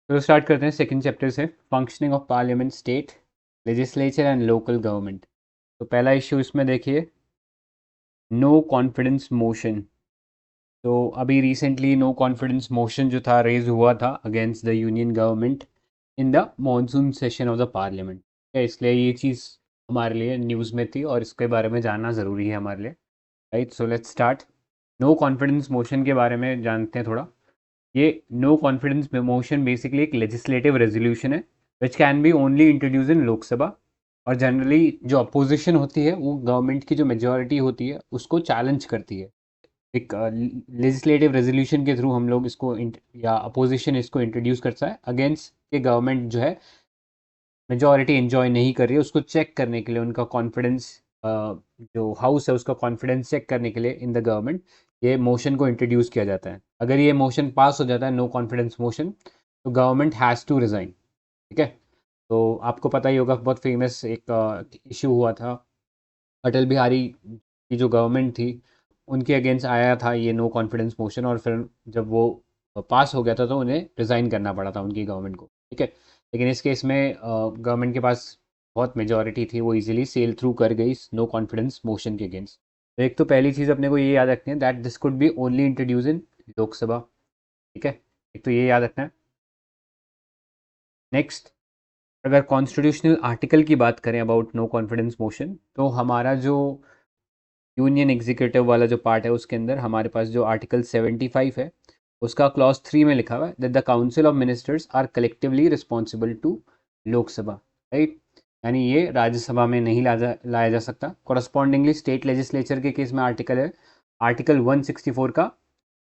तो स्टार्ट करते हैं सेकंड चैप्टर से, functioning of parliament, state legislature and local government. तो पहला इश्यू इसमें देखिए, नो कॉन्फिडेंस मोशन। तो अभी रिसेंटली नो कॉन्फिडेंस मोशन जो था रेज हुआ था against the union government in the monsoon session of the parliament. इसलिए ये चीज़ हमारे लिए न्यूज़ में थी और इसके बारे में जानना ज़रूरी है हमारे लिए। Right, so let's start. No confidence motion के बारे में जानते हैं थोड़ा। ये नो कॉन्फिडेंस मोशन बेसिकली एक लेजिस्लेटिव रेजोल्यूशन है which can be only introduced in Lok Sabha. और जनरली जो अपोजिशन होती है वो गवर्नमेंट की जो मेजोरिटी होती है उसको चैलेंज करती है। एक लेजिस्लेटिव रेजोल्यूशन के थ्रू हम लोग इसको या अपोजिशन इसको इंट्रोड्यूस करता है अगेंस्ट के गवर्नमेंट जो है मेजोरिटी एंजॉय नहीं कर रही है, उसको चेक करने के लिए उनका कॉन्फिडेंस, जो हाउस है उसका कॉन्फिडेंस चेक करने के लिए इन द गवर्नमेंट ये मोशन को इंट्रोड्यूस किया जाता है। अगर ये मोशन पास हो जाता है, नो कॉन्फिडेंस मोशन, तो गवर्नमेंट हैज़ टू रिज़ाइन। ठीक है। तो आपको पता ही होगा, बहुत फेमस एक इशू हुआ था, अटल बिहारी की जो गवर्नमेंट थी उनके अगेंस्ट आया था ये नो कॉन्फिडेंस मोशन, और फिर जब वो पास हो गया था तो उन्हें रिज़ाइन करना पड़ा था उनकी गवर्नमेंट को। ठीक है। लेकिन इस केस में गवर्नमेंट के पास बहुत मेजोरिटी थी, वो इजीली सेल थ्रू कर गई इस नो कॉन्फिडेंस मोशन के अगेंस्ट। तो एक तो पहली चीज़ अपने को ये याद रखनी है that this could be only introduced in Lok Sabha. ठीक है, एक तो ये याद रखना है। नेक्स्ट, अगर कॉन्स्टिट्यूशनल आर्टिकल की बात करें अबाउट नो कॉन्फिडेंस मोशन, तो हमारा जो यूनियन एग्जीक्यूटिव वाला जो पार्ट है उसके अंदर हमारे पास जो आर्टिकल 75 है उसका क्लॉज 3 में लिखा हुआ है that the council of ministers are collectively responsible to Lok Sabha. Right, यानी ये राज्यसभा में नहीं लाया जा सकता। कॉरस्पॉन्डिंगली स्टेट लेजिस्लेचर के केस में आर्टिकल है आर्टिकल 164 का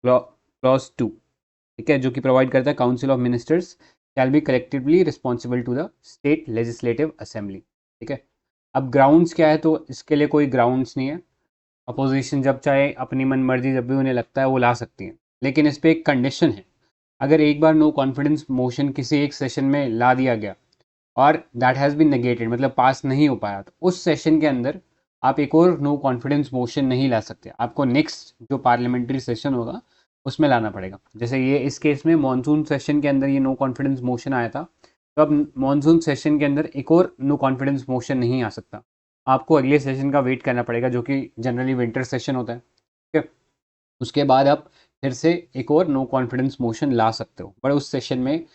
क्लॉज 2। ठीक है, जो कि प्रोवाइड करता है council of ministers shall be collectively responsible to the state legislative assembly. ठीक है। अब ग्राउंड्स क्या है, तो इसके लिए कोई ग्राउंड्स नहीं है। अपोजिशन जब चाहे अपनी मन मर्जी जब भी उन्हें लगता है वो ला सकती है, लेकिन इस पर एक कंडीशन है। अगर एक बार नो कॉन्फिडेंस मोशन किसी एक सेशन में ला दिया गया और दैट हैज़ बीन नेगेटेड, मतलब पास नहीं हो पाया, तो उस सेशन के अंदर आप एक और नो कॉन्फिडेंस मोशन नहीं ला सकते। आपको नेक्स्ट जो पार्लियामेंट्री सेशन होगा उसमें लाना पड़ेगा। जैसे ये इस केस में मानसून सेशन के अंदर ये नो कॉन्फिडेंस मोशन आया था, तो अब मानसून सेशन के अंदर एक और नो कॉन्फिडेंस मोशन नहीं आ सकता। आपको अगले सेशन का वेट करना पड़ेगा जो कि जनरली विंटर सेशन होता है। ठीक है। उसके बाद आप फिर से एक और नो कॉन्फिडेंस मोशन ला सकते हो, बट उस सेशन में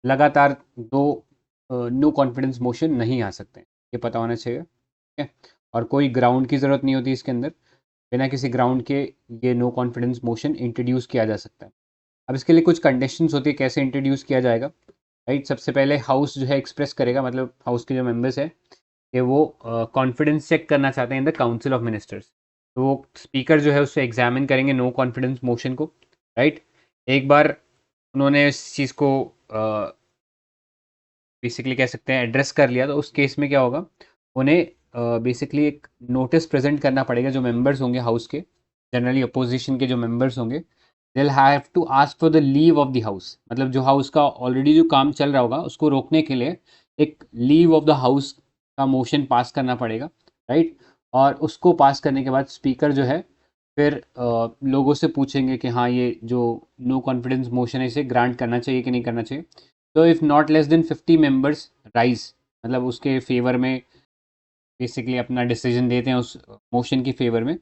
लगातार दो नो कॉन्फिडेंस मोशन नहीं आ सकते, ये पता होना चाहिए। ठीक है। और कोई ग्राउंड की ज़रूरत नहीं होती इसके अंदर, बिना किसी ग्राउंड के ये नो कॉन्फिडेंस मोशन इंट्रोड्यूस किया जा सकता है। अब इसके लिए कुछ कंडीशंस होती है कैसे इंट्रोड्यूस किया जाएगा। राइट, सबसे पहले हाउस जो है एक्सप्रेस करेगा, मतलब हाउस के जो मेंबर्स है कि वो कॉन्फिडेंस चेक करना चाहते हैं in the council of ministers. तो वो स्पीकर जो है उससे एग्जामिन करेंगे नो कॉन्फिडेंस मोशन को। राइट, एक बार उन्होंने इस चीज़ को बेसिकली कह सकते हैं एड्रेस कर लिया, तो उस केस में क्या होगा, उन्हें बेसिकली एक नोटिस प्रेजेंट करना पड़ेगा। जो मेंबर्स होंगे हाउस के, जनरली अपोजिशन के जो मेंबर्स होंगे, they will have to ask for the leave of the house, मतलब जो हाउस का ऑलरेडी जो काम चल रहा होगा उसको रोकने के लिए एक लीव ऑफ द हाउस का मोशन पास करना पड़ेगा। राइट, और उसको पास करने के बाद स्पीकर जो है फिर लोगों से पूछेंगे कि हाँ ये जो नो कॉन्फिडेंस मोशन है इसे ग्रांट करना चाहिए कि नहीं करना चाहिए। तो if not less than 50 members rise, मतलब उसके फेवर में बेसिकली अपना डिसीजन देते हैं उस मोशन की फेवर में,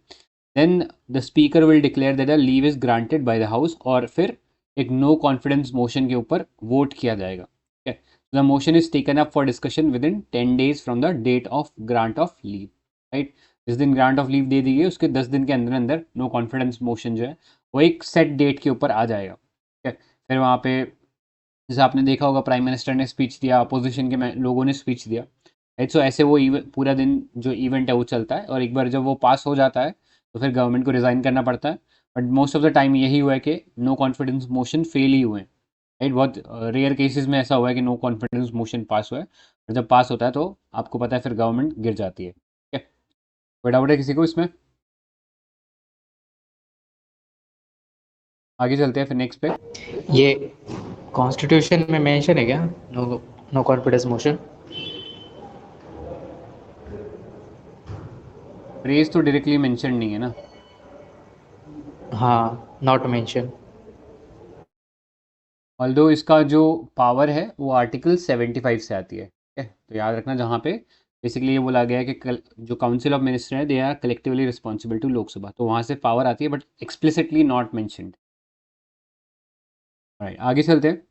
then the speaker will declare that the leave is granted by the house, और फिर एक नो कॉन्फिडेंस मोशन के ऊपर वोट किया जाएगा। ठीक है, the motion is taken up for discussion within 10 days from the date of grant of leave. Right, जिस दिन ग्रांट ऑफ लीव दे दी गई उसके 10 दिन के अंदर अंदर नो कॉन्फिडेंस मोशन जो है वो एक सेट डेट के ऊपर आ जाएगा। ठीक है, फिर वहाँ पे जैसे आपने देखा होगा प्राइम मिनिस्टर ने स्पीच दिया, अपोजिशन के लोगों ने स्पीच दिया। राइट, सो ऐसे वो पूरा दिन जो इवेंट है वो चलता है, और एक बार जब वो पास हो जाता है तो फिर गवर्नमेंट को रिज़ाइन करना पड़ता है। But most of the time यही हुआ है कि नो कॉन्फिडेंस मोशन फेल ही हुए हैं। राइट, बहुत रेयर केसेस में ऐसा हुआ है कि नो कॉन्फिडेंस मोशन पास हुआ है, और जब पास होता है तो आपको पता है फिर गवर्नमेंट गिर जाती है। ठीक है, कोई डाउट है किसी को इसमें? आगे चलते हैं फिर नेक्स्ट पे। ये कॉन्स्टिट्यूशन में मेंशन है क्या? No no confidence motion. रेस तो डायरेक्टली मेंशन नहीं है ना। हाँ, नॉट मेंशन। ऑल्दो इसका जो पावर है वो आर्टिकल 75 से आती है, ठीक है। तो याद रखना, जहाँ पे बेसिकली ये बोला गया है कि जो काउंसिल ऑफ मिनिस्टर है they are collectively responsible to Lok Sabha, तो वहाँ से पावर आती है but explicitly not mentioned. Right, आगे चलते हैं।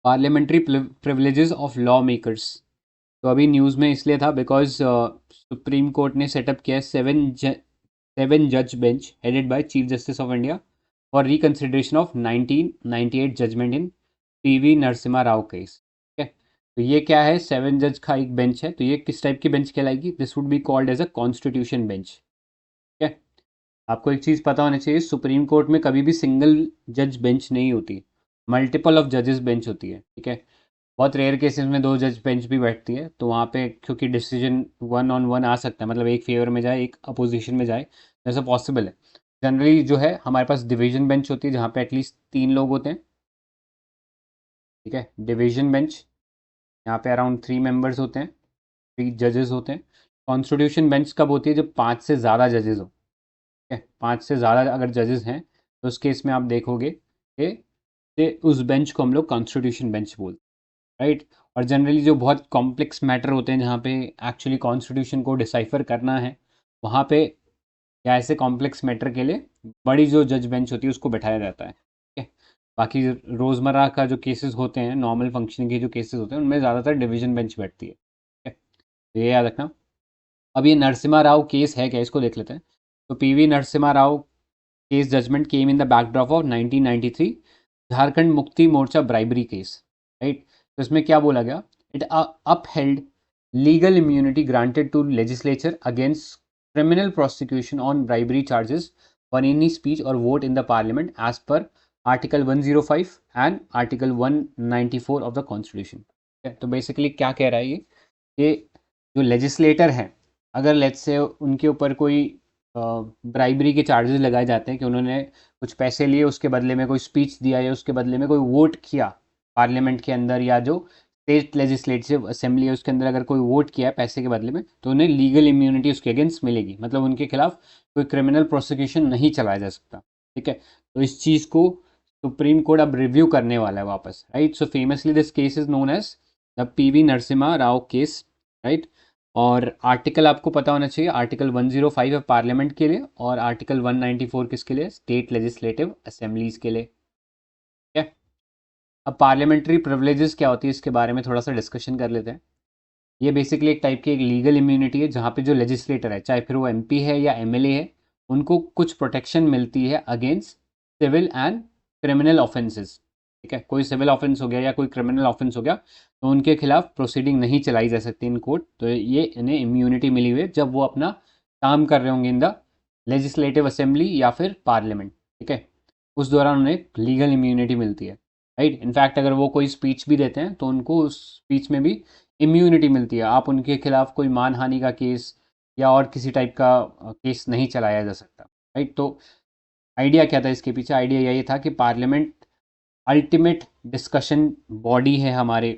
Parliamentary privileges of law makers. तो अभी न्यूज़ में इसलिए था बिकॉज सुप्रीम कोर्ट ने सेटअप किया है 7 जज bench headed by chief justice of India for reconsideration of 1998 judgment in PV Narasimha Rao case, ठीक है। तो ये क्या है, 7 जज का एक बेंच है, तो ये किस टाइप की बेंच कहलाएगी, this would be called as a constitution bench, ठीक है। आपको एक चीज़ पता होनी चाहिए, सुप्रीम कोर्ट में कभी भी सिंगल जज बेंच नहीं होती, मल्टीपल ऑफ जजेस बेंच होती है, ठीक है। बहुत रेयर केसेस में 2 जज बेंच भी बैठती है, तो वहाँ पे क्योंकि डिसीजन 1-on-1 आ सकता है, मतलब एक फेवर में जाए एक अपोजिशन में जाए, जैसे पॉसिबल है। जनरली जो है हमारे पास डिवीजन बेंच होती है जहाँ पे एटलीस्ट 3 लोग होते हैं, ठीक है। डिवीजन बेंच यहाँ पे अराउंड 3 मेंबर्स होते हैं, 3 जजेस होते हैं। कॉन्स्टिट्यूशन बेंच कब होती है, जब 5 से ज़्यादा जजेस हो, ठीक है। 5 से ज़्यादा अगर जजेस हैं तो उस केस में आप देखोगे कि उस बेंच को हम लोग कॉन्स्टिट्यूशन बेंच बोलते हैं, राइट। और जनरली जो बहुत कॉम्प्लेक्स मैटर होते हैं जहाँ पे एक्चुअली कॉन्स्टिट्यूशन को डिसाइफर करना है, वहाँ पे या ऐसे कॉम्प्लेक्स मैटर के लिए बड़ी जो जज बेंच होती है उसको बैठाया जाता है, ठीक है। बाकी रोज़मर्रा का जो केसेस होते हैं, नॉर्मल फंक्शनिंग के जो केसेस होते हैं, उनमें ज़्यादातर डिवीजन बेंच बैठती है, ठीक है। तो ये याद रखना। अब ये नरसिम्हा राव केस है क्या, इसको देख लेते हैं। तो PV Narasimha Rao case judgment came in the backdrop of 1993 Jharkhand Mukti Morcha bribery case, right. तो इसमें क्या बोला गया, it upheld legal immunity granted to legislature against criminal prosecution on bribery charges for any speech or vote in the parliament as per article 105 and article 194 of the constitution, ठीक है। तो basically क्या कह रहा है ये कि जो लेजिस्लेटर हैं, अगर लेट्स से उनके ऊपर कोई ब्राइबरी के चार्जेस लगाए जाते हैं कि उन्होंने कुछ पैसे लिए उसके बदले में कोई स्पीच दिया या उसके बदले में कोई वोट किया पार्लियामेंट के अंदर, या जो स्टेट लेजिस्लेटिव असेंबली है उसके अंदर अगर कोई वोट किया है पैसे के बदले में, तो उन्हें लीगल इम्यूनिटी उसके अगेंस्ट मिलेगी, मतलब उनके खिलाफ कोई क्रिमिनल प्रोसिक्यूशन नहीं चलाया जा सकता, ठीक है। तो इस चीज़ को सुप्रीम कोर्ट अब रिव्यू करने वाला है वापस, right. So famously this case is known as the PV Narasimha Rao case, right. और आर्टिकल आपको पता होना चाहिए, आर्टिकल 105 है पार्लियामेंट के लिए और आर्टिकल 194 किसके लिए, स्टेट लेजिस्लेटिव असेंबलीज के लिए, ठीक है। अब पार्लियामेंट्री प्रिविलेजेस क्या होती है इसके बारे में थोड़ा सा डिस्कशन कर लेते हैं। ये बेसिकली एक टाइप की एक लीगल इम्यूनिटी है जहाँ पे जो लेजिस्लेटर है, चाहे फिर वो एमपी है या एमएलए है, उनको कुछ प्रोटेक्शन मिलती है against civil and criminal offences, ठीक है। कोई सिविल ऑफेंस हो गया या कोई क्रिमिनल ऑफेंस हो गया तो उनके खिलाफ प्रोसीडिंग नहीं चलाई जा सकती इन कोर्ट, तो ये इन्हें इम्यूनिटी मिली हुई है जब वो अपना काम कर रहे होंगे इन द लेजिस्लेटिव असेंबली या फिर पार्लियामेंट, ठीक है। उस दौरान उन्हें लीगल इम्यूनिटी मिलती है, राइट। इनफैक्ट अगर वो कोई स्पीच भी देते हैं तो उनको उस स्पीच में भी इम्यूनिटी मिलती है, आप उनके खिलाफ कोई मानहानि का केस या और किसी टाइप का केस नहीं चलाया जा सकता, राइट। तो आइडिया क्या था इसके पीछे, आइडिया यही था कि पार्लियामेंट अल्टीमेट डिस्कशन बॉडी है हमारे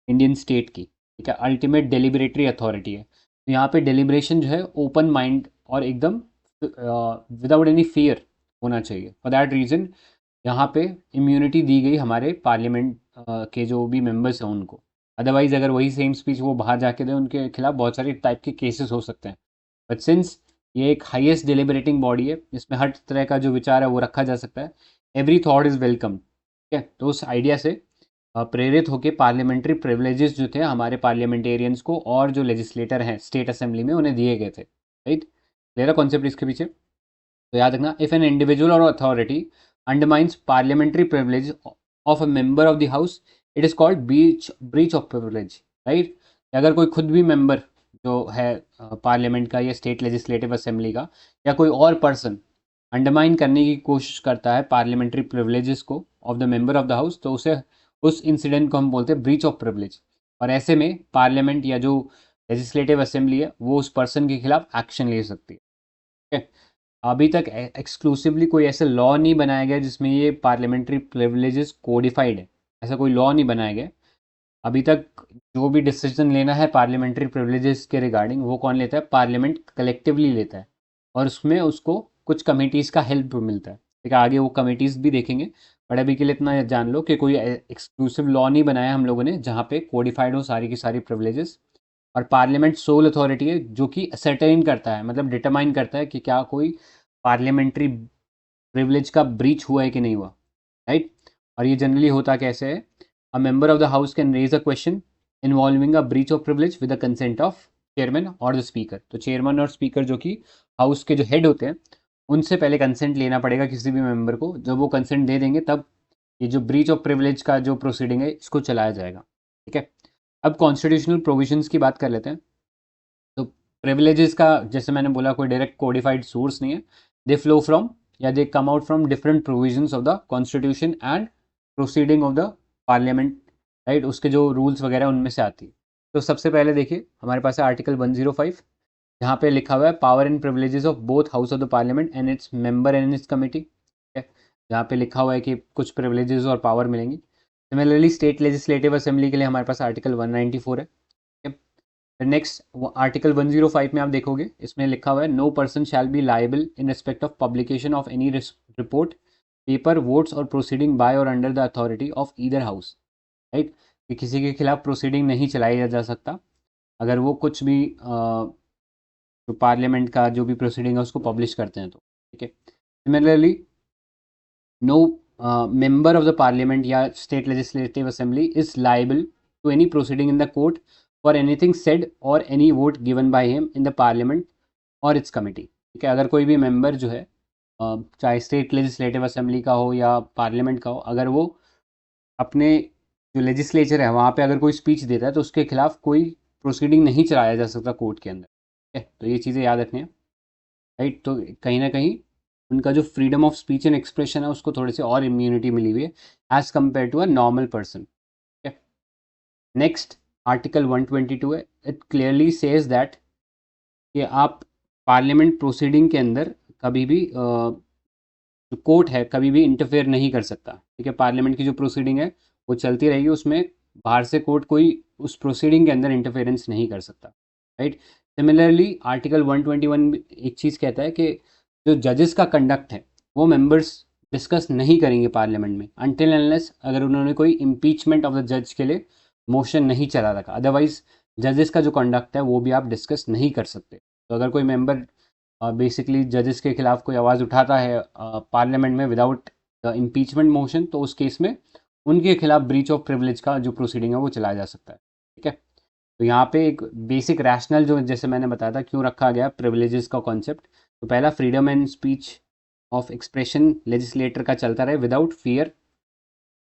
इंडियन स्टेट की, ठीक है, अल्टीमेट डेलिबरेटरी अथॉरिटी है। तो यहाँ पे डेलिब्रेशन जो है ओपन माइंड और एकदम विदाउट एनी फियर होना चाहिए। फॉर दैट रीज़न यहाँ पे इम्यूनिटी दी गई हमारे पार्लियामेंट के जो भी मेंबर्स हैं उनको। अदरवाइज़ अगर वही सेम स्पीच वो बाहर जाके दें, उनके खिलाफ बहुत सारे टाइप के केसेस हो सकते हैं। बट सिंस ये एक हाईएस्ट डिलिबरेटिंग बॉडी है, इसमें हर तरह का जो विचार है वो रखा जा सकता है, एवरी थॉट इज़ वेलकम, ठीक है। तो उस आइडिया से प्रेरित होकर पार्लियामेंट्री प्रिविलेजेस जो थे हमारे पार्लियामेंटेरियंस को और जो लेजिस्लेटर हैं स्टेट असेंबली में उन्हें दिए गए थे, राइट। क्लियर है कॉन्सेप्ट इसके पीछे। तो याद रखना, इफ एन इंडिविजुअल और authority undermines parliamentary privilege of a member of the house, it is called breach of privilege, right. अगर कोई खुद भी मेंबर जो है पार्लियामेंट का या स्टेट लेजिस्लेटिव असेंबली का या कोई और पर्सन अंडरमाइन करने की कोशिश करता है पार्लियामेंट्री प्रिविलेजेस को of the member of the house, तो उसे उस इंसिडेंट को हम बोलते हैं ब्रीच ऑफ प्रिविलेज। और ऐसे में पार्लियामेंट या जो लेजिस्लेटिव असेंबली है वो उस पर्सन के खिलाफ एक्शन ले सकती है, ठीक है। अभी तक एक्सक्लूसिवली कोई ऐसा लॉ नहीं बनाया गया जिसमें ये पार्लियामेंट्री प्रिविलेजेस कोडिफाइड है, ऐसा कोई लॉ नहीं बनाया गया अभी तक। जो भी डिसीजन लेना है पार्लियामेंट्री प्रिविलेजेस के रिगार्डिंग वो कौन लेता है, पार्लियामेंट कलेक्टिवली लेता है, और उसमें उसको कुछ कमिटीज़ का हेल्प मिलता है, ठीक है। आगे वो कमिटीज़ भी देखेंगे, बट अभी के लिए इतना जान लो कि कोई एक्सक्लूसिव लॉ नहीं बनाया हम लोगों ने जहाँ पे कोडिफाइड हो सारी की सारी प्रिविलेजेस। और पार्लियामेंट सोल अथॉरिटी है जो कि असरटेन करता है, मतलब डिटरमाइन करता है कि क्या कोई पार्लियामेंट्री प्रिविलेज का ब्रीच हुआ है कि नहीं हुआ, राइट। और ये जनरली होता कैसे है, a member of the house can raise a question involving a breach of privilege with the consent of chairman और द स्पीकर। तो चेयरमैन और स्पीकर जो कि हाउस के जो हेड होते हैं उनसे पहले कंसेंट लेना पड़ेगा किसी भी मेंबर को। जब वो कंसेंट दे देंगे तब ये जो ब्रीच ऑफ प्रिविलेज का जो प्रोसीडिंग है इसको चलाया जाएगा, ठीक है। अब कॉन्स्टिट्यूशनल प्रोविजंस की बात कर लेते हैं। तो प्रिविलेजेस का जैसे मैंने बोला कोई डायरेक्ट कोडिफाइड सोर्स नहीं है, दे फ्लो फ्रॉम या they come out from different provisions of the constitution and proceeding of the parliament, right. उसके जो रूल्स वगैरह उनमें से आती है। तो सबसे पहले देखिए हमारे पास है आर्टिकल 105, जहाँ पे लिखा हुआ है power and privileges of both house of the parliament and its member and it's committee, है जहाँ पे लिखा हुआ है कि कुछ प्रिविलेजेस और पावर मिलेंगी। सिमिलरली स्टेट लेजिस्लेटिव असेंबली के लिए हमारे पास आर्टिकल 194 है। फिर नेक्स्ट आर्टिकल 105 में आप देखोगे इसमें लिखा हुआ है no person shall be liable in respect of publication of any report paper votes और प्रोसीडिंग बाय और under the authority of either house, right. कि किसी के खिलाफ प्रोसीडिंग नहीं चलाई जा सकता अगर वो कुछ भी जो पार्लियामेंट का जो भी प्रोसीडिंग है उसको पब्लिश करते हैं तो, ठीक है। Similarly no member of the parliament या state legislative assembly is liable to any proceeding in the court for anything said और any vote given by him in the parliament और इट्स कमिटी, ठीक है। अगर कोई भी मेंबर जो है चाहे स्टेट लेजिस्लेटिव असेंबली का हो या पार्लियामेंट का हो, अगर वो अपने जो लेजिस्लेचर है वहाँ पे अगर कोई स्पीच देता है तो उसके खिलाफ कोई प्रोसीडिंग नहीं चलाया जा सकता कोर्ट के अंदर, ठीक है। तो ये चीज़ें याद रखनी है, राइट। तो कहीं ना कहीं उनका जो freedom of speech and expression है उसको थोड़ी सी और इम्यूनिटी मिली हुई है as compare to a normal person, ठीक है। नेक्स्ट आर्टिकल 122 है, इट क्लियरली सेज दैट कि आप पार्लियामेंट प्रोसीडिंग के अंदर कभी भी जो कोर्ट है कभी भी इंटरफेयर नहीं कर सकता, ठीक है। पार्लियामेंट की जो प्रोसीडिंग है वो चलती रहेगी, उसमें बाहर से कोर्ट कोई उस प्रोसीडिंग के अंदर इंटरफेरेंस नहीं कर सकता, राइट। सिमिलरली आर्टिकल 121 एक चीज़ कहता है कि जो जजेस का कंडक्ट है वो मेंबर्स डिस्कस नहीं करेंगे पार्लियामेंट में अनटिल अनलेस अगर उन्होंने कोई इम्पीचमेंट ऑफ द जज के लिए मोशन नहीं चला रखा, अदरवाइज जजेस का जो कंडक्ट है वो भी आप डिस्कस नहीं कर सकते। तो अगर कोई मेंबर बेसिकली जजेस के खिलाफ कोई आवाज़ उठाता है पार्लियामेंट में विदाउट द इम्पीचमेंट मोशन, तो उस केस में उनके खिलाफ ब्रीच ऑफ प्रिविलेज का जो प्रोसीडिंग है वो चलाया जा सकता है, ठीक है। तो यहाँ पे एक बेसिक रैशनल जो जैसे मैंने बताया था क्यों रखा गया प्रिविलेजेस का कॉन्सेप्ट, तो पहला freedom and speech of expression legislator का चलता रहे without fear.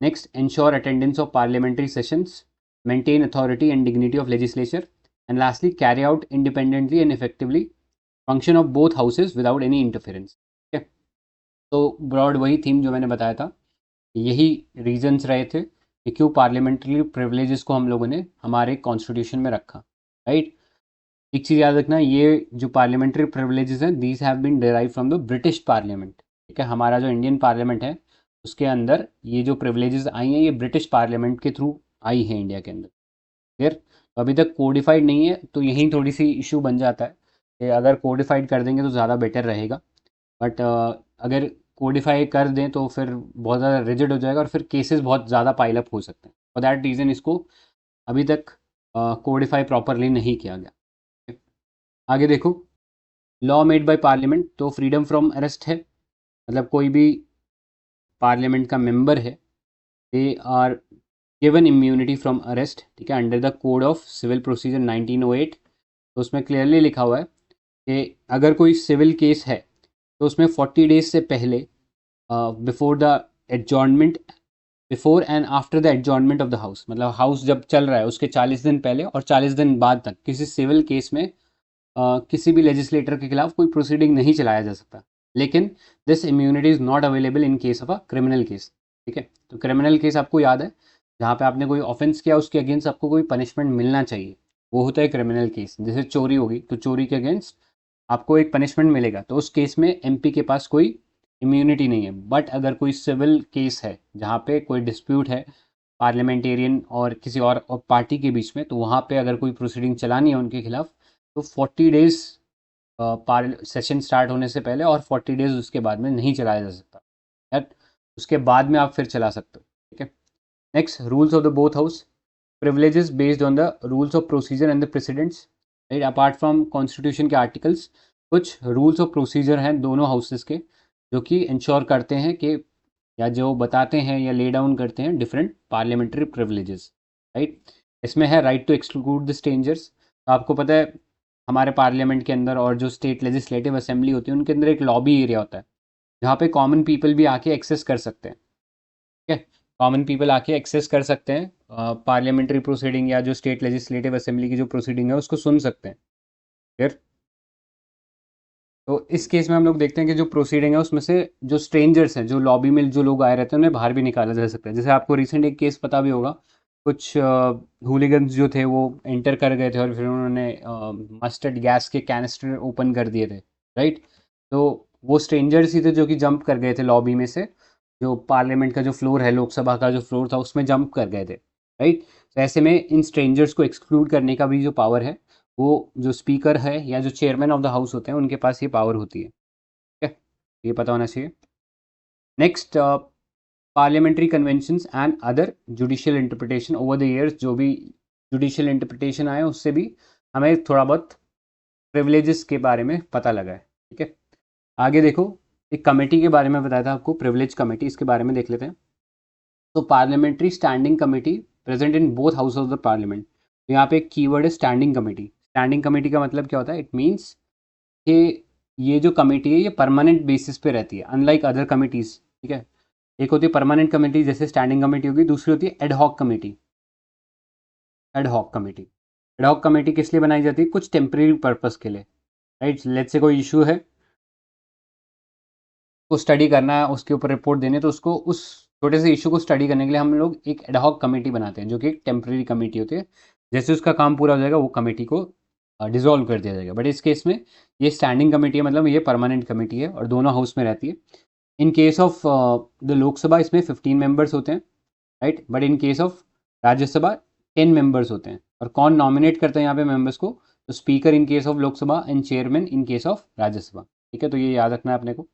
Next ensure attendance of parliamentary sessions, maintain authority and dignity of legislature and lastly carry out independently and effectively function of both houses without any interference, ठीक है। तो broad वही theme जो मैंने बताया था, यही रीजंस रहे थे कि क्यों पार्लियामेंट्री प्रिविलेजेस को हम लोगों ने हमारे कॉन्स्टिट्यूशन में रखा, राइट। एक चीज़ याद रखना, ये जो पार्लियामेंट्री प्रिविलेजेस हैं these have been derive from the British parliament, ठीक है। हमारा जो इंडियन पार्लियामेंट है उसके अंदर ये जो प्रिविलेजेस आई हैं ये ब्रिटिश पार्लियामेंट के थ्रू आई हैं इंडिया के अंदर, क्लियर। तो अभी तक कोडिफाइड नहीं है तो यही थोड़ी सी इशू बन जाता है कि अगर कोडिफाइड कर देंगे तो ज़्यादा बेटर रहेगा, बट अगर कोडिफाई कर दें तो फिर बहुत ज़्यादा रिजिड हो जाएगा और फिर केसेस बहुत ज़्यादा पाइल अप हो सकते हैं। फॉर दैट रीज़न इसको अभी तक कोडिफाई प्रॉपरली नहीं किया गया। आगे देखो, लॉ मेड बाय पार्लियामेंट, तो फ्रीडम फ्रॉम अरेस्ट है, मतलब कोई भी पार्लियामेंट का मेंबर है they are given immunity from arrest, ठीक है, under the code of civil procedure 1908। तो उसमें क्लियरली लिखा हुआ है कि अगर कोई सिविल केस है तो उसमें 40 डेज से पहले before the adjournment before and after the adjournment of the house, मतलब हाउस जब चल रहा है उसके 40 दिन पहले और 40 दिन बाद तक किसी सिविल केस में किसी भी लेजिस्लेटर के खिलाफ कोई प्रोसीडिंग नहीं चलाया जा सकता। लेकिन this immunity is not available in case of a criminal case, ठीक है। तो क्रिमिनल केस आपको याद है जहाँ पे आपने कोई ऑफेंस किया उसके अगेंस्ट आपको कोई पनिशमेंट मिलना चाहिए, वो होता है क्रिमिनल केस। जैसे चोरी होगी तो चोरी के अगेंस्ट आपको एक पनिशमेंट मिलेगा, तो उस केस में एमपी के पास कोई इम्यूनिटी नहीं है। बट अगर कोई सिविल केस है जहाँ पे कोई डिस्प्यूट है पार्लियामेंटेरियन और किसी और पार्टी के बीच में, तो वहाँ पे अगर कोई प्रोसीडिंग चलानी है उनके खिलाफ तो 40 डेज सेशन स्टार्ट होने से पहले और 40 डेज उसके बाद में नहीं चलाया जा सकता, उसके बाद में आप फिर चला सकते हो, ठीक है। Next, rules of the both house, privileges based on the rules of procedure and the precedents, right? Apart from constitution के आर्टिकल्स, कुछ रूल्स ऑफ प्रोसीजर हैं दोनों हाउसेस के जो कि इंश्योर करते हैं कि, या जो बताते हैं या ले डाउन करते हैं डिफरेंट पार्लियामेंट्री प्रिविलेजेस, राइट। इसमें है right to exclude the strangers. तो आपको पता है हमारे पार्लियामेंट के अंदर और जो स्टेट लेजिस्लेटिव असेंबली होती है उनके अंदर एक लॉबी एरिया होता है जहाँ पे कॉमन पीपल भी आके एक्सेस कर सकते हैं, ठीक है। कॉमन पीपल आके एक्सेस कर सकते हैं पार्लियामेंट्री प्रोसीडिंग या जो स्टेट लेजिस्लेटिव असेंबली की जो प्रोसीडिंग है उसको सुन सकते हैं। फिर तो इस केस में हम लोग देखते हैं कि जो प्रोसीडिंग है उसमें से जो स्ट्रेंजर्स हैं, जो लॉबी में जो लोग आए रहते हैं, उन्हें बाहर भी निकाला जा सकता है। जैसे आपको रिसेंट एक केस पता भी होगा, कुछ हूलिगन्स जो थे वो एंटर कर गए थे और फिर उन्होंने मस्टर्ड गैस के कैनिस्टर ओपन कर दिए थे, राइट। तो वो स्ट्रेंजर्स ही थे जो कि जंप कर गए थे लॉबी में से, जो पार्लियामेंट का जो फ्लोर है, लोकसभा का जो फ्लोर था उसमें जंप कर गए थे, राइट। तो ऐसे में इन स्ट्रेंजर्स को एक्सक्लूड करने का भी जो पावर है वो जो स्पीकर है या जो चेयरमैन ऑफ द हाउस होते हैं उनके पास ये पावर होती है, ठीक है। ये पता होना चाहिए। Next, parliamentary conventions and other judicial interpretation over the years, जो भी जुडिशियल इंटरप्रिटेशन आए उससे भी हमें थोड़ा बहुत प्रिविलेजेस के बारे में पता लगा है, ठीक है। आगे देखो, एक कमेटी के बारे में बताया था आपको, प्रिविलेज कमेटी, इसके बारे में देख लेते हैं। तो parliamentary standing committee present in both house of the parliament. तो यहाँ पे एक कीवर्ड है स्टैंडिंग कमेटी। स्टैंडिंग कमेटी का मतलब क्या होता है? इट मीन्स कि ये जो कमेटी है ये परमानेंट बेसिस पे रहती है, अनलाइक अदर कमिटीज़, ठीक है। एक होती है परमानेंट कमेटी जैसे स्टैंडिंग कमेटी होगी, दूसरी होती है ad hoc committee. Ad hoc committee, ad hoc committee किस लिए बनाई जाती है? कुछ टेम्परेरी पर्पस के लिए, राइट। लेट्स से कोई इशू है, को स्टडी करना है, उसके ऊपर रिपोर्ट देने, तो उसको उस छोटे से इशू को स्टडी करने के लिए हम लोग एक एडहॉक कमेटी बनाते हैं जो कि एक टेम्परेरी कमेटी होती है। जैसे उसका काम पूरा हो जाएगा वो कमेटी को डिसॉल्व कर दिया जाएगा। बट इस केस में ये स्टैंडिंग कमेटी है, मतलब ये परमानेंट कमेटी है और दोनों हाउस में रहती है। In case of the Lok Sabha इसमें 15 मेंबर्स होते हैं, right. But in case of Rajya Sabha 10 members होते हैं। और कौन नॉमिनेट करते हैं यहाँ पे मेंबर्स को? तो speaker in case of Lok Sabha and chairman in case of Rajya Sabha, ठीक है। तो ये याद रखना है अपने को।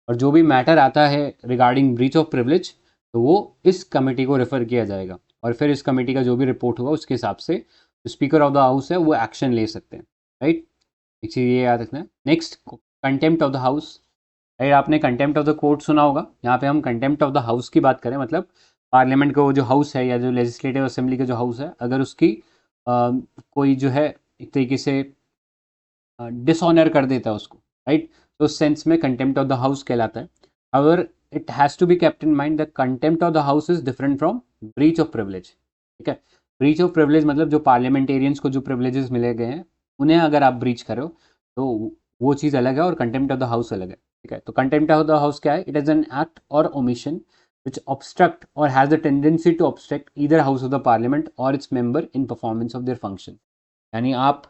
और जो भी मैटर आता है रिगार्डिंग ब्रीच ऑफ प्रिविलेज तो वो इस कमेटी को रेफर किया जाएगा और फिर इस कमेटी का जो भी रिपोर्ट होगा उसके हिसाब से जो स्पीकर ऑफ द हाउस है वो एक्शन ले सकते हैं, राइट। एक चीज़ ये याद रखना है। Next, contempt of the house, right. आपने कंटेम्प्ट ऑफ द कोर्ट सुना होगा। यहाँ पे हम कंटेम्प्ट ऑफ द हाउस की बात करें, मतलब पार्लियामेंट का वो जो हाउस है या जो लेजिस्लेटिव असेंबली का जो हाउस है, अगर उसकी कोई जो है एक तरीके से डिसऑनर कर देता है उसको, राइट। तो उस सेंस में कंटेम्प्ट ऑफ द हाउस कहलाता है। अगर it has to be kept in mind the contempt of the house is different from breach of privilege, ठीक है। ब्रीच ऑफ प्रिविलेज मतलब जो पार्लियामेंटेरियंस को जो प्रिविलेजेस मिले गए हैं उन्हें अगर आप ब्रीच करो तो वो चीज़ अलग है और कंटेम्प्ट ऑफ द हाउस अलग है, ठीक है। तो कंटेम्प्ट ऑफ द हाउस क्या है? इट इज़ एन एक्ट और omission which obstruct or has the tendency to obstruct either house of the parliament or its member in performance of their function। यानी आप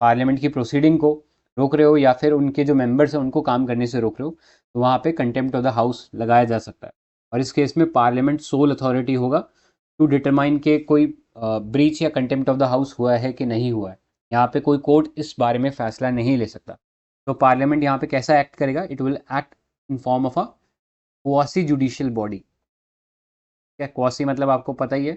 पार्लियामेंट की proceeding को रोक रहे हो या फिर उनके जो मेंबर्स हैं उनको काम करने से रोक रहे हो, तो वहाँ पे कंटेम्प्ट ऑफ द हाउस लगाया जा सकता है। और इस केस में पार्लियामेंट सोल अथॉरिटी होगा टू डिटरमाइन के कोई ब्रीच या कंटेम्प्ट ऑफ द हाउस हुआ है कि नहीं हुआ है। यहाँ पे कोई कोर्ट इस बारे में फैसला नहीं ले सकता। तो पार्लियामेंट यहाँ पे कैसा एक्ट करेगा? It will act in form of a quasi judicial body. क्या क्वासी मतलब आपको पता ही है,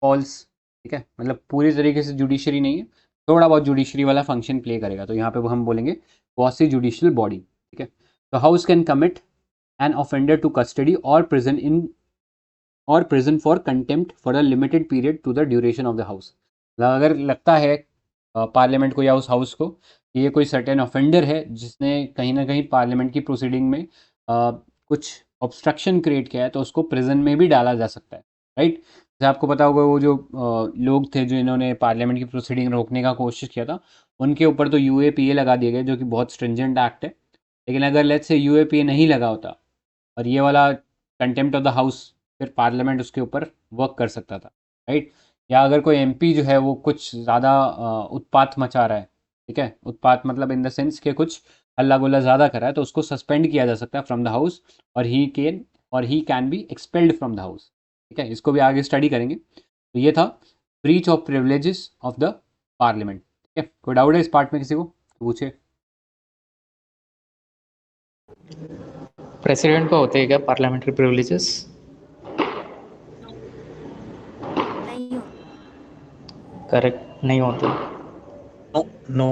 फॉल्स, ठीक है। मतलब पूरी तरीके से जुडिशरी नहीं है, थोड़ा बहुत जुडिशरी वाला फंक्शन प्ले करेगा। तो यहाँ पे हम बोलेंगे क्वासी जुडिशियल बॉडी, ठीक है। तो house can commit an offender to custody और prison for contempt for a limited period to the duration of the house. अगर लगता है पार्लियामेंट को या उस हाउस को कि ये कोई सर्टेन ऑफेंडर है जिसने कहीं ना कहीं पार्लियामेंट की प्रोसीडिंग में कुछ ऑब्स्ट्रक्शन क्रिएट किया है, तो उसको प्रिजन में भी डाला जा सकता है, राइट। जैसे आपको पता होगा वो जो लोग थे जो इन्होंने पार्लियामेंट की प्रोसीडिंग रोकने का कोशिश किया था, उनके ऊपर तो यूएपीए लगा दिया गया जो कि बहुत स्ट्रिंजेंट एक्ट है। लेकिन अगर लेट्स से यूएपीए नहीं लगा होता और ये वाला कंटेम्प्ट ऑफ द हाउस, फिर पार्लियामेंट उसके ऊपर वर्क कर सकता था, राइट। या अगर कोई एमपी जो है वो कुछ ज़्यादा उत्पात मचा रहा है, ठीक है, उत्पात मतलब इन द सेंस कि कुछ हल्ला गुल्ला ज़्यादा कर रहा है, तो उसको सस्पेंड किया जा सकता है फ्रॉम द हाउस और ही can B expelled from the house, ठीक है। इसको भी आगे स्टडी करेंगे। तो ये था breach of privileges of the parliament, ठीक है। कोई डाउट है इस पार्ट में किसी को? तो पूछे। प्रेसिडेंट को होते हैं क्या पार्लियामेंट्री प्रिविलेजेस? नहीं हो करेक्ट, नहीं होते। No no.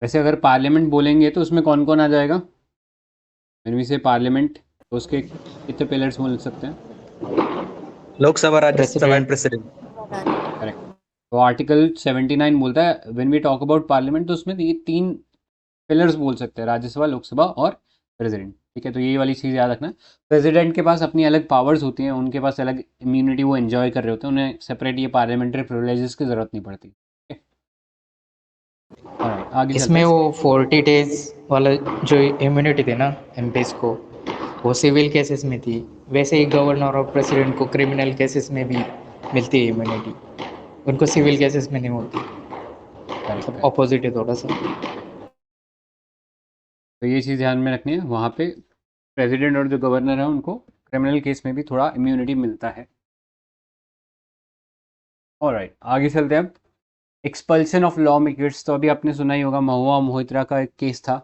वैसे अगर पार्लियामेंट बोलेंगे तो उसमें कौन कौन आ जाएगा? व्हेन वी से पार्लियामेंट तो उसके कितने पिलर्स बोल सकते हैं? Lok Sabha, Rajya Sabha and president. President. Correct. तो आर्टिकल 79 बोलता है when we talk about parliament तो उसमें ये 3 पिलर्स बोल सकते हैं, राज्यसभा, लोकसभा और प्रेसिडेंट। ठीक है, तो ये वाली चीज़ याद रखना। प्रेसिडेंट के पास अपनी अलग पावर्स होती हैं, उनके पास अलग इम्यूनिटी, वो एंजॉय कर रहे होते हैं, उन्हें सेपरेट ये पार्लियामेंट्री प्रिविलेजेस की ज़रूरत नहीं पड़ती। ऑलराइट, आगे चलते इसमें हैं। वो 40 डेज वाला जो इम्यूनिटी थी ना एमपीज को, वो सिविल केसेस में थी। वैसे ही गवर्नर और प्रेसिडेंट को क्रिमिनल केसेस में भी मिलती है इम्यूनिटी, उनको सिविल केसेस में नहीं होती। करेक्ट, मतलब ऑपोजिट है थोड़ा सा। तो ये चीज़ ध्यान में रखनी है। वहाँ पे प्रेसिडेंट और जो गवर्नर है उनको क्रिमिनल केस में भी थोड़ा इम्यूनिटी मिलता है। ऑलराइट, आगे चलते हैं अब। एक्सपल्शन ऑफ लॉ मेकर्स, तो अभी आपने सुना ही होगा, महुआ मोहित्रा का एक केस था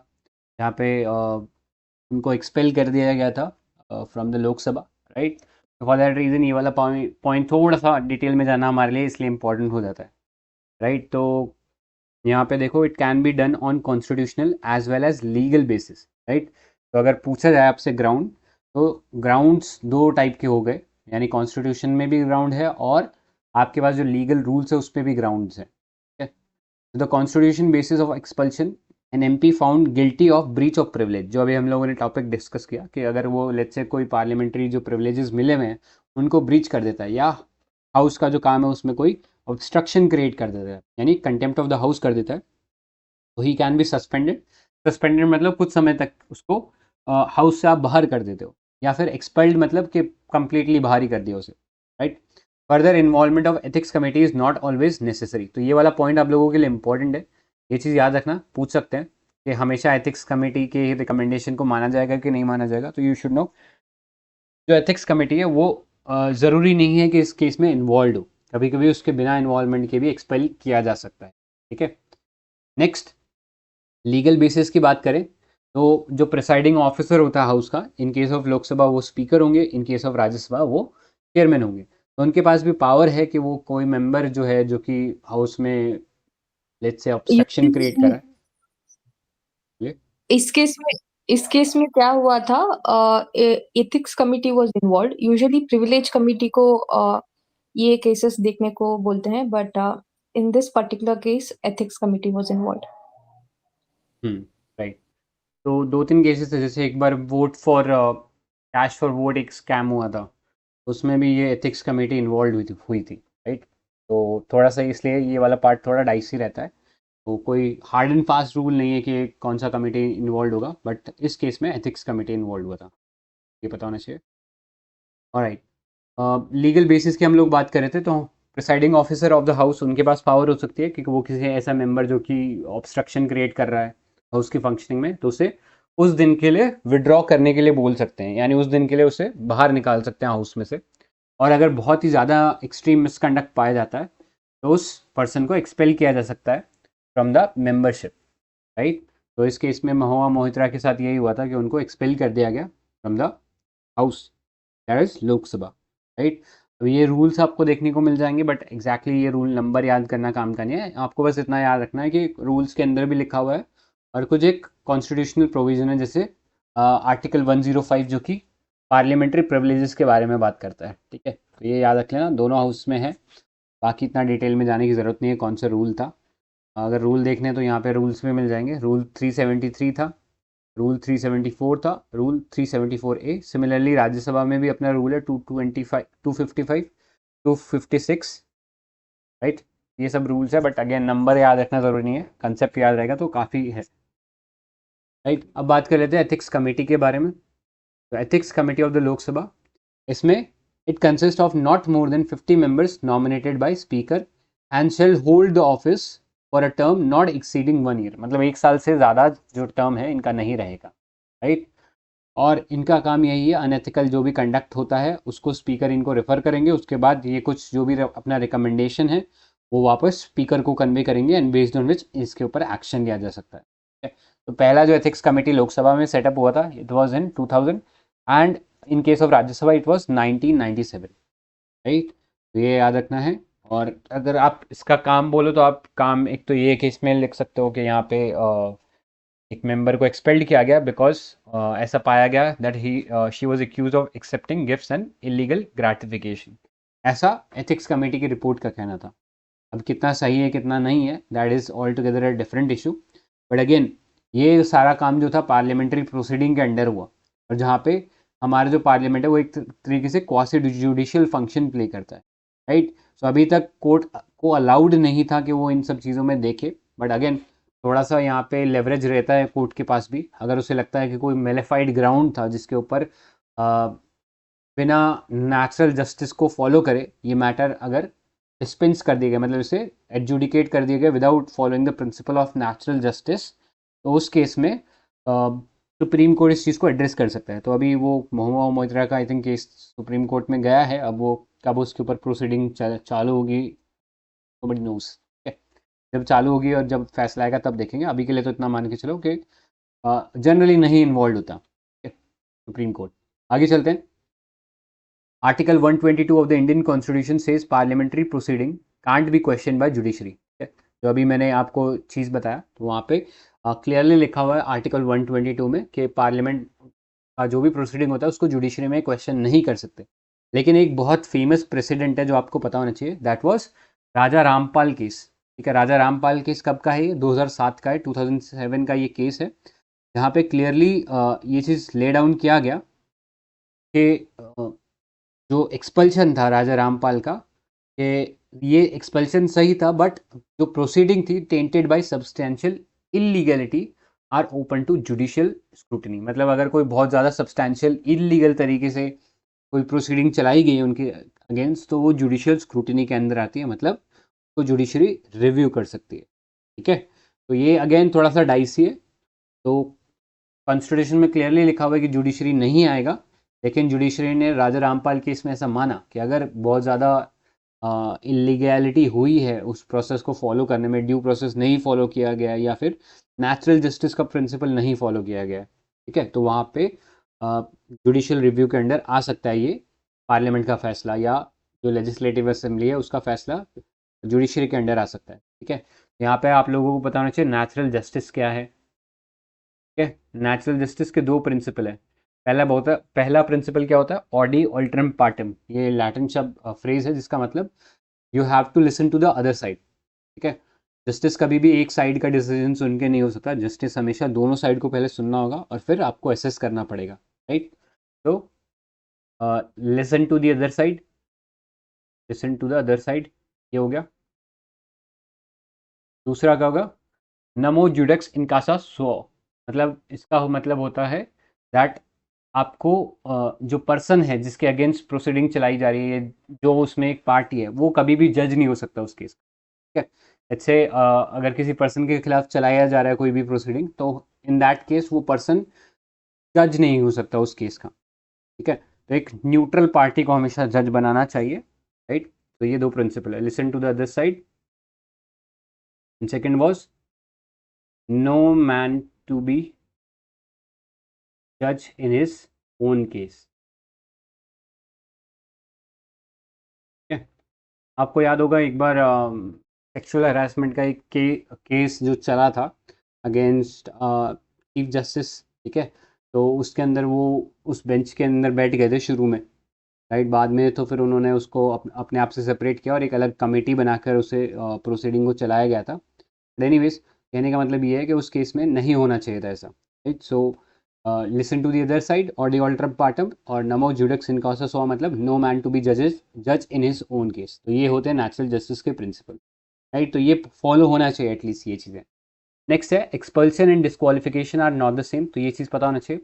जहाँ पे उनको एक्सपेल कर दिया गया था फ्रॉम द लोकसभा, राइट। तो फॉर दैट रीज़न ये वाला पॉइंट थोड़ा सा डिटेल में जाना हमारे लिए इसलिए इम्पोर्टेंट हो जाता है, राइट। तो यहाँ पे देखो, it can be done on constitutional as well as legal basis, right. तो अगर पूछा जाए आपसे ग्राउंड, तो ग्राउंड्स 2 टाइप के हो गए, यानी कॉन्स्टिट्यूशन में भी ग्राउंड है और आपके पास जो लीगल रूल्स है उस पर भी ग्राउंड्स हैं। The constitution basis of expulsion an MP found guilty of breach of privilege, जो अभी हम लोगों ने टॉपिक डिस्कस किया कि अगर वो लेट्स से कोई पार्लियामेंट्री जो प्रिविलेजेस मिले हुए हैं उनको ब्रीच कर देता है, या हाउस का जो काम है उसमें कोई ऑब्स्ट्रक्शन क्रिएट कर देता है, यानी कंटेम्प्ट ऑफ द हाउस कर देता है, तो he can be suspended. Suspended मतलब कुछ समय तक उसको हाउस से आप बाहर कर देते हो, या फिर एक्सपेल्ड मतलब कि कंप्लीटली बाहर ही कर दिया उसे, right. Further involvement of ethics committee is not always necessary, तो ये वाला पॉइंट आप लोगों के लिए इंपॉर्टेंट है, ये चीज़ याद रखना। पूछ सकते हैं कि हमेशा एथिक्स कमेटी के रिकमेंडेशन को माना जाएगा कि नहीं माना जाएगा, तो यू शुड नो जो एथिक्स कमेटी है वो ज़रूरी नहीं है कि इस केस में इन्वॉल्व हो, कभी कभी उसके बिना इन्वॉल्वमेंट के भी एक्सपेल किया जा सकता है। ठीक है, नेक्स्ट लीगल बेसिस की बात करें तो जो प्रिसाइडिंग ऑफिसर होता है हाउस का, इन केस ऑफ लोकसभा वो स्पीकर होंगे, इन केस ऑफ राज्यसभा वो चेयरमैन होंगे, तो उनके पास भी पावर है कि वो कोई मेंबर जो है जो कि हाउस में लेट्स से ऑब्स्ट्रक्शन क्रिएट कर रहा है। इस केस में क्या हुआ था, ethics committee was involved. Usually privilege committee को ये केसेस देखने को बोलते हैं, but in this particular case ethics committee was involved. Right. तो 2-3 केसेस थे, जैसे एक बार vote for cash for vote एक स्कैम हुआ था, उसमें भी ये एथिक्स कमेटी इन्वॉल्व हुई थी, राइट। तो थोड़ा सा इसलिए ये वाला पार्ट थोड़ा डाइसी रहता है, तो कोई हार्ड एंड फास्ट रूल नहीं है कि कौन सा कमेटी इन्वॉल्व होगा, बट इस केस में एथिक्स कमेटी इन्वॉल्व हुआ था, ये पता होना चाहिए। ऑलराइट, लीगल बेसिस की हम लोग बात कर रहे थे, तो presiding officer of the house उनके पास पावर हो सकती है कि वो किसी ऐसा मेंबर जो कि ऑब्स्ट्रक्शन क्रिएट कर रहा है हाउस की फंक्शनिंग में, तो उसे उस दिन के लिए विड्रॉ करने के लिए बोल सकते हैं, यानी उस दिन के लिए उसे बाहर निकाल सकते हैं हाउस में से। और अगर बहुत ही ज़्यादा एक्सट्रीम मिसकंडक्ट पाया जाता है तो उस पर्सन को एक्सपेल किया जा सकता है फ्रॉम द मेंबरशिप, राइट। तो इस केस में महुआ मोहित्रा के साथ यही हुआ था कि उनको एक्सपेल कर दिया गया from the house, that is Lok Sabha, right. तो ये रूल्स आपको देखने को मिल जाएंगे, बट एग्जैक्टली ये रूल नंबर याद करना काम का नहीं है, आपको बस इतना याद रखना है कि रूल्स के अंदर भी लिखा हुआ है और कुछ एक कॉन्स्टिट्यूशनल प्रोविजन है, जैसे आर्टिकल 105 जो कि पार्लियामेंट्री प्रिविलेजेस के बारे में बात करता है। ठीक है, तो ये याद रख लेना, दोनों हाउस में है, बाकी इतना डिटेल में जाने की ज़रूरत नहीं है कौन सा रूल था। अगर रूल देखने तो यहाँ पे रूल्स में मिल जाएंगे। रूल 373 था, रूल 374 था, रूल 374A। सिमिलरली राज्यसभा में भी अपना रूल है 225, 255, 256, राइट। ये सब रूल्स है, बट अगेन नंबर याद रखना ज़रूरी नहीं है, कंसेप्ट याद रहेगा तो काफ़ी है, राइट। अब बात कर लेते हैं एथिक्स कमेटी के बारे में। तो ethics committee of the Lok Sabha, इसमें it consist of not more than 50 members nominated by speaker and shall hold the office for a term not exceeding 1 year, मतलब 1 साल से ज़्यादा जो टर्म है इनका नहीं रहेगा, राइट। और इनका काम यही है, अनएथिकल जो भी कंडक्ट होता है उसको स्पीकर इनको रेफर करेंगे, उसके बाद ये कुछ जो भी अपना रिकमेंडेशन है वो वापस स्पीकर को कन्वे करेंगे, एंड बेस्ड ऑन विच इसके ऊपर एक्शन लिया जा सकता है। तो पहला जो एथिक्स कमेटी लोकसभा में सेटअप हुआ था it was in 2000 and in case of Rajya Sabha it was 1997, right. तो ये याद रखना है। और अगर आप इसका काम बोलो तो आप काम एक तो ये केस में लिख सकते हो कि यहाँ पे एक मेंबर को एक्सपेल्ड किया गया बिकॉज ऐसा पाया गया that he she was accuse of accepting gifts and illegal gratification, ऐसा एथिक्स कमेटी की रिपोर्ट का कहना था। अब कितना सही है कितना नहीं है that is all together a different issue, but again ये सारा काम जो था पार्लियामेंट्री प्रोसीडिंग के अंडर हुआ, और जहाँ पे हमारा जो पार्लियामेंट है वो एक तरीके से क्वासी जुडिशियल फंक्शन प्ले करता है, राइट। सो अभी तक कोर्ट को अलाउड नहीं था कि वो इन सब चीज़ों में देखे, बट अगेन थोड़ा सा यहाँ पे लेवरेज रहता है कोर्ट के पास भी, अगर उसे लगता है कि कोई मेलेफाइड ग्राउंड था जिसके ऊपर बिना नेचुरल जस्टिस को फॉलो करे ये मैटर अगर डिस्पेंस कर दिया गया, मतलब इसे एडजुडिकेट कर दिया गया without following the principle of natural justice, तो उस केस में सुप्रीम कोर्ट इस चीज़ को एड्रेस कर सकता है। तो अभी वो महुआ मोइत्रा का I think case supreme court में गया है, अब वो कब उसके ऊपर प्रोसीडिंग चालू होगी नोबडी नोस, जब चालू होगी और जब फैसला आएगा तब देखेंगे। अभी के लिए तो इतना मान के चलो कि जनरली नहीं इन्वॉल्व होता सुप्रीम कोर्ट। आगे चलते हैं। Article 122 of the Indian constitution says parliamentary proceeding can't be question by judiciary. जो अभी मैंने आपको चीज़ बताया तो वहाँ पे क्लियरली लिखा हुआ है आर्टिकल 122 में कि पार्लियामेंट का जो भी प्रोसीडिंग होता है उसको जुडिशरी में क्वेश्चन नहीं कर सकते। लेकिन एक बहुत फेमस प्रेसिडेंट है जो आपको पता होना चाहिए, that was Raja Rampal case. ठीक है, राजा रामपाल केस कब का है? ये 2007 का है, 2007 का ये केस है, जहाँ पे क्लियरली ये चीज़ ले डाउन किया गया कि जो एक्सपल्शन था राजा रामपाल का, कि ये एक्सपल्शन सही था बट जो प्रोसीडिंग थी tainted by substantial illegality are open to judicial scrutiny. मतलब अगर कोई बहुत ज़्यादा सब्सटेंशियल इलीगल तरीके से कोई प्रोसीडिंग चलाई गई है उनके अगेंस्ट तो वो जुडिशियल स्क्रूटनी के अंदर आती है, मतलब तो जुडिशरी रिव्यू कर सकती है। ठीक है, तो ये अगेन थोड़ा सा डाइसी है। तो कॉन्स्टिट्यूशन में क्लियरली लिखा हुआ है कि जुडिशरी नहीं आएगा, लेकिन जुडिशरी ने राजा रामपाल केस में ऐसा माना कि अगर बहुत ज़्यादा इलीगैलिटी हुई है उस प्रोसेस को फॉलो करने में, ड्यू प्रोसेस नहीं फॉलो किया गया या फिर नेचुरल जस्टिस का प्रिंसिपल नहीं फॉलो किया गया, ठीक है, तो वहाँ पे जुडिशियल रिव्यू के अंडर आ सकता है ये पार्लियामेंट का फैसला या जो लेजिस्लेटिव असेंबली है उसका फैसला जुडिशरी के अंडर आ सकता है। ठीक है, यहाँ पे आप लोगों को पता होना चाहिए नेचुरल जस्टिस क्या है। ठीक है, नेचुरल जस्टिस के दो प्रिंसिपल है। पहला प्रिंसिपल क्या होता है? ऑडी ऑल्टरम पार्टम, ये लैटिन शब्द फ्रेज है जिसका मतलब you have to listen to the other side. ठीक है, जस्टिस कभी भी एक साइड का डिसीजन सुन के नहीं हो सकता, जस्टिस हमेशा दोनों साइड को पहले सुनना होगा और फिर आपको असेस करना पड़ेगा, राइट। तो listen to the other side, listen to the other side, ये हो गया। दूसरा क्या होगा? नमो जुडेक्स इनकासा सो, मतलब इसका मतलब होता है दैट आपको जो पर्सन है जिसके अगेंस्ट प्रोसीडिंग चलाई जा रही है, जो उसमें एक पार्टी है, वो कभी भी जज नहीं हो सकता उस केस। ठीक है, जैसे अगर किसी पर्सन के खिलाफ चलाया जा रहा है कोई भी प्रोसीडिंग, तो इन दैट केस वो पर्सन जज नहीं हो सकता उस केस का। ठीक है, तो एक न्यूट्रल पार्टी को हमेशा जज बनाना चाहिए, राइट। तो ये दो प्रिंसिपल है, listen to the other side, and second was no man to be जज इन हिज ओन केस। ठीक है, आपको याद होगा एक बार सेक्सुअल हरासमेंट का एक केस जो चला था अगेंस्ट चीफ जस्टिस। ठीक है, तो उसके अंदर वो उस बेंच के अंदर बैठ गए थे शुरू में, राइट। बाद में तो फिर उन्होंने उसको अपने आप से सेपरेट किया और एक अलग कमेटी बनाकर उसे प्रोसीडिंग को चलाया गया था। बट एनीवेज, कहने का मतलब ये है कि उस केस में नहीं होना चाहिए था ऐसा, right. So listen to the other side और दी ऑल्टर पार्टम, और नमो जुडेक्स इन कॉसा सो मतलब नो मैन टू बी जज इन हिज ओन केस। तो ये होते हैं नेचुरल जस्टिस के प्रिंसिपल, राइट। तो ये फॉलो होना चाहिए एटलीस्ट ये चीज़ें। नेक्स्ट है expulsion and disqualification are not the same, तो ये चीज़ पता होना चाहिए।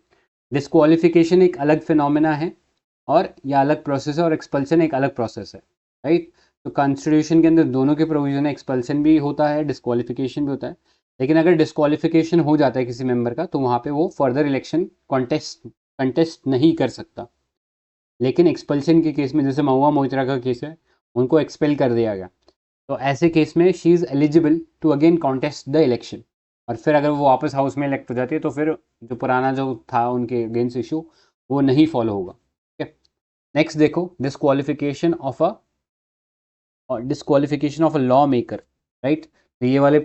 डिस्क्वालिफिकेशन एक अलग फिनोमेना है और यह अलग प्रोसेस है, और एक्सपल्शन एक अलग प्रोसेस है, राइट। तो कॉन्स्टिट्यूशन के अंदर दोनों के प्रोविजन है, एक्सपल्शन भी होता है, डिस्क्वालिफिकेशन भी होता है। लेकिन अगर डिस्क्वालिफिकेशन हो जाता है किसी मेंबर का तो वहाँ पे वो फर्दर इलेक्शन कंटेस्ट नहीं कर सकता। लेकिन एक्सपल्शन के केस में, जैसे महुआ मोइत्रा का केस है, उनको एक्सपेल कर दिया गया, तो ऐसे केस में she is eligible to again contest the election. और फिर अगर वो वापस हाउस में इलेक्ट हो जाती है तो फिर जो पुराना जो था उनके अगेंस्ट इशू वो नहीं फॉलो होगा। ठीक है, नेक्स्ट देखो, disqualification of a law maker, right. तो ये वाले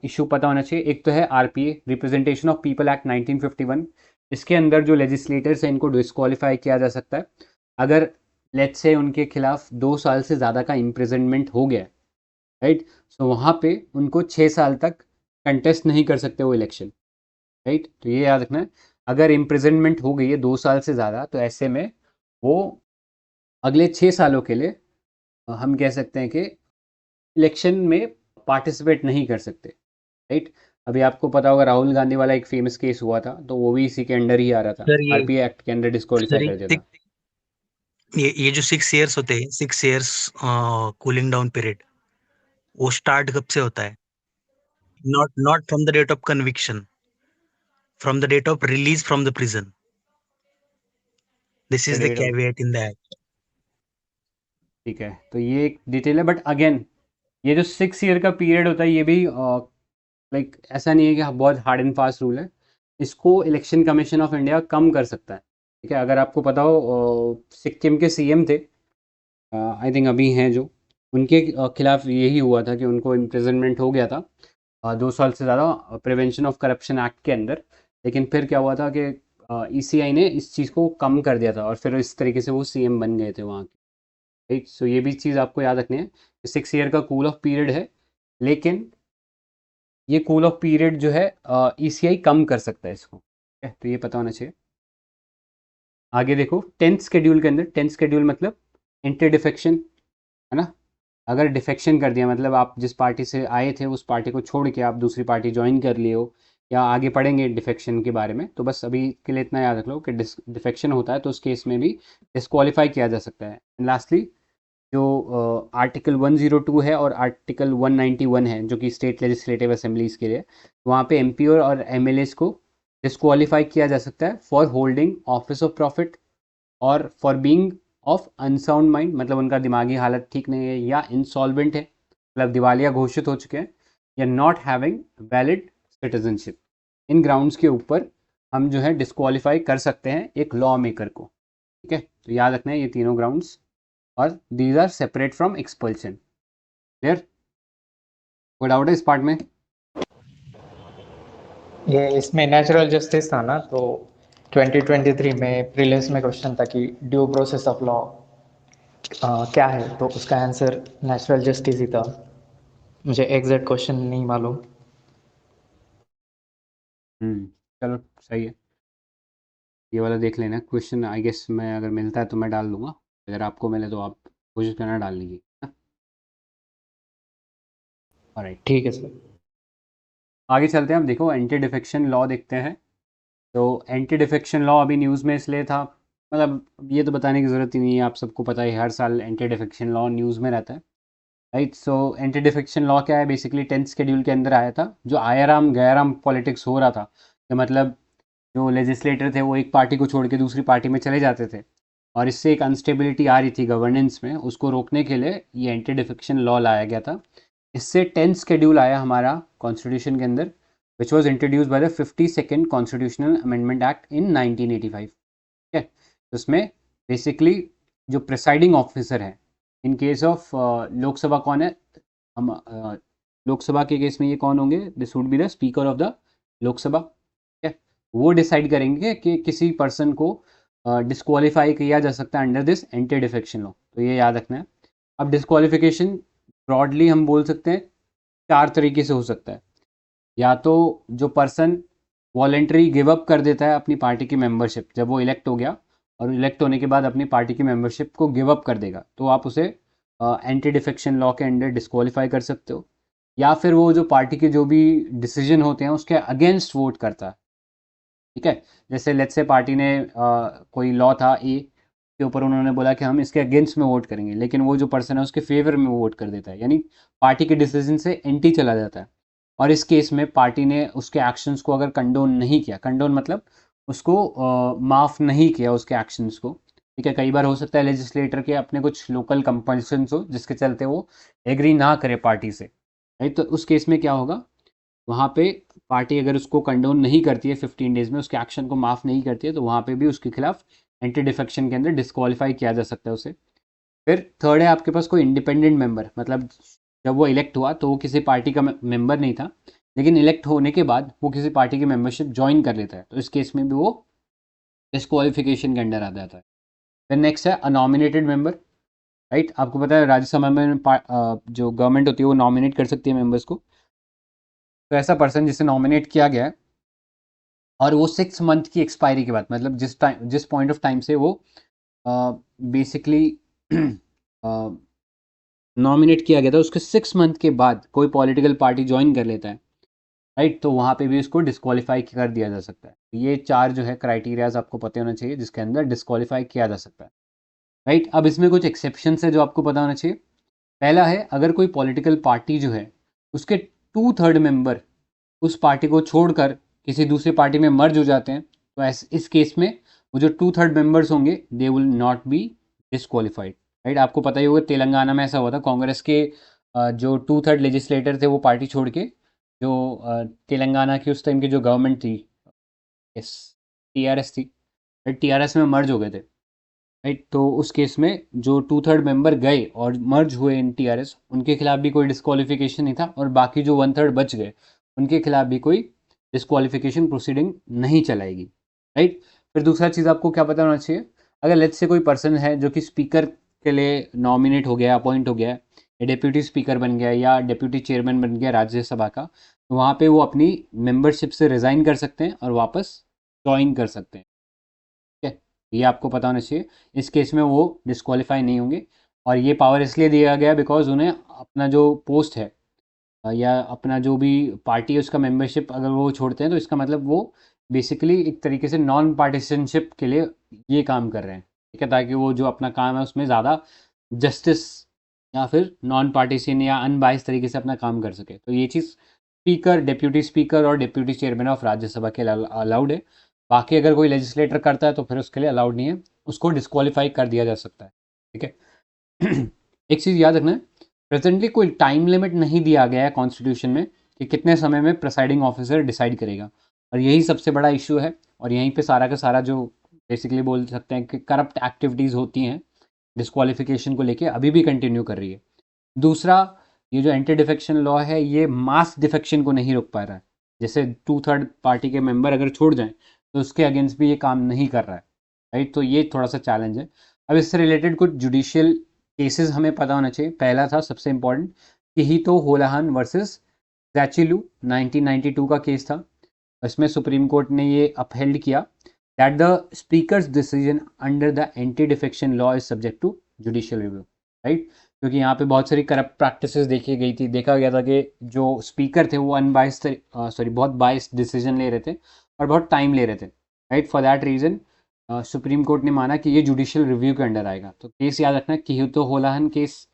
इशू पता होना चाहिए। एक तो है RPA, representation of people act 1951। इसके अंदर जो लेजिस्लेटर्स हैं इनको डिस्क्वालीफाई किया जा सकता है अगर लेट्स से उनके खिलाफ 2 साल से ज़्यादा का इम्प्रिजनमेंट हो गया है, राइट। सो वहाँ पे उनको 6 साल तक कंटेस्ट नहीं कर सकते वो इलेक्शन, राइट। तो ये याद रखना है, अगर इम्प्रिजनमेंट हो गई है 2 साल से ज़्यादा तो ऐसे में वो अगले 6 सालों के लिए हम कह सकते हैं कि इलेक्शन में पार्टिसिपेट नहीं कर सकते, राइट। अभी आपको पता होगा राहुल गांधी वाला एक फेमस केस हुआ था, तो वो भी इसी के अंडर ही आ रहा था, सर ये आरपीए एक्ट के अंडर डिस्क्वालीफाई सर कर दिया था। ये जो 6 इयर्स होते हैं, 6 इयर्स कूलिंग डाउन पीरियड, वो स्टार्ट कब से होता है? Not from the date of conviction, from the date of release from the prison. This is the date of, caveat in the act. ठीक है, तो ये एक डिटेल है, बट अगेन ये जो 6 ईयर का पीरियड होता है ये भी लाइक ऐसा नहीं है कि बहुत हार्ड एंड फास्ट रूल है। इसको इलेक्शन कमीशन ऑफ इंडिया कम कर सकता है। ठीक है, अगर आपको पता हो सिक्किम के सीएम थे, आई थिंक अभी हैं जो, उनके खिलाफ यही हुआ था कि उनको इम्प्रिजनमेंट हो गया था 2 साल से ज़्यादा प्रिवेंशन ऑफ करप्शन एक्ट के अंदर। लेकिन फिर क्या हुआ था कि ईसीआई ने इस चीज़ को कम कर दिया था और फिर इस तरीके से वो सीएम बन गए थे वहाँ के, राइट। सो ये भी चीज़ आपको याद रखनी है कि 6 ईयर का कूल ऑफ पीरियड है, लेकिन ये कूल ऑफ पीरियड जो है ईसीआई कम कर सकता है इसको। ठीक है, तो ये पता होना चाहिए। आगे देखो, 10th शेड्यूल के अंदर, 10th शेड्यूल मतलब इंटर डिफेक्शन, है ना। अगर डिफेक्शन कर दिया मतलब आप जिस पार्टी से आए थे उस पार्टी को छोड़ के आप दूसरी पार्टी ज्वाइन कर लिए हो, या आगे पढ़ेंगे डिफेक्शन के बारे में, तो बस अभी के लिए इतना याद रख लो कि डिफेक्शन होता है तो उस केस में भी डिस्क्वालीफाई किया जा सकता है। लास्टली जो आर्टिकल 102 है और आर्टिकल 191 है जो कि स्टेट लेजिस्लेटिव असेंबलीज के लिए, वहाँ पे एमपी और एमएलएस को डिस्क्वालीफाई किया जा सकता है for holding office of profit और for being of unsound mind, मतलब उनका दिमागी हालत ठीक नहीं है, या इंसॉल्वेंट है मतलब दिवालिया घोषित हो चुके हैं, या not having valid citizenship. In grounds के ऊपर हम जो है डिस्क्वालीफाई कर सकते हैं एक लॉ मेकर को। ठीक है, तो याद रखना है ये तीनों ग्राउंड्स, और these are separate from expulsion. Clear? कोई डाउट है इस पार्ट में? ये इसमें नेचुरल जस्टिस था ना, तो 2023 में प्रीलिम्स में क्वेश्चन था कि ड्यू प्रोसेस ऑफ लॉ क्या है, तो उसका आंसर नेचुरल जस्टिस ही था। मुझे एग्जैक्ट क्वेश्चन नहीं मालूम। चलो सही है, ये वाला देख लेना क्वेश्चन। आई गेस मैं अगर मिलता है तो मैं डाल दूंगा, अगर आपको मिले तो आप कोशिश करना डाल लीजिए। ऑलराइट, ठीक है सर। आगे चलते हैं। हम देखो एंटी डिफेक्शन लॉ देखते हैं। तो एंटी डिफेक्शन लॉ अभी न्यूज़ में इसलिए था, मतलब ये तो बताने की ज़रूरत ही नहीं है, आप सबको पता है हर साल एंटी डिफेक्शन लॉ न्यूज़ में रहता है, right. So anti defection law क्या है, बेसिकली 10th शेड्यूल के अंदर आया था। जो आयाराम गयाराम पॉलिटिक्स हो रहा था कि मतलब जो लेजिस्लेटर थे वो एक पार्टी को छोड़ के दूसरी पार्टी में चले जाते थे और इससे एक अनस्टेबिलिटी आ रही थी गवर्नेंस में, उसको रोकने के लिए ये एंटी डिफेक्शन लॉ लाया गया था। इससे 10th शेड्यूल आया हमारा कॉन्स्टिट्यूशन के अंदर, which was introduce by the 52nd constitutional amendment act in 1985। ठीक है, तो उसमें बेसिकली जो प्रिसाइडिंग ऑफिसर है इन केस ऑफ लोकसभा कौन है, हम लोकसभा के केस में ये कौन होंगे, this would be the speaker of the Lok Sabha. ठीक है, वो डिसाइड करेंगे कि किसी पर्सन को डिस्क्वालीफाई किया जा सकता है under this anti defection law, तो ये याद रखना है। अब डिस्क्वालिफिकेशन ब्रॉडली हम बोल सकते हैं 4 तरीके से हो सकता है। या तो जो पर्सन वॉलेंट्री गिव अप कर देता है अपनी पार्टी की मेंबरशिप, जब वो इलेक्ट हो गया और इलेक्ट होने के बाद अपनी पार्टी की मेंबरशिप को गिव अप कर देगा, तो आप उसे एंटी डिफेक्शन लॉ के अंडर डिस्क्वालीफाई कर सकते हो। या फिर वो जो पार्टी के जो भी डिसीजन होते हैं उसके अगेंस्ट वोट करता है। ठीक है, जैसे लेट्स से पार्टी ने कोई लॉ था ए के ऊपर, उन्होंने बोला कि हम इसके अगेंस्ट में वोट करेंगे, लेकिन वो जो पर्सन है उसके फेवर में वोट कर देता है, यानी पार्टी के डिसीजन से एंटी चला जाता है। और इस केस में पार्टी ने उसके एक्शंस को अगर कंडोन नहीं किया, कंडोन मतलब उसको माफ़ नहीं किया उसके एक्शंस को। ठीक है, कई बार हो सकता है लेजिस्लेटर के अपने कुछ लोकल कंपल्शंस हो जिसके चलते वो एग्री ना करे पार्टी से, राइट। तो उस केस में क्या होगा, वहाँ पे पार्टी अगर उसको कंडोन नहीं करती है 15 डेज में, उसके एक्शन को माफ़ नहीं करती है, तो वहाँ पे भी उसके खिलाफ एंटी डिफेक्शन के अंदर डिस्क्वालीफाई किया जा सकता है उसे। फिर थर्ड है आपके पास कोई इंडिपेंडेंट मेंबर, मतलब जब वो इलेक्ट हुआ तो वो किसी पार्टी का मेंबर नहीं था, लेकिन इलेक्ट होने के बाद वो किसी पार्टी की मेंबरशिप ज्वाइन कर लेता है, तो इस केस में भी वो डिस्क्वालिफिकेशन के अंडर आ जाता है। फिर नेक्स्ट है अनॉमिनेटेड मेंबर, राइट। आपको पता है राज्यसभा में जो गवर्नमेंट होती है वो नॉमिनेट कर सकती है मेंबर्स को। तो ऐसा पर्सन जिसे नॉमिनेट किया गया है और वो 6 मंथ की एक्सपायरी के बाद, मतलब जिस पॉइंट ऑफ टाइम से वो बेसिकली नॉमिनेट किया गया था, उसके 6 मंथ के बाद कोई पॉलिटिकल पार्टी ज्वाइन कर लेता है, राइट, तो वहाँ पे भी उसको डिस्क्वालीफाई कर दिया जा सकता है। ये 4 जो है क्राइटेरियाज आपको पता होना चाहिए जिसके अंदर डिस्क्वालीफाई किया जा सकता है, राइट। अब इसमें कुछ एक्सेप्शंस है जो आपको पता होना चाहिए। पहला है, अगर कोई पॉलिटिकल पार्टी जो है उसके 2/3 मेंबर उस पार्टी को छोड़कर किसी दूसरी पार्टी में मर्ज हो जाते हैं, तो इस केस में वो जो 2/3 मेंबर्स होंगे they will not be disqualified, right. आपको पता ही होगा तेलंगाना में ऐसा हुआ था, कांग्रेस के जो 2/3 लेजिस्लेटर थे वो पार्टी छोड़ के जो तेलंगाना की उस टाइम की जो गवर्नमेंट थी, यस, टीआरएस थी, टीआरएस में मर्ज हो गए थे, राइट। तो उस केस में जो 2/3 मेंबर गए और मर्ज हुए इन टीआरएस, उनके खिलाफ भी कोई डिस्क्वालिफिकेशन नहीं था, और बाकी जो 1/3 बच गए उनके खिलाफ भी कोई डिस्क्वालिफिकेशन प्रोसीडिंग नहीं चलाएगी, राइट। फिर दूसरा चीज़ आपको क्या पता होना चाहिए, अगर लेट्स से कोई पर्सन है जो कि स्पीकर के लिए नॉमिनेट हो गया, अपॉइंट हो गया, या डेप्यूटी स्पीकर बन गया या डेप्यूटी चेयरमैन बन गया राज्यसभा का, तो वहाँ पे वो अपनी मेंबरशिप से रिज़ाइन कर सकते हैं और वापस ज्वाइन कर सकते हैं, ठीक है। ये आपको पता होना चाहिए। इस केस में वो डिस्क्वालीफाई नहीं होंगे, और ये पावर इसलिए दिया गया बिकॉज उन्हें अपना जो पोस्ट है या अपना जो भी पार्टी है उसका मेंबरशिप अगर वो छोड़ते हैं, तो इसका मतलब वो बेसिकली एक तरीके से नॉन पार्टिसनशिप के लिए ये काम कर रहे हैं, ठीक है, ताकि वो जो अपना काम है उसमें ज़्यादा जस्टिस या फिर नॉन पार्टीसियन या अनबाइस तरीके से अपना काम कर सके। तो ये चीज़ स्पीकर, डेप्यूटी स्पीकर और डेप्यूटी चेयरमैन ऑफ राज्यसभा के लिए अलाउड है। बाकी अगर कोई लेजिस्लेटर करता है तो फिर उसके लिए अलाउड नहीं है, उसको डिस्क्वालीफाई कर दिया जा सकता है, ठीक है। एक चीज़ याद रखना है, प्रेजेंटली कोई टाइम लिमिट नहीं दिया गया है कॉन्स्टिट्यूशन में कि कितने समय में प्रिसाइडिंग ऑफिसर डिसाइड करेगा, और यही सबसे बड़ा इशू है, और यहीं पे सारा का सारा जो बेसिकली बोल सकते हैं कि करप्ट एक्टिविटीज़ होती हैं डिस्क्वालिफिकेशन को लेके अभी भी कंटिन्यू कर रही है। दूसरा, ये जो एंटी डिफेक्शन लॉ है ये मास डिफेक्शन को नहीं रोक पा रहा है, जैसे 2/3 पार्टी के मेंबर अगर छोड़ जाएं तो उसके अगेंस्ट भी ये काम नहीं कर रहा है, राइट। तो ये थोड़ा सा चैलेंज है। अब इससे रिलेटेड कुछ जुडिशियल केसेस हमें पता होना चाहिए। पहला था सबसे इम्पोर्टेंट कि हीतो होलाहन वर्सेस जैचिलू 1992 का केस था। इसमें सुप्रीम कोर्ट ने ये अपहेल्ड किया that the speaker's decision under the anti defection law is subject to judicial review, right. क्योंकि यहाँ पे बहुत सारी करप्ट प्रैक्टिसेस देखी गई थी, देखा गया था कि जो स्पीकर थे वो बहुत बाइस्ड डिसीजन ले रहे थे और बहुत टाइम ले रहे थे, right. For that reason supreme court ने माना कि ये जुडिशियल रिव्यू के अंडर आएगा। तो केस याद रखना कि तो होलाहन केस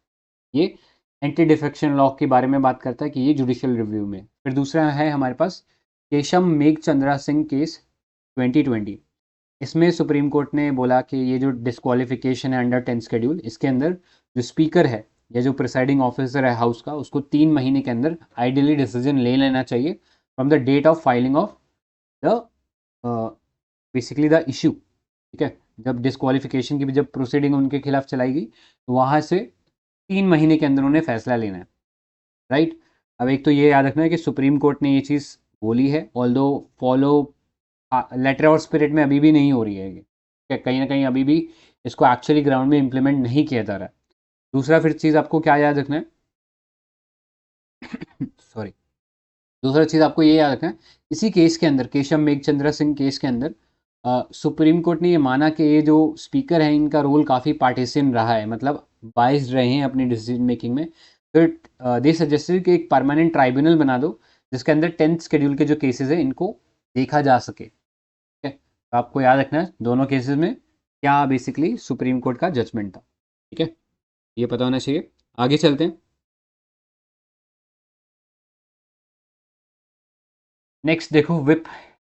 ये एंटी डिफेक्शन लॉ के बारे में बात करता है कि ये जुडिशियल रिव्यू में। फिर दूसरा है हमारे पास केशम मेघचंद्रा सिंह केस 2020। इसमें सुप्रीम कोर्ट ने बोला कि ये जो डिस्क्वालिफिकेशन है अंडर 10 शेड्यूल, इसके अंदर जो स्पीकर है या जो प्रिसाइडिंग ऑफिसर है हाउस का, उसको 3 महीने के अंदर आइडियली डिसीजन ले लेना चाहिए from the date of filing of the basically the issue, ठीक है। जब डिस्क्वालिफिकेशन की भी जब प्रोसीडिंग उनके खिलाफ चलाएगी तो वहाँ से 3 महीने के अंदर उन्हें फैसला लेना है, राइट। अब एक तो ये याद रखना है कि सुप्रीम कोर्ट ने ये चीज़ बोली है, ऑल्दो फॉलो लेटर और स्पिरिट में अभी भी नहीं हो रही है कि कहीं ना कहीं अभी भी इसको एक्चुअली ग्राउंड में इम्प्लीमेंट नहीं किया जा रहा है। दूसरा फिर चीज़ आपको क्या याद रखना है सॉरी, दूसरा चीज़ आपको ये याद रखना है, इसी केस के अंदर केशव मेघचंद्रा सिंह केस के अंदर सुप्रीम कोर्ट ने ये माना कि ये जो स्पीकर हैं इनका रोल काफ़ी पार्टीसियन रहा है, मतलब बाइस्ड रहे हैं अपनी डिसीजन मेकिंग में। फिर दे सजेस्टेड कि एक परमानेंट ट्राइब्यूनल बना दो जिसके अंदर 10th शेड्यूल के जो केसेस हैं इनको देखा जा सके, ठीक है। तो आपको याद रखना है दोनों केसेस में क्या बेसिकली सुप्रीम कोर्ट का जजमेंट था, ठीक है, ये पता होना चाहिए। आगे चलते हैं। नेक्स्ट देखो विप।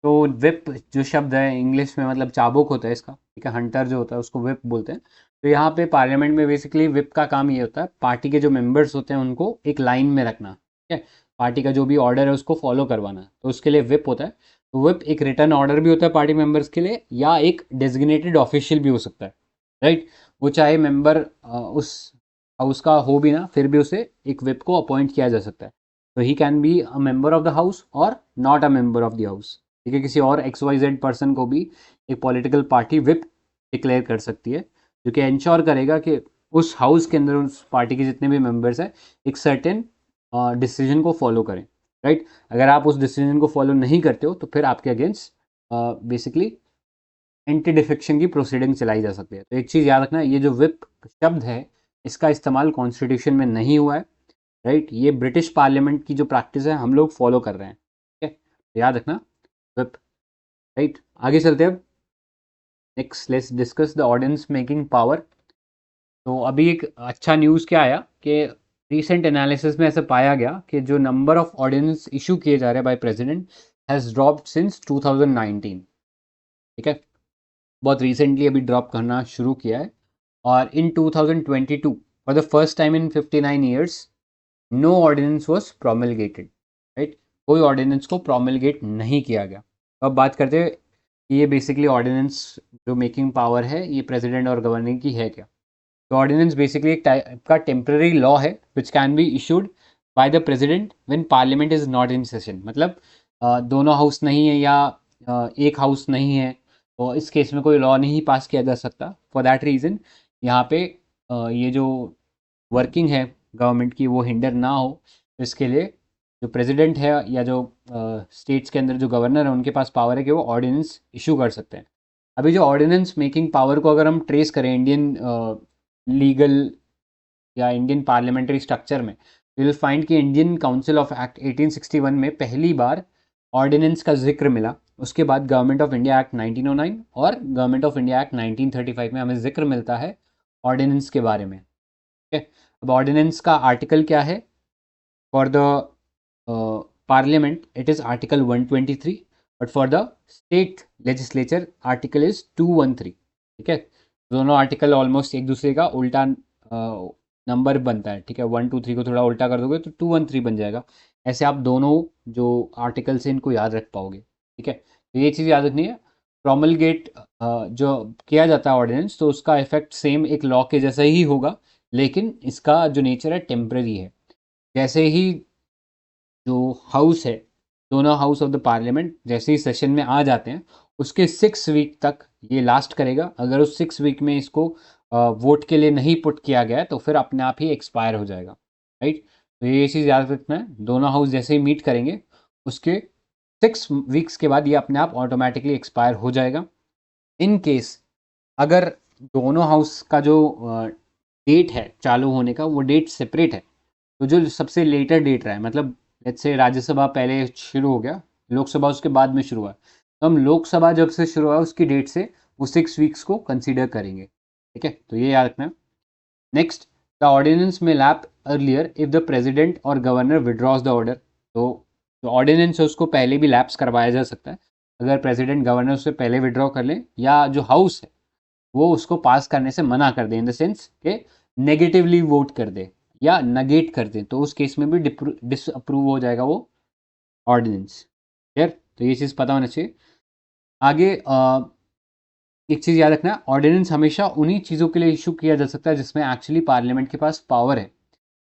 तो विप जो शब्द है इंग्लिश में मतलब चाबुक होता है इसका, ठीक है, हंटर जो होता है उसको विप बोलते हैं। तो यहाँ पे पार्लियामेंट में बेसिकली विप का काम ये होता है पार्टी के जो मेंबर्स होते हैं उनको एक लाइन में रखना, ठीक है। पार्टी का जो भी ऑर्डर है उसको फॉलो करवाना, तो उसके लिए विप होता है। तो विप एक रिटर्न ऑर्डर भी होता है पार्टी मेंबर्स के लिए, या एक डेजिग्नेटेड ऑफिशियल भी हो सकता है, राइट। वो चाहे मेंबर उस हाउस का हो भी ना, फिर भी उसे एक विप को अपॉइंट किया जा सकता है। तो he can be a member of the house और not a member of the house, ठीक है। किसी और XYZ पर्सन को भी एक पॉलिटिकल पार्टी विप डिक्लेयर कर सकती है, जो कि इंश्योर करेगा कि उस हाउस के अंदर उस पार्टी के जितने भी मेंबर्स हैं एक सर्टेन डिसीजन को फॉलो करें, राइट। अगर आप उस डिसीजन को फॉलो नहीं करते हो तो फिर आपके अगेंस्ट बेसिकली एंटी डिफेक्शन की प्रोसीडिंग चलाई जा सकती है। तो एक चीज़ याद रखना, ये जो विप शब्द है इसका इस्तेमाल कॉन्स्टिट्यूशन में नहीं हुआ है, राइट। ये ब्रिटिश पार्लियामेंट की जो प्रैक्टिस है हम लोग फॉलो कर रहे हैं, ठीक है। तो याद रखना विप, राइट। आगे चलते हैं अब। Next let's discuss the ordinance making power. तो अभी एक अच्छा न्यूज़ क्या आया कि रीसेंट एनालिसिस में ऐसा पाया गया कि जो नंबर ऑफ ऑर्डिनेंस इशू किए जा रहे हैं by president has dropped since 2019, ठीक है। बहुत रिसेंटली अभी ड्रॉप करना शुरू किया है। और in 2022 for the first time in 59 years no ordinance was promulgated, right. कोई ऑर्डिनेंस को प्रोमलगेट नहीं किया गया। तो अब बात करते हैं कि ये बेसिकली ऑर्डिनेंस जो मेकिंग पावर है ये प्रेसिडेंट और गवर्नर की है क्या। तो ऑर्डिनेंस बेसिकली एक टाइप का टेम्पररी लॉ है which can be issued by the president when parliament is not in session. मतलब दोनों हाउस नहीं है या एक हाउस नहीं है, तो इस केस में कोई लॉ नहीं पास किया जा सकता। फॉर दैट रीज़न यहाँ पे ये जो वर्किंग है गवर्नमेंट की वो हिंडर ना हो, तो इसके लिए जो प्रेसिडेंट है या जो स्टेट्स के अंदर जो गवर्नर है उनके पास पावर है कि वो ऑर्डिनेंस इशू कर सकते हैं। अभी जो ऑर्डिनेंस मेकिंग पावर को अगर हम ट्रेस करें इंडियन लीगल या इंडियन पार्लियामेंट्री स्ट्रक्चर में, यू विल फाइंड कि इंडियन काउंसिल ऑफ एक्ट 1861 में पहली बार ऑर्डिनेंस का जिक्र मिला। उसके बाद गवर्नमेंट ऑफ इंडिया एक्ट 1909 और गवर्नमेंट ऑफ इंडिया एक्ट 1935 में हमें जिक्र मिलता है ऑर्डिनेंस के बारे में, ठीक है। अब ऑर्डिनेंस का आर्टिकल क्या है? For the parliament it is article 123, but for the state legislature article is 213, ठीक है। दोनों आर्टिकल ऑलमोस्ट एक दूसरे का उल्टा नंबर बनता है, ठीक है। 123 को थोड़ा उल्टा कर दोगे तो 213 बन जाएगा। ऐसे आप दोनों जो आर्टिकल से इनको याद रख पाओगे, ठीक है। तो ये चीज़ याद रखनी है। प्रोमलगेट जो किया जाता है ऑर्डिनेंस, तो उसका इफेक्ट सेम एक लॉ के जैसा ही होगा, लेकिन इसका जो नेचर है टेम्पररी है। जैसे ही जो हाउस है, दोनों हाउस ऑफ द पार्लियामेंट जैसे ही सेशन में आ जाते हैं उसके 6 वीक तक ये लास्ट करेगा। अगर उस 6 वीक में इसको वोट के लिए नहीं पुट किया गया है तो फिर अपने आप ही एक्सपायर हो जाएगा, राइट। तो ये चीज़ याद रखना है, दोनों हाउस जैसे ही मीट करेंगे उसके 6 वीक्स के बाद ये अपने आप ऑटोमेटिकली एक्सपायर हो जाएगा। इन केस अगर दोनों हाउस का जो डेट है चालू होने का वो डेट सेपरेट है, तो जो सबसे लेटर डेट रहा है, मतलब लेट्स से राज्यसभा पहले शुरू हो गया, लोकसभा उसके बाद में शुरू हुआ, तो हम लोकसभा जब से शुरू हुआ उसकी डेट से वो 6 वीक्स को कंसीडर करेंगे, ठीक है। तो ये याद रखना। नेक्स्ट, द ऑर्डिनेंस में lap earlier if the president और गवर्नर विड्रॉज द ऑर्डर। तो जो ऑर्डिनेंस है उसको पहले भी लैप्स करवाया जा सकता है अगर प्रेसिडेंट गवर्नर उससे पहले विड्रॉ कर लें, या जो हाउस है वो उसको पास करने से मना कर दे, इन द सेंस के नेगेटिवली वोट कर दे या नगेट कर दे, तो उस केस में भी डिसअप्रूव हो जाएगा वो ऑर्डिनेंस, क्लियर। तो ये चीज़ पता होना चाहिए। आगे एक चीज़ याद रखना, ऑर्डिनेंस हमेशा उन्हीं चीज़ों के लिए इशू किया जा सकता है जिसमें एक्चुअली पार्लियामेंट के पास पावर है।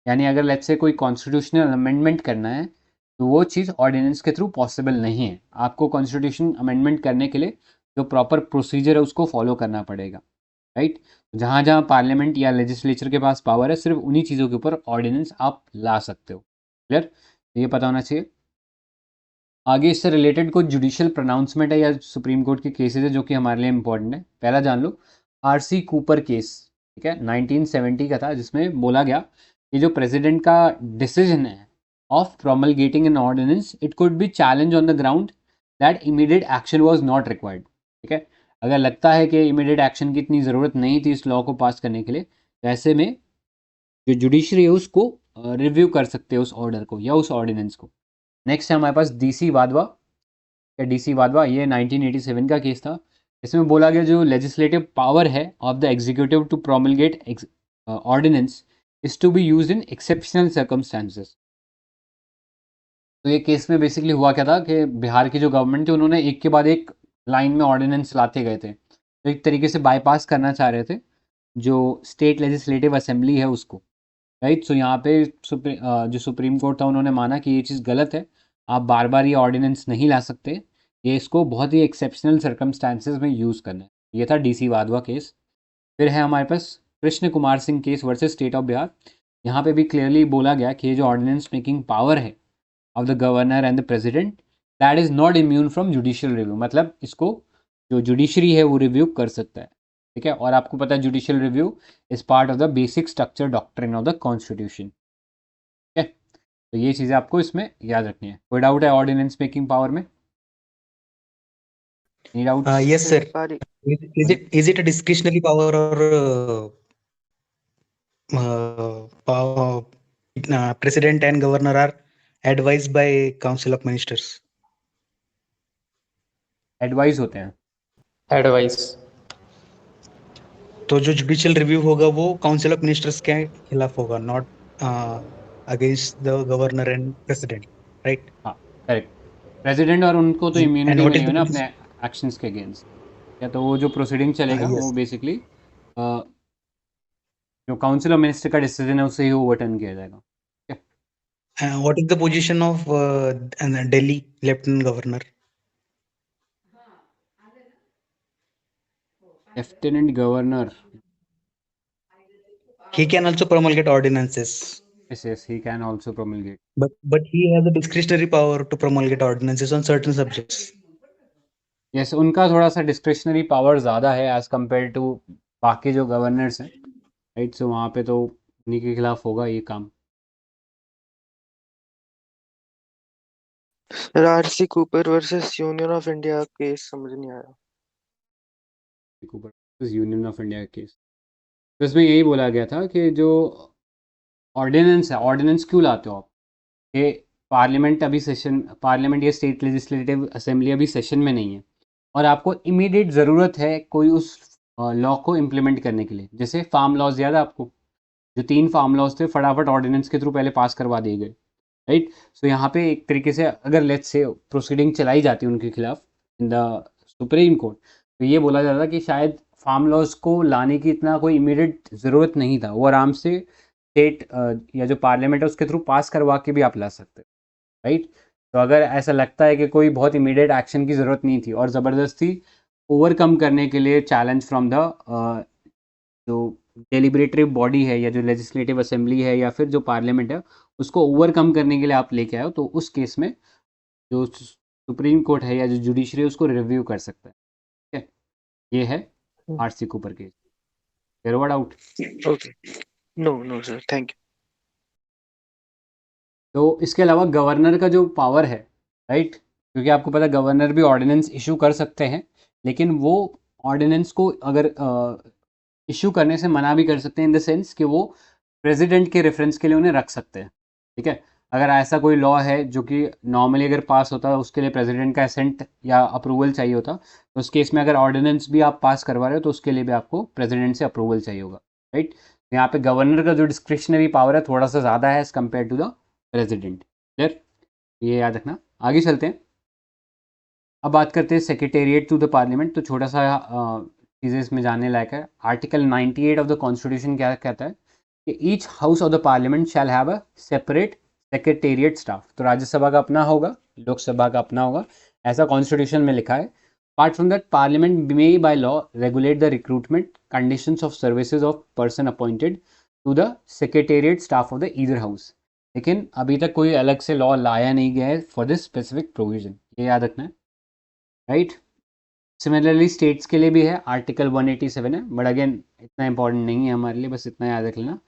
यानी अगर लेट्स से कोई कॉन्स्टिट्यूशनल अमेंडमेंट करना है तो वो चीज़ ऑर्डिनेंस के थ्रू पॉसिबल नहीं है। आपको कॉन्स्टिट्यूशन अमेंडमेंट करने के लिए जो प्रॉपर प्रोसीजर है उसको फॉलो करना पड़ेगा, राइट। जहाँ जहाँ पार्लियामेंट या लेजिस्लेचर के पास पावर है सिर्फ उन्हीं चीज़ों के ऊपर ऑर्डिनेंस आप ला सकते हो, क्लियर। तो ये पता होना चाहिए। आगे इससे रिलेटेड कुछ जुडिशियल प्रोनाउंसमेंट है या सुप्रीम कोर्ट के केसेस है जो कि हमारे लिए इंपॉर्टेंट है। पहला जान लो, RC कूपर केस, ठीक है, 1970 का था, जिसमें बोला गया कि जो प्रेसिडेंट का डिसीजन है of promulgating an ordinance it could be challenge on the ground that immediate action was not required, ठीक है। अगर लगता है कि इमीडिएट एक्शन की इतनी ज़रूरत नहीं थी इस लॉ को पास करने के लिए, तो ऐसे में जो जुडिशरी है उसको रिव्यू कर सकते हैं उस ऑर्डर को या उस ऑर्डिनेंस को। नेक्स्ट है हमारे पास DC वाधवा, या DC वाधवा, ये 1987 का केस था। इसमें बोला गया जो लेजिस्लेटिव पावर है of the executive to promulgate ordinance is to be used in exceptional circumstances. तो ये केस में बेसिकली हुआ क्या था कि बिहार की जो गवर्नमेंट थी उन्होंने एक के बाद एक लाइन में ऑर्डिनेंस लाते गए थे, तो एक तरीके से बाईपास करना चाह रहे थे जो स्टेट लेजिस्लेटिव असेंबली है उसको, राइट। सो यहाँ पे जो सुप्रीम कोर्ट था उन्होंने माना कि ये चीज़ गलत है, आप बार बार ये ऑर्डिनेंस नहीं ला सकते, ये इसको बहुत ही एक्सेप्शनल सर्कमस्टांसेस में यूज़ करना है। ये था DC वाधवा केस। फिर है हमारे पास Krishna Kumar Singh case versus state of Bihar. यहाँ पे भी क्लियरली बोला गया कि ये जो ऑर्डिनेंस मेकिंग पावर है of the governor and the president, that is not immune from judicial review, मतलब इसको जो जुडिशरी है वो रिव्यू कर सकता है, ठीक है। और आपको पता है judicial review is part of the basic structure doctrine of the constitution, ठीक है। तो ये चीज़ें आपको इसमें याद रखनी है। कोई डाउट है ऑर्डिनेंस मेकिंग पावर में? Any doubt? Yes, sir. Is it a discretionary power or power? President and governor are advised by Council of Ministers. Advice होते हैं। एडवाइस। तो जो जुडिशियल रिव्यू होगा वो काउंसिल ऑफ मिनिस्टर्स के खिलाफ होगा, not against the governor and president, right? हाँ, करेक्ट। प्रेसिडेंट और उनको तो इम्यूनिटी And what is मिली the हुई ना position? अपने एक्शंस के अगेंस्ट, या तो वो जो प्रोसीडिंग चलेगा Yes. वो बेसिकली जो काउंसिल ऑफ मिनिस्टर का डिसीजन है उससे ही ओवरटर्न किया जाएगा। What is the position of Delhi Lieutenant Governor? Lieutenant governor, He can also promulgate ordinances, yes, he can also promulgate. but he has a discretionary power to promulgate ordinances on certain subjects. Yes, उनका थोड़ा सा discretionary power ज़्यादा है as compare to बाकी जो governors हैं, right. सो वहाँ पे तो उन्हीं के खिलाफ होगा ये काम। RC Cooper versus union of India case समझ नहीं आया। यूनियन ऑफ इंडिया केस, तो इसमें यही बोला गया था कि जो ऑर्डिनेंस है, ऑर्डिनेंस क्यों लाते हो आप, कि पार्लियामेंट या स्टेट लेजिस्लेटिव असेंबली अभी सेशन में नहीं है और आपको इमीडिएट ज़रूरत है कोई उस लॉ को इम्प्लीमेंट करने के लिए। जैसे फार्म लॉज याद है आपको, जो 3 फार्म लॉज थे फटाफट ऑर्डिनेंस के थ्रू पहले पास करवा दिए गए, राइट। सो यहाँ पे एक तरीके से अगर लेट्स से प्रोसीडिंग चलाई जाती उनके खिलाफ इन द सुप्रीम कोर्ट, तो ये बोला जाता कि शायद फार्म लॉज को लाने की इतना कोई इमीडिएट ज़रूरत नहीं था, वो आराम से स्टेट या जो पार्लियामेंट है उसके थ्रू पास करवा के भी आप ला सकते, राइट। तो अगर ऐसा लगता है कि कोई बहुत इमीडिएट एक्शन की ज़रूरत नहीं थी और ज़बरदस्ती ओवरकम करने के लिए चैलेंज फ्रॉम द जो डेलिब्रेटिव बॉडी है या जो लेजिस्लेटिव असेंबली है या फिर जो पार्लियामेंट है उसको ओवरकम करने के लिए आप लेके आए हो, तो उस केस में जो सुप्रीम कोर्ट है या जो जुडिशरी है उसको रिव्यू कर सकता है, ठीक है। ये है RC Cooper case. There were doubt? Okay, no sir, thank you. तो इसके अलावा गवर्नर का जो पावर है, राइट, क्योंकि आपको पता है गवर्नर भी ऑर्डिनेंस इशू कर सकते हैं, लेकिन वो ऑर्डिनेंस को अगर इशू करने से मना भी कर सकते हैं इन द सेंस कि वो प्रेसिडेंट के रेफरेंस के लिए उन्हें रख सकते हैं, ठीक है। अगर ऐसा कोई लॉ है जो कि नॉर्मली अगर पास होता है उसके लिए प्रेसिडेंट का असेंट या अप्रूवल चाहिए होता, तो उस केस में अगर ऑर्डिनेंस भी आप पास करवा रहे हो तो उसके लिए भी आपको प्रेसिडेंट से अप्रूवल चाहिए होगा, राइट। यहाँ पे गवर्नर का जो डिस्क्रिशनरी पावर है थोड़ा सा ज़्यादा है as compare to the president, clear, ये याद रखना। आगे चलते हैं, अब बात करते हैं सेक्रेटेरिएट टू द पार्लियामेंट। तो छोटा सा चीज़ें इसमें जानने लायक है। आर्टिकल 98 ऑफ द कॉन्स्टिट्यूशन क्या कहता है कि each house of the parliament shall have a separate secretariat staff. तो राज्यसभा का अपना होगा, लोकसभा का अपना होगा, ऐसा कॉन्स्टिट्यूशन में लिखा है। Apart from that parliament may by law regulate the recruitment conditions of services of person appointed to the secretariat staff of the either house. लेकिन अभी तक कोई अलग से लॉ लाया नहीं गया है फॉर दिस स्पेसिफिक प्रोविजन, ये याद रखना है, राइट। सिमिलरली स्टेट्स के लिए भी है, आर्टिकल 187 है, बट अगेन इतना इंपॉर्टेंट नहीं है हमारे लिए, बस इतना याद रख लेना।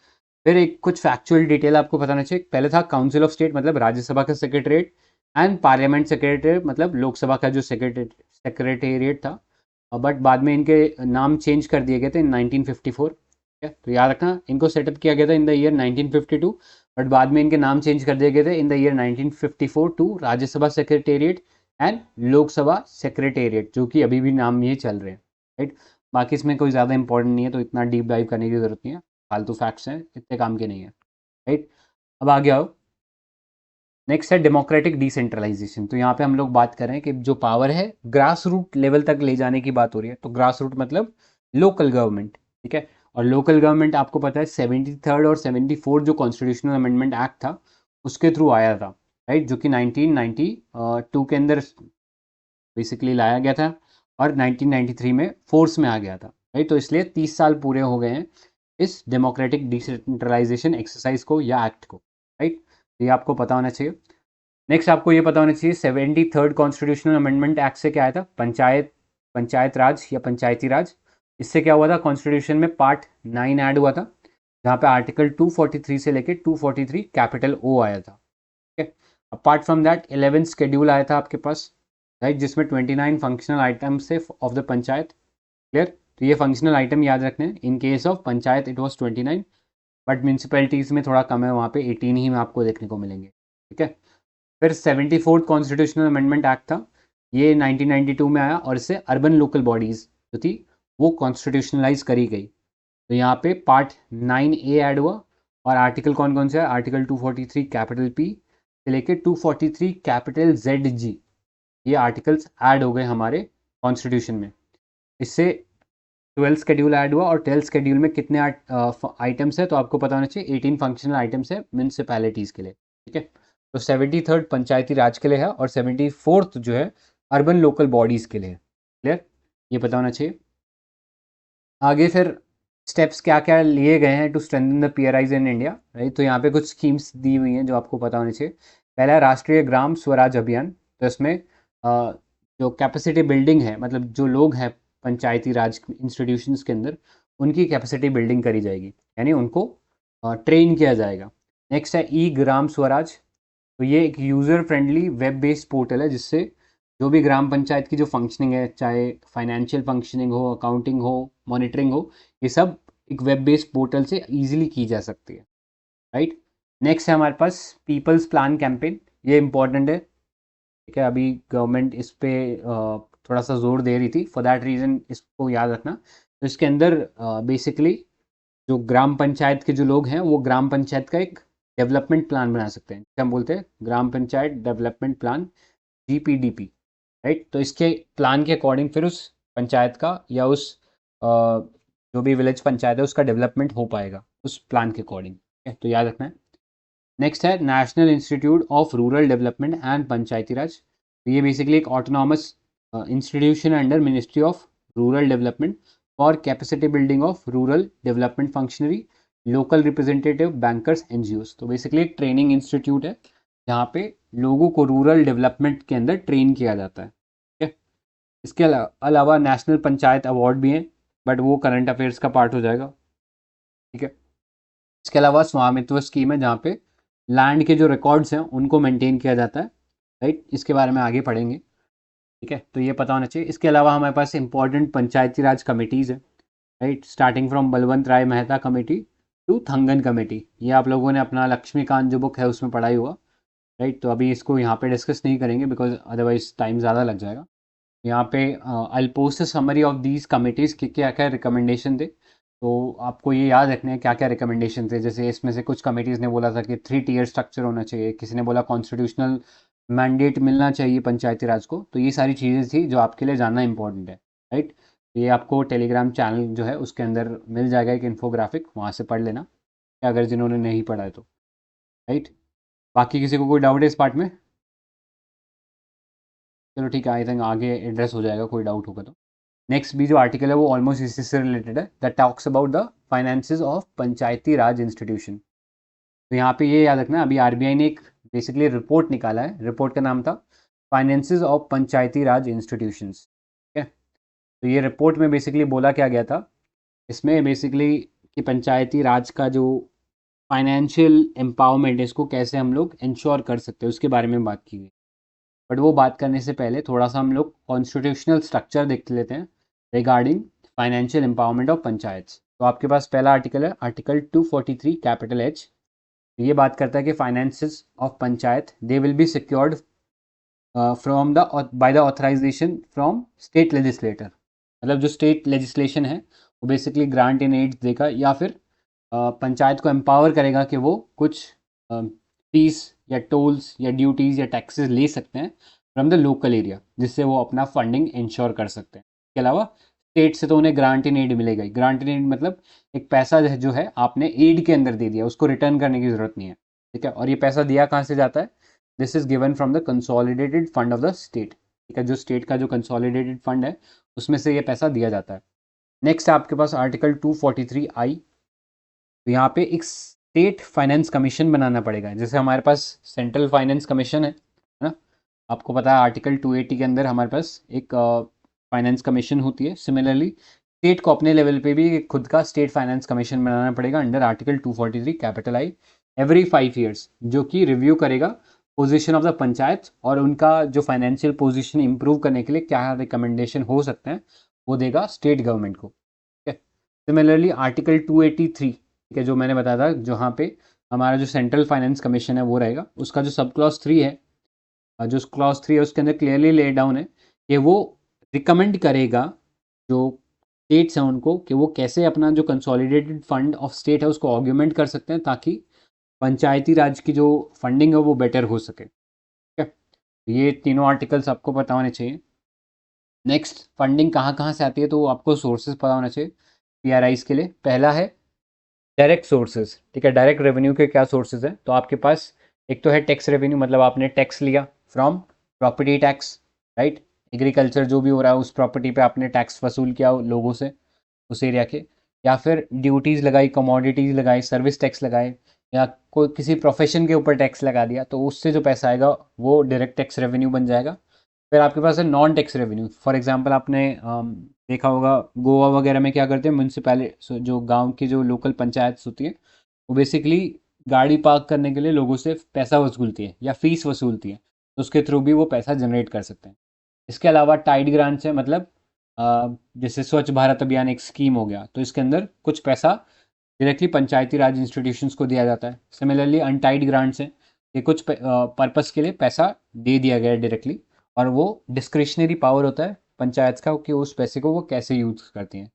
फिर एक कुछ फैक्चुअल डिटेल आपको बताना चाहिए। पहले था काउंसिल ऑफ स्टेट, मतलब राज्यसभा का सेक्रेटरीट, एंड पार्लियामेंट सेक्रेटरीट मतलब लोकसभा का जो सेक्रेटेरिएट था, बट बाद में इनके नाम चेंज कर दिए गए थे इन 1954, ठीक है। तो याद रखना इनको सेटअप किया गया था इन द ईयर 1952, बट बाद में इनके नाम चेंज कर दिए गए थे in the year 1954 to Rajya Sabha secretariat and Lok Sabha secretariat, जो कि अभी भी नाम ये चल रहे हैं, राइट। बाकी इसमें कोई ज़्यादा इंपॉर्टेंट नहीं है, तो इतना डीप डाइव करने की ज़रूरत नहीं है, फालतू फैक्ट्स हैं, इतने काम के नहीं है, राइट। अब आगे आओ, नेक्स्ट है डेमोक्रेटिक डिसेंट्रलाइजेशन। तो यहाँ पे हम लोग बात कर रहे हैं कि जो पावर है ग्रास रूट लेवल तक ले जाने की बात हो रही है। तो ग्रास रूट मतलब लोकल गवर्नमेंट, ठीक है। और लोकल गवर्नमेंट आपको पता है 73rd और 74th जो कॉन्स्टिट्यूशनल अमेंडमेंट एक्ट था उसके थ्रू आया था, राइट, जो कि 1992 के अंदर बेसिकली लाया गया था और 1993 में फोर्स में आ गया था, राइट। तो इसलिए 30 साल पूरे हो गए हैं इस डेमोक्रेटिक डिसेंट्रलाइजेशन एक्सरसाइज को या एक्ट को, राइट। ये आपको पता होना चाहिए। नेक्स्ट आपको ये पता होना चाहिए 73rd कॉन्स्टिट्यूशनल अमेंडमेंट एक्ट से क्या आया था, पंचायत राज या पंचायती राज। इससे क्या हुआ था, कॉन्स्टिट्यूशन में पार्ट 9 ऐड हुआ था जहाँ पे आर्टिकल 243 से लेके 243 कैपिटल ओ आया था, ठीक है। अपार्ट फ्रॉम दैट 11 शेड्यूल आया था आपके पास, राइट, जिसमें 29 फंक्शनल आइटम्स से ऑफ द पंचायत, क्लियर। तो ये फंक्शनल आइटम याद रखने हैं। In case of panchayat it was 29, but municipalities में थोड़ा कम है, वहाँ पे 18 ही में आपको देखने को मिलेंगे, ठीक है। फिर 74th कॉन्स्टिट्यूशनल अमेंडमेंट एक्ट था, ये 1992 में आया और इससे अर्बन लोकल बॉडीज़ जो थी वो कॉन्स्टिट्यूशनलाइज करी गई। तो यहाँ पे पार्ट 9A ऐड हुआ और आर्टिकल कौन कौन से है, आर्टिकल 243 कैपिटल पी से लेके 243 कैपिटल ZG, ये आर्टिकल्स ऐड हो गए हमारे कॉन्स्टिट्यूशन में। इससे 12th शेड्यूल ऐड हुआ और 12th शेड्यूल में कितने आइटम्स है, तो आपको पता होना चाहिए 18 फंक्शनल आइटम्स है म्यूनसिपैलिटीज़ के लिए, ठीक है। तो 73rd पंचायती राज के लिए है और 74th जो है अर्बन लोकल बॉडीज़ के लिए है, क्लियर, ये पता होना चाहिए। आगे फिर स्टेप्स क्या क्या लिए गए हैं to strengthen the PRIs in India, right. तो यहाँ पे कुछ स्कीम्स दी हुई हैं जो आपको पता होनी चाहिए। पहला है राष्ट्रीय ग्राम स्वराज अभियान। तो इसमें जो कैपेसिटी बिल्डिंग है, मतलब जो लोग हैं पंचायती राज इंस्टीट्यूशंस के अंदर, उनकी कैपेसिटी बिल्डिंग करी जाएगी, यानी उनको ट्रेन किया जाएगा। नेक्स्ट है ई ग्राम स्वराज। तो ये एक user friendly web based portal है जिससे जो भी ग्राम पंचायत की जो फंक्शनिंग है, चाहे फाइनेंशियल फंक्शनिंग हो, अकाउंटिंग हो, मॉनिटरिंग हो, ये सब एक वेब बेस्ड पोर्टल से ईजिली की जा सकती है, राइट। नेक्स्ट है हमारे पास पीपल्स प्लान कैंपेन। ये इंपॉर्टेंट है, ठीक है। अभी गवर्नमेंट इस पे थोड़ा सा जोर दे रही थी, फॉर दैट रीज़न इसको याद रखना। तो इसके अंदर बेसिकली जो ग्राम पंचायत के जो लोग हैं वो ग्राम पंचायत का एक डेवलपमेंट प्लान बना सकते हैं, क्या हम बोलते हैं gram panchayat development plan, GPDP, right. तो इसके प्लान के अकॉर्डिंग फिर उस पंचायत का या उस जो भी विलेज पंचायत है उसका डेवलपमेंट हो पाएगा उस प्लान के अकॉर्डिंग, ठीक है। तो याद रखना है। नेक्स्ट है national institute of rural development and panchayati raj. तो ये बेसिकली एक autonomous institution under ministry of rural development for capacity building of rural development functionary, local representative, bankers, NGOs। तो बेसिकली एक ट्रेनिंग इंस्टीट्यूट है जहाँ पे लोगों को रूरल डेवलपमेंट के अंदर ट्रेन किया जाता है, ठीक है। इसके अलावा नेशनल पंचायत अवार्ड भी हैं, बट वो करंट अफेयर्स का पार्ट हो जाएगा, ठीक है। इसके अलावा स्वामित्व स्कीम है जहाँ पे लैंड के जो रिकॉर्ड्स हैं उनको मेंटेन किया जाता है, राइट। इसके बारे में आगे पढ़ेंगे, ठीक है। तो ये पता होना चाहिए। इसके अलावा हमारे पास इंपॉर्टेंट पंचायती राज कमेटीज़ है, right, starting from Balwant Rai Mehta committee to Thungon committee. ये आप लोगों ने अपना लक्ष्मीकांत जो बुक है उसमें पढ़ाई हुआ, राइट। तो अभी इसको यहाँ पे डिस्कस नहीं करेंगे बिकॉज अदरवाइज टाइम ज़्यादा लग जाएगा। यहाँ पे I post summary of these committees कि क्या क्या रिकमेंडेशन थे। तो आपको ये याद रखना है क्या क्या रिकमेंडेशन थे। जैसे इसमें से कुछ कमिटीज़ ने बोला था कि 3 tier स्ट्रक्चर होना चाहिए, किसी ने बोला कॉन्स्टिट्यूशनल मैंडेट मिलना चाहिए पंचायती राज को। तो ये सारी चीज़ें थी जो आपके लिए जानना इंपॉर्टेंट है, राइट। ये आपको टेलीग्राम चैनल जो है उसके अंदर मिल जाएगा एक इन्फोग्राफिक, वहाँ से पढ़ लेना अगर जिन्होंने नहीं पढ़ा है तो, राइट। बाकी किसी को कोई डाउट है इस पार्ट में? चलो ठीक है, आई थिंक आगे एड्रेस हो जाएगा कोई डाउट होगा तो। नेक्स्ट भी जो आर्टिकल है वो ऑलमोस्ट इसी से रिलेटेड है, that talks about the finances of Panchayati Raj institution. तो यहाँ पे ये याद रखना, अभी RBI ने एक बेसिकली रिपोर्ट निकाला है, रिपोर्ट का नाम था finances of Panchayati Raj institutions, ठीक है। तो ये रिपोर्ट में बेसिकली बोला क्या गया था, इसमें बेसिकली कि पंचायती राज का जो फाइनेंशियल एम्पावरमेंट है इसको कैसे हम लोग इंश्योर कर सकते हैं उसके बारे में बात की गई। बट वो बात करने से पहले थोड़ा सा हम लोग कॉन्स्टिट्यूशनल स्ट्रक्चर देख लेते हैं regarding financial empowerment of panchayat. तो आपके पास पहला आर्टिकल है आर्टिकल 243 कैपिटल H। ये बात करता है कि finances of panchayat they will be secured from the by the authorization from state legislator. मतलब जो स्टेट लेजिस्लेशन है वो बेसिकली ग्रांट इन एड देगा या फिर पंचायत को एम्पावर करेगा कि वो कुछ फीस या टोल्स या ड्यूटीज़ या टैक्सेस ले सकते हैं फ्रॉम द लोकल एरिया, जिससे वो अपना फंडिंग इंश्योर कर सकते हैं। इसके अलावा स्टेट से तो उन्हें ग्रांट इन एड मिलेगा ही। ग्रांट इन एड मतलब एक पैसा जो है आपने एड के अंदर दे दिया, उसको रिटर्न करने की ज़रूरत नहीं है, ठीक है। और ये पैसा दिया कहाँ से जाता है? This is given from the consolidated fund of the state, ठीक है। जो स्टेट का जो कंसोलिडेटेड फंड है उसमें से ये पैसा दिया जाता है। नेक्स्ट आपके पास आर्टिकल 243I, तो यहाँ पे एक स्टेट फाइनेंस कमीशन बनाना पड़ेगा। जैसे हमारे पास सेंट्रल फाइनेंस कमीशन है ना, आपको पता है आर्टिकल 280 के अंदर हमारे पास एक फाइनेंस कमीशन होती है। सिमिलरली स्टेट को अपने लेवल पे भी एक खुद का स्टेट फाइनेंस कमीशन बनाना पड़ेगा under article 243 capital I every 5 years, जो कि रिव्यू करेगा पोजीशन ऑफ द पंचायत और उनका जो फाइनेंशियल पोजीशन इंप्रूव करने के लिए क्या रिकमेंडेशन हो सकते हैं वो देगा स्टेट गवर्नमेंट को, ठीक है। सिमिलरली आर्टिकल 283, ठीक है, जो मैंने बताया था जहाँ पे हमारा जो सेंट्रल फाइनेंस कमीशन है वो रहेगा, उसका जो सब क्लॉज 3 है, जो क्लॉज 3 है उसके अंदर क्लियरली ले डाउन है कि वो रिकमेंड करेगा जो स्टेट्स हैं उनको कि वो कैसे अपना जो कंसोलिडेटेड फंड ऑफ स्टेट है उसको ऑर्ग्यूमेंट कर सकते हैं ताकि पंचायती राज की जो फंडिंग है वो बेटर हो सके, ठीक है। ये तीनों आर्टिकल्स आपको पता होने चाहिए। नेक्स्ट, फंडिंग कहाँ कहाँ से आती है तो आपको सोर्सेज पता होना चाहिए पीआरआईज के लिए। पहला है डायरेक्ट सोर्सेज, ठीक है। डायरेक्ट रेवेन्यू के क्या सोर्सेज हैं? तो आपके पास एक तो है टैक्स रेवेन्यू, मतलब आपने टैक्स लिया from property tax, right. Agriculture जो भी हो रहा है उस प्रॉपर्टी पे आपने टैक्स वसूल किया लोगों से उस एरिया के, या फिर ड्यूटीज़ लगाई, कमोडिटीज़ लगाई, सर्विस टैक्स लगाए, या कोई किसी प्रोफेशन के ऊपर टैक्स लगा दिया, तो उससे जो पैसा आएगा वो डायरेक्ट टैक्स रेवेन्यू बन जाएगा। फिर आपके पास है non tax revenue. For example आपने देखा होगा गोवा वगैरह में क्या करते हैं म्यूनसिपैलिटी, जो गांव की जो लोकल पंचायत होती है वो बेसिकली गाड़ी पार्क करने के लिए लोगों से पैसा वसूलती है या फीस वसूलती है, तो उसके थ्रू भी वो पैसा जनरेट कर सकते हैं। इसके अलावा टाइड ग्रांट्स है, मतलब जैसे स्वच्छ भारत अभियान एक स्कीम हो गया, तो इसके अंदर कुछ पैसा डायरेक्टली पंचायती राज इंस्टीट्यूशंस को दिया जाता है। सिमिलरली अनटाइड ग्रांट्स हैं, ये कुछ पर्पस के लिए पैसा दे दिया गया है डायरेक्टली, और वो डिस्क्रिशनरी पावर होता है पंचायत का कि उस पैसे को वो कैसे यूज़ करती हैं।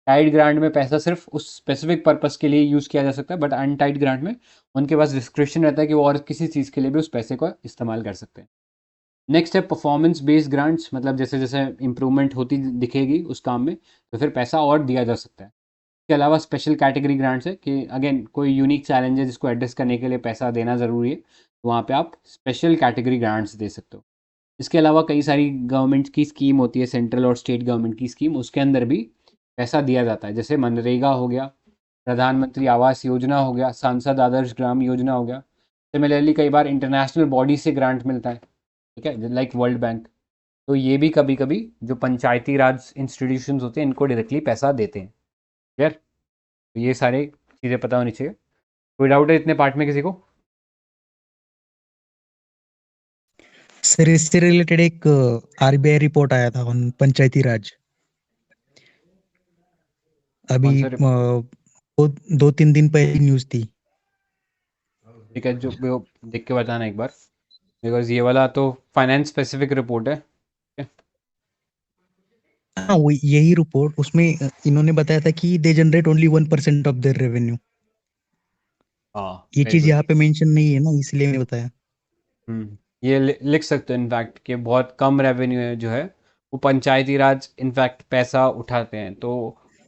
टाइड ग्रांट में पैसा सिर्फ उस स्पेसिफिक पर्पस के लिए यूज़ किया जा सकता है, बट अनटाइड ग्रांट में उनके पास डिस्क्रिप्शन रहता है कि वो और किसी चीज़ के लिए भी उस पैसे को इस्तेमाल कर सकते हैं। नेक्स्ट है परफॉर्मेंस बेस्ड ग्रांट्स, मतलब जैसे जैसे इंप्रूवमेंट होती दिखेगी उस काम में तो फिर पैसा और दिया जा सकता है। इसके अलावा स्पेशल कैटेगरी ग्रांट्स है कि अगेन कोई यूनिक चैलेंज है जिसको एड्रेस करने के लिए पैसा देना ज़रूरी है, तो वहाँ पे आप स्पेशल कैटेगरी ग्रांट्स दे सकते हो। इसके अलावा कई सारी गवर्नमेंट की स्कीम होती है, सेंट्रल और स्टेट गवर्नमेंट की स्कीम, उसके अंदर भी पैसा दिया जाता है। जैसे मनरेगा हो गया, प्रधानमंत्री आवास योजना हो गया, सांसद आदर्श ग्राम योजना हो गया। सिमिलरली कई बार इंटरनेशनल बॉडी से ग्रांट मिलता है, ठीक है, लाइक वर्ल्ड बैंक। तो ये भी कभी कभी जो पंचायती राज इंस्टीट्यूशंस होते हैं इनको डायरेक्टली पैसा देते हैं। क्लियर? तो ये सारे चीज़ें पता होनी चाहिए। कोई डाउट है इतने पार्ट में किसी को? सर इससे रिलेटेड एक आरबीआई रिपोर्ट आया था ऑन पंचायती राज अभी कौन सा report? 2-3 दिन पहले न्यूज थी। ठीक है, जो वो देख के बताना एक बार, बिकॉज ये वाला तो फाइनेंस स्पेसिफिक रिपोर्ट है। हाँ वो यही रिपोर्ट उसमें इन्होंने बताया था कि they generate only 1% of their revenue. हाँ, ये वेरी चीज गुड। यहाँ पे मेंशन नहीं है ना, इसलिए मैंने बताया। ये लिख सकते हो इनफैक्ट कि बहुत कम रेवेन्यू है जो है वो पंचायती राज इनफैक्ट पैसा उठाते हैं। तो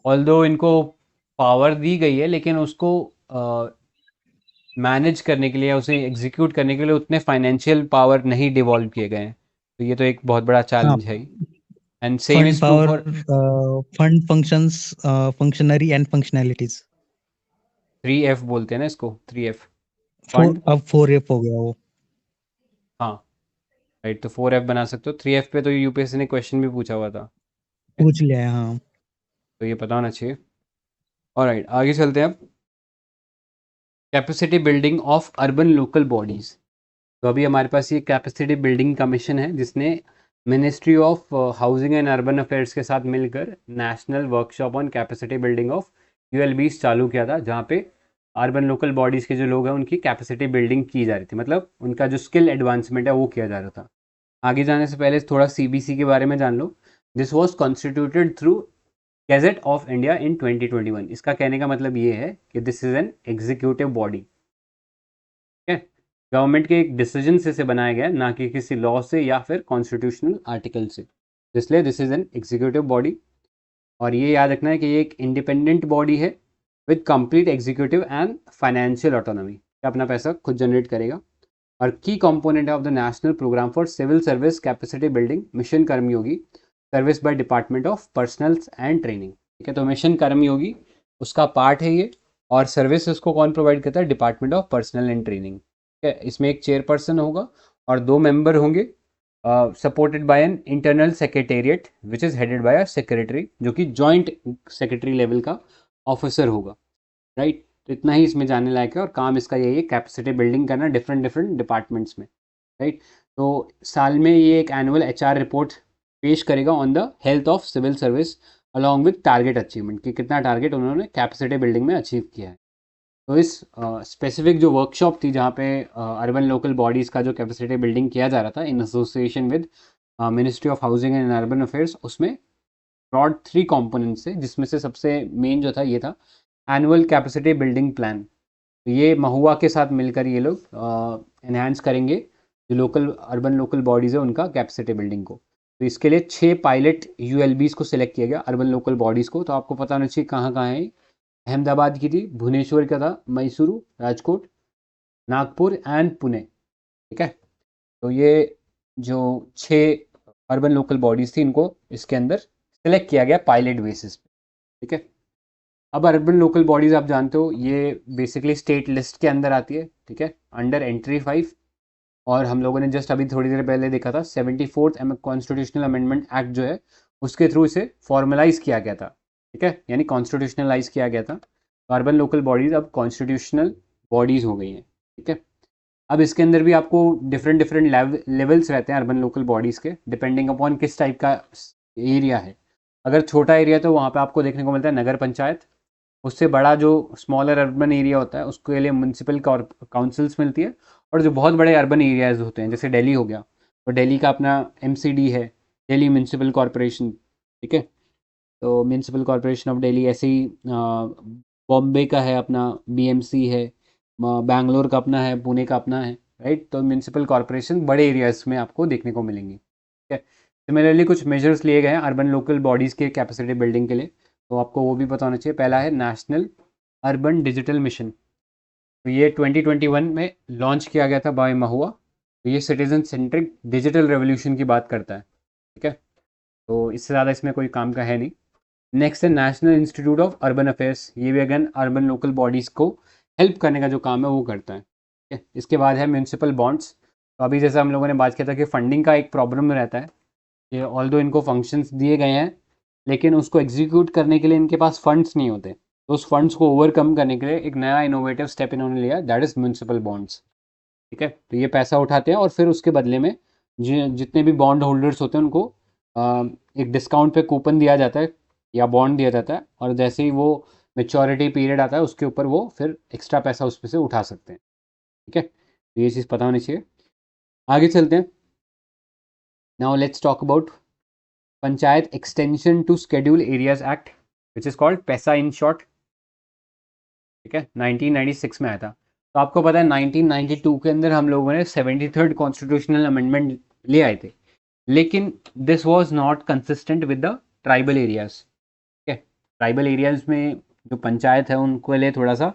ऑल्दो इनको पावर दी गई है लेकिन उसको मैनेज करने के लिए या उसे एग्जीक्यूट करने के लिए उतने फाइनेंशियल पावर नहीं डिवॉल्व किए गए हैं। तो ये तो एक बहुत बड़ा हाँ, चैलेंज है। And same fund is true power, for fund functions, functionary and functionalities. 3F बोलते हैं ना इसको, 3F फंड। अब 4F हो गया वो। हाँ, राइट। तो 4F बना सकते हो। 3F पे तो यूपीएससी ने क्वेश्चन भी पूछा हुआ था, पूछ लिया है हाँ। तो ये पता होना चाहिए। ऑलराइट, आगे चलते हैं अब। Capacity building of urban local bodies. तो अभी हमारे पास ये कैपेसिटी बिल्डिंग कमीशन है जिसने ministry of housing and urban affairs के साथ मिलकर national workshop on capacity building of ULBs चालू किया था, जहाँ पे अर्बन लोकल बॉडीज़ के जो लोग हैं उनकी कैपेसिटी बिल्डिंग की जा रही थी, मतलब उनका जो स्किल एडवांसमेंट है वो किया जा रहा था। आगे जाने से पहले थोड़ा CBC के बारे में जान लो। This was constituted through gazette of India in 2021। इसका कहने का मतलब ये है कि this is an executive body, ठीक है। गवर्नमेंट के एक डिसीजन से बनाया गया है, ना कि किसी लॉ से या फिर कॉन्स्टिट्यूशनल आर्टिकल से, इसलिए this is an executive body. और ये याद रखना है कि ये एक इंडिपेंडेंट बॉडी है with complete executive and financial autonomy, अपना पैसा खुद जनरेट करेगा। और key component of the national programme for civil service capacity building mission Karmayogi service by department of personnels and training. ठीक है, तो मिशन कर्मयोगी उसका पार्ट है ये, और सर्विस उसको कौन प्रोवाइड करता है? Department of personal and training. ठीक है, इसमें एक चेयरपर्सन होगा और 2 मेंबर होंगे, supported by an internal secretariat which is headed by a secretary, जो कि जॉइंट सेक्रेटरी लेवल का ऑफिसर होगा। राइट, तो इतना ही इसमें जानने लायक है, और काम इसका यही है कैपेसिटी बिल्डिंग करना डिफरेंट डिफरेंट डिपार्टमेंट्स में। राइट, तो साल में ये एक एनुअल एचआर रिपोर्ट पेश करेगा on the health of civil service along with target achievement, कि कितना टारगेट उन्होंने कैपेसिटी बिल्डिंग में अचीव किया है। तो इस स्पेसिफिक जो वर्कशॉप थी जहाँ पे अर्बन लोकल बॉडीज़ का जो कैपेसिटी बिल्डिंग किया जा रहा था in association with ministry of housing and urban affairs, उसमें ब्रॉड 3 कंपोनेंट्स थे, जिसमें से सबसे मेन जो था ये था एनुअल कैपेसिटी बिल्डिंग प्लान। तो ये महुआ के साथ मिलकर ये लोग एनहांस करेंगे जो लोकल अर्बन लोकल बॉडीज़ है उनका कैपेसिटी बिल्डिंग को। तो इसके लिए 6 पायलट यूएलबीज़ को सिलेक्ट किया गया अर्बन लोकल बॉडीज़ को। तो आपको पता होना चाहिए कहाँ कहाँ है। अहमदाबाद की थी, भुवनेश्वर का था, मैसूरू, राजकोट, नागपुर एंड पुणे। ठीक है, तो ये जो 6 अर्बन लोकल बॉडीज़ थी इनको इसके अंदर सिलेक्ट किया गया पायलट बेसिस पे। ठीक है, अब अर्बन लोकल बॉडीज़ आप जानते हो ये बेसिकली स्टेट लिस्ट के अंदर आती है। ठीक है, अंडर एंट्री 5, और हम लोगों ने जस्ट अभी थोड़ी देर पहले देखा था 74th कॉन्स्टिट्यूशनल अमेंडमेंट एक्ट जो है उसके थ्रू इसे फॉर्मलाइज किया गया था। ठीक है, यानी कॉन्स्टिट्यूशनलाइज किया गया था। तो अर्बन लोकल बॉडीज़ अब कॉन्स्टिट्यूशनल बॉडीज़ हो गई हैं। ठीक है, अब इसके अंदर भी आपको डिफरेंट डिफरेंट लेवल्स रहते हैं अर्बन लोकल बॉडीज़ के, डिपेंडिंग अपॉन किस टाइप का एरिया है। अगर छोटा एरिया तो वहाँ पे आपको देखने को मिलता है नगर पंचायत, उससे बड़ा जो स्मॉलर अर्बन एरिया होता है उसके लिए म्यूनसिपल काउंसिल्स मिलती है, और जो बहुत बड़े अर्बन एरियाज होते हैं जैसे दिल्ली हो गया तो दिल्ली का अपना एमसीडी है, दिल्ली म्यूनसिपल कॉरपोरेशन। ठीक है, तो म्यूनसिपल कॉरपोरेशन ऑफ दिल्ली, ऐसे ही बॉम्बे का है अपना बीएमसी है, बैंगलोर का अपना है, पुणे का अपना है। राइट, तो म्यूनसिपल कॉरपोरेशन बड़े एरियाज में आपको देखने को मिलेंगी। ठीक है, सिमिलरली कुछ मेजर्स लिए गए हैं अर्बन लोकल बॉडीज़ के कैपेसिटी बिल्डिंग के लिए, तो आपको वो भी पता होना चाहिए। पहला है नेशनल अर्बन डिजिटल मिशन, तो ये 2021 में लॉन्च किया गया था बाय महुआ। तो ये सिटीजन सेंट्रिक डिजिटल रेवोल्यूशन की बात करता है। ठीक है, तो इससे ज़्यादा इसमें कोई काम का है नहीं। नेक्स्ट है national institute of urban affairs, ये भी अगेन अर्बन लोकल बॉडीज़ को हेल्प करने का जो काम है वो करता है। ठीक है, इसके बाद है म्यूनसिपल बॉन्ड्स। तो अभी जैसा हम लोगों ने बात किया था कि फंडिंग का एक प्रॉब्लम रहता है, कि ऑल्दो इनको फंक्शंस दिए गए हैं लेकिन उसको एग्जीक्यूट करने के लिए इनके पास फंड्स नहीं होते। तो उस फंड्स को ओवरकम करने के लिए एक नया इनोवेटिव स्टेप इन्होंने लिया, दैट इज़ म्यूनसिपल बॉन्ड्स। ठीक है, तो ये पैसा उठाते हैं और फिर उसके बदले में जितने भी बॉन्ड होल्डर्स होते हैं उनको एक डिस्काउंट पे कूपन दिया जाता है या बॉन्ड दिया जाता है, और जैसे ही वो मेच्योरिटी पीरियड आता है उसके ऊपर वो फिर एक्स्ट्रा पैसा उस पर से उठा सकते हैं। ठीक है, तो ये चीज़ पता होनी चाहिए। आगे चलते हैं। Now let's talk about panchayat extension to schedule areas act which is called PESA in short. ठीक है, 1996 में आया था। तो आपको पता है 1992 के अंदर हम लोगों ने 73rd कॉन्स्टिट्यूशनल अमेंडमेंट ले आए थे, लेकिन this was not consistent with the tribal areas. ठीक है, ट्राइबल एरियाज में जो पंचायत है उनके लिए थोड़ा सा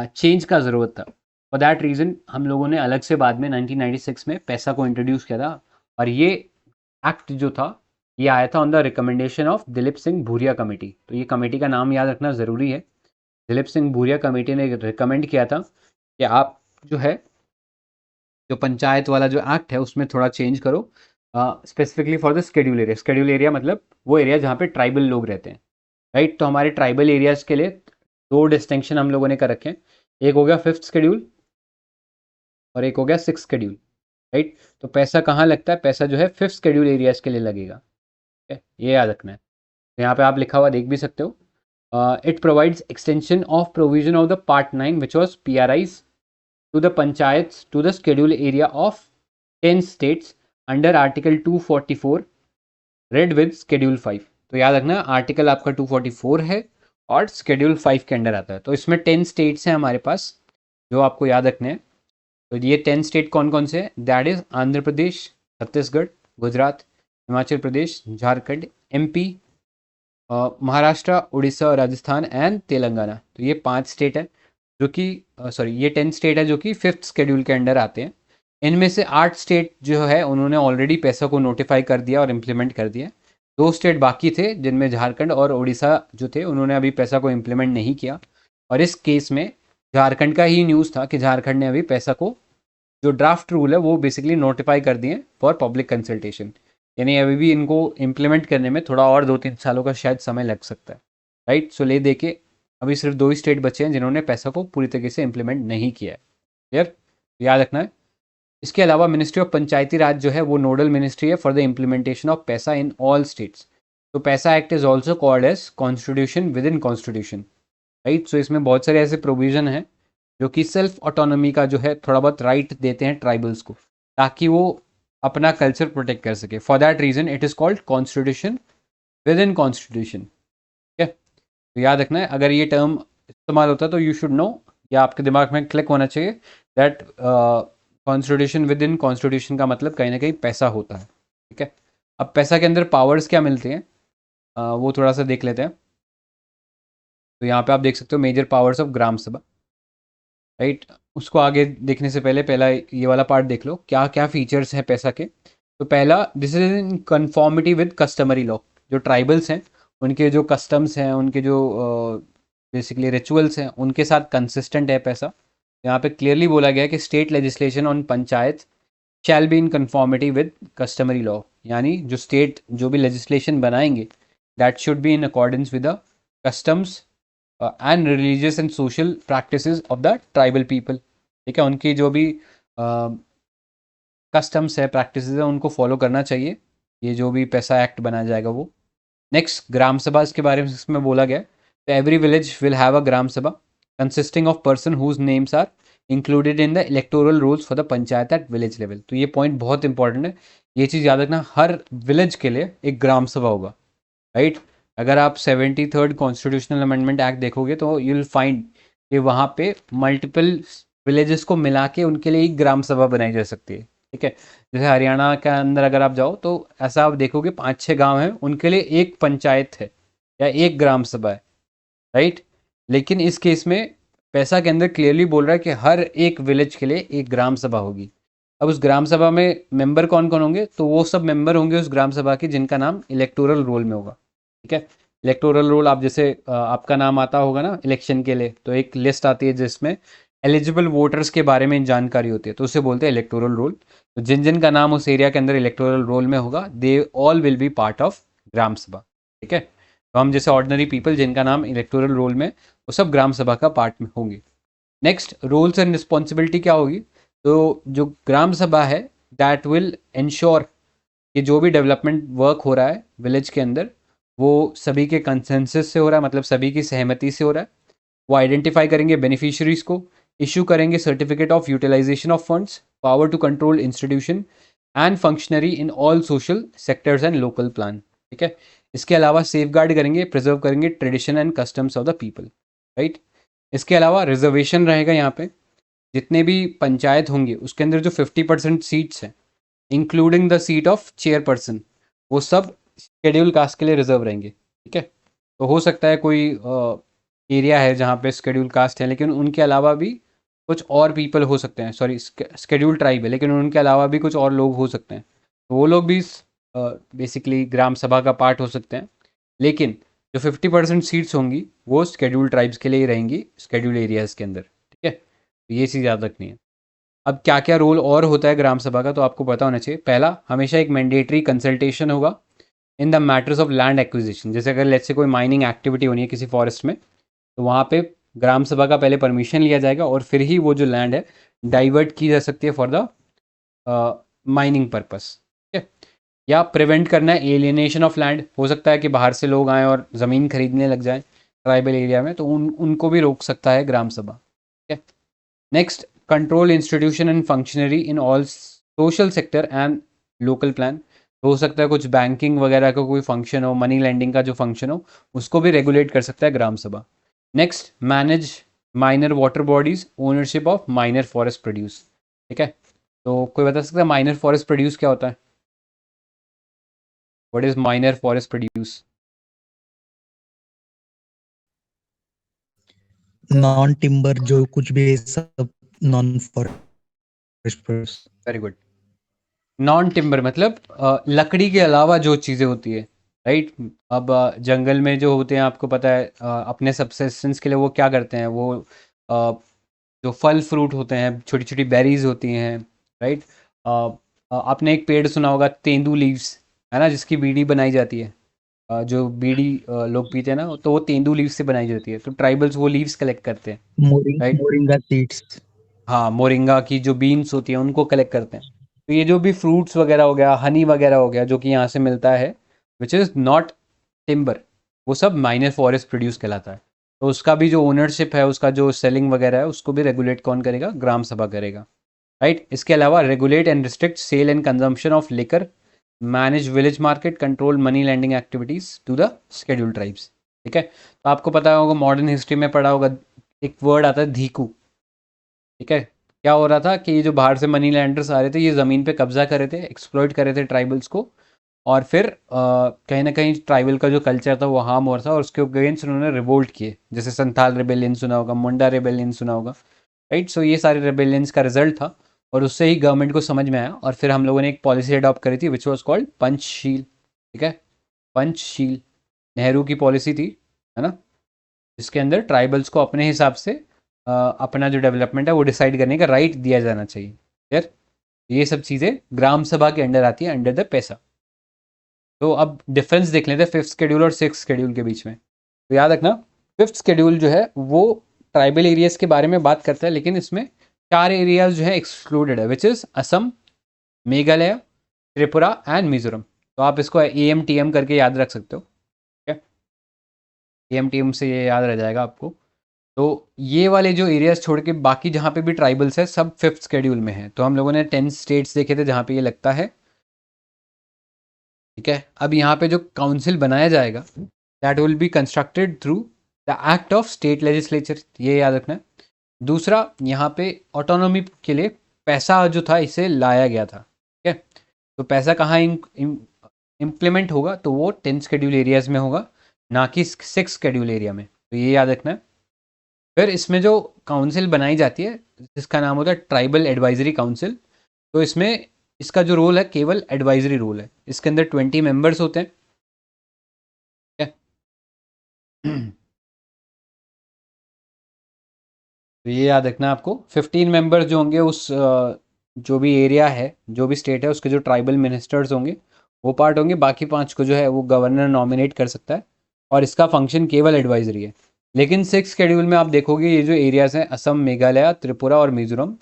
चेंज का ज़रूरत था। फॉर दैट रीज़न हम लोगों ने अलग से बाद में 1996 में पैसा को इंट्रोड्यूस किया था, और ये एक्ट जो था ये आया था on the recommendation of Dilip Singh Bhuria committee. तो ये कमेटी का नाम याद रखना ज़रूरी है। दिलीप सिंह भूरिया कमेटी ने रिकमेंड किया था कि आप जो है जो पंचायत वाला जो एक्ट है उसमें थोड़ा चेंज करो, specifically for the schedule area. Schedule area मतलब वो एरिया जहाँ पे ट्राइबल लोग रहते हैं। राइट, तो हमारे ट्राइबल एरियाज़ के लिए 2 डिस्टिंक्शन हम लोगों ने कर रखे हैं, एक हो गया 5th शेड्यूल और एक हो गया 6th शेड्यूल। राइट, तो पैसा कहाँ लगता है? पैसा जो है 5th शेड्यूल एरियाज़ के लिए लगेगा। ठीक है, ये याद रखना है। यहाँ पे आप लिखा हुआ देख भी सकते हो, it provides extension of provision of the part 9 which was PRIs to the panchayats to the schedule area of 10 states under article 244 read with schedule 5। तो याद रखना आर्टिकल आपका 244 है और schedule 5 के अंडर आता है। तो इसमें 10 स्टेट्स हैं हमारे पास जो आपको याद रखने हैं। तो ये 10 स्टेट कौन कौन से हैं? That is Andhra Pradesh, Chhattisgarh, Gujarat, Himachal Pradesh, Jharkhand, MP, Maharashtra, Orissa, Rajasthan and Telangana. तो ये 5 स्टेट है जो कि ये 10 स्टेट है जो कि 5th शेड्यूल के अंडर आते हैं। इनमें से 8 स्टेट जो है उन्होंने ऑलरेडी पैसा को नोटिफाई कर दिया और इम्प्लीमेंट कर दिया। 2 स्टेट बाकी थे जिनमें झारखंड और उड़ीसा जो थे उन्होंने अभी पैसा को इम्प्लीमेंट नहीं किया। और इस केस में झारखंड का ही न्यूज़ था कि झारखंड ने अभी पैसा को जो ड्राफ्ट रूल है वो बेसिकली नोटिफाई कर दिए फॉर पब्लिक कंसल्टेशन। यानी अभी भी इनको इम्प्लीमेंट करने में थोड़ा और 2-3 सालों का शायद समय लग सकता है, राइट। सो ले दे के अभी सिर्फ 2 ही स्टेट बचे हैं जिन्होंने पैसा को पूरी तरीके से इम्प्लीमेंट नहीं किया है। क्लियर, याद रखना है। इसके अलावा मिनिस्ट्री ऑफ पंचायती राज जो है वो नोडल मिनिस्ट्री है for the implementation of PESA in all states. तो PESA act is also called as constitution within constitution, right. So इसमें बहुत सारे ऐसे प्रोविजन हैं जो कि सेल्फ ऑटोनॉमी का जो है थोड़ा बहुत राइट देते हैं ट्राइबल्स को, ताकि वो अपना कल्चर प्रोटेक्ट कर सके। For that reason it is called constitution within constitution. ठीक है, तो याद रखना है, अगर ये टर्म इस्तेमाल होता है तो यू शुड नो, या आपके दिमाग में क्लिक होना चाहिए that constitution within constitution का मतलब कहीं ना कहीं पैसा होता है। ठीक है, अब पैसा के अंदर पावर्स क्या मिलते हैं वो थोड़ा सा देख लेते हैं। तो यहाँ पे आप देख सकते हो मेजर पावर्स ऑफ ग्राम सभा, राइट। उसको आगे देखने से पहले पहला ये वाला पार्ट देख लो, क्या क्या फीचर्स हैं पैसा के। तो पहला, this is in conformity with customary law. जो ट्राइबल्स हैं उनके जो कस्टम्स हैं, उनके जो बेसिकली रिचुअल्स हैं, उनके साथ कंसिस्टेंट है पैसा। यहाँ पे क्लियरली बोला गया है कि state legislation on panchayat shall be in conformity with customary law. यानी जो स्टेट जो भी लेजिस्लेशन बनाएंगे that should be in accordance with the customs and religious and social practices of the tribal people. ठीक है, उनकी जो भी कस्टम्स है, प्रैक्टिसेस है, उनको फॉलो करना चाहिए ये जो भी पैसा एक्ट बनाया जाएगा वो। नेक्स्ट, ग्राम सभा के बारे में इसमें बोला गया है। तो every village will have a gram sabha consisting of person whose names are included in the electoral rules for the panchayat at village level. तो ये पॉइंट बहुत इंपॉर्टेंट है, ये चीज़ याद रखना, हर विलेज के लिए एक ग्राम सभा होगा, राइट। अगर आप 73rd कॉन्स्टिट्यूशनल अमेंडमेंट एक्ट देखोगे तो यू विल फाइंड कि वहाँ पे मल्टीपल विलेजेस को मिला के उनके लिए एक ग्राम सभा बनाई जा सकती है। ठीक है, जैसे हरियाणा के अंदर अगर आप जाओ तो ऐसा आप देखोगे 5-6 गांव हैं, उनके लिए एक पंचायत है या एक ग्राम सभा है, राइट। लेकिन इस केस में पैसा के अंदर क्लियरली बोल रहा है कि हर एक विलेज के लिए एक ग्राम सभा होगी। अब उस ग्राम सभा में मेंबर कौन कौन होंगे? तो वो सब मेंबर होंगे उस ग्राम सभा के जिनका नाम इलेक्टोरल रोल में होगा। ठीक है, इलेक्टोरल रोल, आप जैसे आपका नाम आता होगा ना इलेक्शन के लिए, तो एक लिस्ट आती है जिसमें एलिजिबल वोटर्स के बारे में जानकारी होती है, तो उसे बोलते हैं इलेक्टोरल रोल। तो जिन जिन का नाम उस एरिया के अंदर इलेक्टोरल रोल में होगा they all will be part of gram sabha. ठीक है, तो हम जैसे ऑर्डिनरी पीपल जिनका नाम इलेक्टोरल रोल में, वो सब ग्राम सभा का पार्ट में होंगे। नेक्स्ट, रोल्स एंड रिस्पॉन्सिबिलिटी क्या होगी? तो जो ग्राम सभा है दैट विल इंश्योर कि जो भी डेवलपमेंट वर्क हो रहा है विलेज के अंदर वो सभी के कंसेंसस से हो रहा है, मतलब सभी की सहमति से हो रहा है। वो आइडेंटिफाई करेंगे बेनिफिशियरीज को, इशू करेंगे certificate of utilization of funds, power to control institution and functionary in all social sectors and local plan. ठीक है, इसके अलावा सेफ गार्ड करेंगे, प्रिजर्व करेंगे tradition and customs of the people, right. इसके अलावा रिजर्वेशन रहेगा यहाँ पे, जितने भी पंचायत होंगे उसके अंदर जो 50% सीट्स हैं including the seat of chairperson, वो सब शेड्यूल कास्ट के लिए रिजर्व रहेंगे। ठीक है, तो हो सकता है कोई एरिया है जहाँ पे शेड्यूल कास्ट है लेकिन उनके अलावा भी कुछ और पीपल हो सकते हैं, सॉरी शेड्यूल ट्राइब है लेकिन उनके अलावा भी कुछ और लोग हो सकते हैं, तो वो लोग भी बेसिकली ग्राम सभा का पार्ट हो सकते हैं। लेकिन जो 50% सीट्स होंगी वो शेड्यूल ट्राइब्स के लिए ही रहेंगी शेड्यूल एरियाज़ के अंदर। ठीक है, तो ये चीज़ याद रखनी है। अब क्या क्या रोल और होता है ग्राम सभा का, तो आपको पता होना चाहिए। पहला, हमेशा एक मैंडेटरी कंसल्टेशन होगा in the matters of land acquisition. जैसे अगर लेट्स से कोई माइनिंग एक्टिविटी होनी है किसी फॉरेस्ट में, तो वहाँ पे ग्राम सभा का पहले परमिशन लिया जाएगा और फिर ही वो जो लैंड है डाइवर्ट की जा सकती है फॉर द माइनिंग पर्पस। ठीक है, या प्रिवेंट करना है एलियनेशन ऑफ लैंड। हो सकता है कि बाहर से लोग आएँ और ज़मीन खरीदने लग जाएँ ट्राइबल एरिया में, तो उनको भी रोक सकता है ग्राम सभा। ठीक है, next, control institution and functionary in all social sector and local plan. हो सकता है कुछ बैंकिंग वगैरह का कोई फंक्शन हो, मनी लैंडिंग का जो फंक्शन हो उसको भी रेगुलेट कर सकता है ग्राम सभा। Next, manage minor water bodies, ownership of minor forest produce. ठीक है, तो कोई बता सकता है माइनर फॉरेस्ट प्रोड्यूस क्या होता है? What is minor forest produce? Non timber जो कुछ भी है सब non forest. Very good. Non timber मतलब लकड़ी के अलावा जो चीज़ें होती है, राइट। अब जंगल में जो होते हैं आपको पता है, अपने सबसिस्टेंस के लिए वो क्या करते हैं, वो जो फल फ्रूट होते हैं, छोटी छोटी बेरीज होती हैं, राइट। आपने एक पेड़ सुना होगा तेंदू लीव्स, है ना, जिसकी बीड़ी बनाई जाती है। जो बीड़ी लोग पीते हैं ना, तो वो तेंदू लीव्स से बनाई जाती है। तो ट्राइबल्स वो लीव्स कलेक्ट करते हैं, राइट। Moringa seeds. हाँ, मोरिंगा की जो बीन्स होती हैं उनको कलेक्ट करते हैं। तो ये जो भी फ्रूट्स वगैरह हो गया, हनी वगैरह हो गया, जो कि यहाँ से मिलता है, विच इज़ नॉट टिम्बर, वो सब माइनर फॉरेस्ट प्रोड्यूस कहलाता है। तो उसका भी जो ओनरशिप है, उसका जो सेलिंग वगैरह है, उसको भी रेगुलेट कौन करेगा? ग्राम सभा करेगा, राइट। इसके अलावा regulate and restrict sale and consumption of liquor, manage village market, control money lending activities to the scheduled tribes. ठीक है, तो आपको पता होगा, मॉडर्न हिस्ट्री में पढ़ा होगा, एक वर्ड आता है धीकू। ठीक है, क्या हो रहा था कि ये जो बाहर से मनी लैंडर्स आ रहे थे, ये ज़मीन पे कब्जा कर रहे थे, एक्सप्लॉइट कर रहे थे ट्राइबल्स को, और फिर कहीं ना कहीं ट्राइबल का जो कल्चर था वो हार्म हो रहा था, और उसके अगेंस्ट उन्होंने रिवोल्ट किए, जैसे संथाल रिबेलियन सुना होगा, मुंडा रिबेलियन सुना होगा, राइट। सो ये सारे रिबेलियंस का रिजल्ट था, और उससे ही गवर्नमेंट को समझ में आया, और फिर हम लोगों ने एक पॉलिसी अडॉप्ट करी थी विच वॉज कॉल्ड पंचशील। ठीक है, पंचशील नेहरू की पॉलिसी थी, है ना, जिसके अंदर ट्राइबल्स को अपने हिसाब से अपना जो डेवलपमेंट है वो डिसाइड करने का राइट दिया जाना चाहिए। क्लियर? ये सब चीज़ें ग्राम सभा के अंडर आती है, अंडर द पैसा। तो अब डिफरेंस देख लेते हैं फिफ्थ शेड्यूल और सिक्स शेड्यूल के बीच में। तो याद रखना, फिफ्थ शेड्यूल जो है वो ट्राइबल एरियाज के बारे में बात करता है, लेकिन इसमें 4 एरियाज जो है एक्सक्लूडेड है, which is Assam, Meghalaya, Tripura and Mizoram. तो आप इसको AMTM करके याद रख सकते हो। ठीक है, AMTM से ये याद रह जाएगा आपको। तो ये वाले जो एरियाज छोड़ के बाकी जहाँ पे भी ट्राइबल्स है, सब फिफ्थ शेड्यूल में है। तो हम लोगों ने 10 स्टेट्स देखे थे जहाँ पे ये लगता है। ठीक है, अब यहाँ पे जो काउंसिल बनाया जाएगा, that will be constructed through the act of state legislature, ये याद रखना है। दूसरा, यहाँ पे ऑटोनॉमी के लिए पैसा जो था इसे लाया गया था। ठीक है, तो पैसा कहाँ इम्प्लीमेंट होगा? तो वो 10 शेड्यूल एरियाज में होगा, ना कि 6 शेड्यूल एरिया में। तो ये याद रखना है। फिर इसमें जो काउंसिल बनाई जाती है, जिसका नाम होता है ट्राइबल एडवाइजरी काउंसिल, तो इसमें इसका जो रोल है केवल एडवाइजरी रोल है। इसके अंदर 20 मेंबर्स होते हैं। ठीक है? तो ये याद रखना है आपको। 15 मेंबर्स जो होंगे उस जो भी एरिया है, जो भी स्टेट है, उसके जो ट्राइबल मिनिस्टर्स होंगे वो पार्ट होंगे। बाकी 5 को जो है वो गवर्नर नॉमिनेट कर सकता है, और इसका फंक्शन केवल एडवाइजरी है। लेकिन 6 शेड्यूल में आप देखोगे ये जो एरियाज हैं, असम, मेघालय, त्रिपुरा और मिजोरम,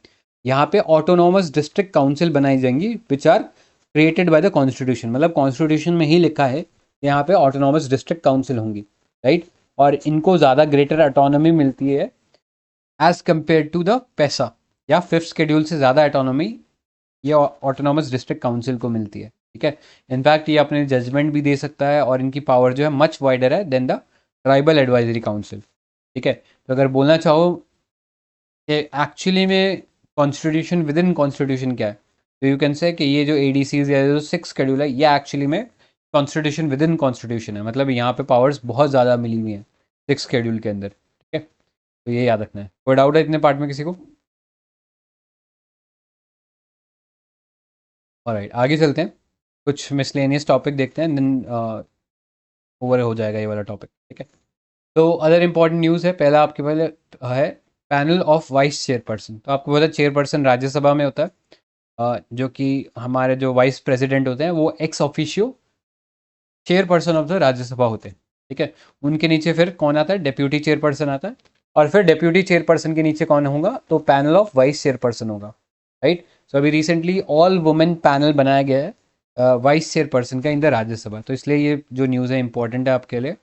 यहाँ पे ऑटोनोमस डिस्ट्रिक्ट काउंसिल बनाई जाएंगी which are created by the constitution. मतलब कॉन्स्टिट्यूशन में ही लिखा है कि यहाँ पे ऑटोनोमस डिस्ट्रिक्ट काउंसिल होंगी, राइट। और इनको ज़्यादा ग्रेटर ऑटोनॉमी मिलती है एज कम्पेयर टू द पैसा, या फिफ्थ शेड्यूल से ज़्यादा ऑटोनॉमी ये ऑटोनॉमस डिस्ट्रिक्ट काउंसिल को मिलती है। ठीक है, इनफैक्ट ये अपने जजमेंट भी दे सकता है, और इनकी पावर जो है मच वाइडर है than the tribal advisory council. ठीक है, तो अगर बोलना चाहो कि एक्चुअली में कॉन्स्टिट्यूशन विद इन कॉन्स्टिट्यूशन क्या है, तो यू कैन से कि ये जो ADCs या जो 6 शेड्यूल है, ये एक्चुअली में कॉन्स्टिट्यूशन विद इन कॉन्स्टिट्यूशन है। मतलब यहाँ पे पावर्स बहुत ज़्यादा मिली हुई हैं 6 शेड्यूल के अंदर। ठीक है, तो ये याद रखना है। कोई डाउट है इतने पार्ट में किसी को? ऑलराइट, आगे चलते हैं, कुछ मिसलेनियस टॉपिक देखते हैं, देन ओवर हो जाएगा ये वाला टॉपिक। ठीक है, तो अदर इंपॉर्टेंट न्यूज़ है। पहला आपके पहले है पैनल ऑफ वाइस चेयरपर्सन। तो आपको पता है चेयरपर्सन राज्यसभा में होता है, जो कि हमारे जो वाइस प्रेसिडेंट होते हैं वो ex officio chairperson of the Rajya Sabha होते हैं। ठीक है, उनके नीचे फिर कौन आता है? डेप्यूटी चेयरपर्सन आता है, और फिर डेप्यूटी चेयरपर्सन के नीचे कौन होगा? तो पैनल ऑफ वाइस चेयरपर्सन होगा, राइट। सो अभी रिसेंटली ऑल वुमेन पैनल बनाया गया है वाइस चेयरपर्सन का इन द राज्यसभा। तो इसलिए ये जो न्यूज़ है इंपॉर्टेंट है आपके लिए।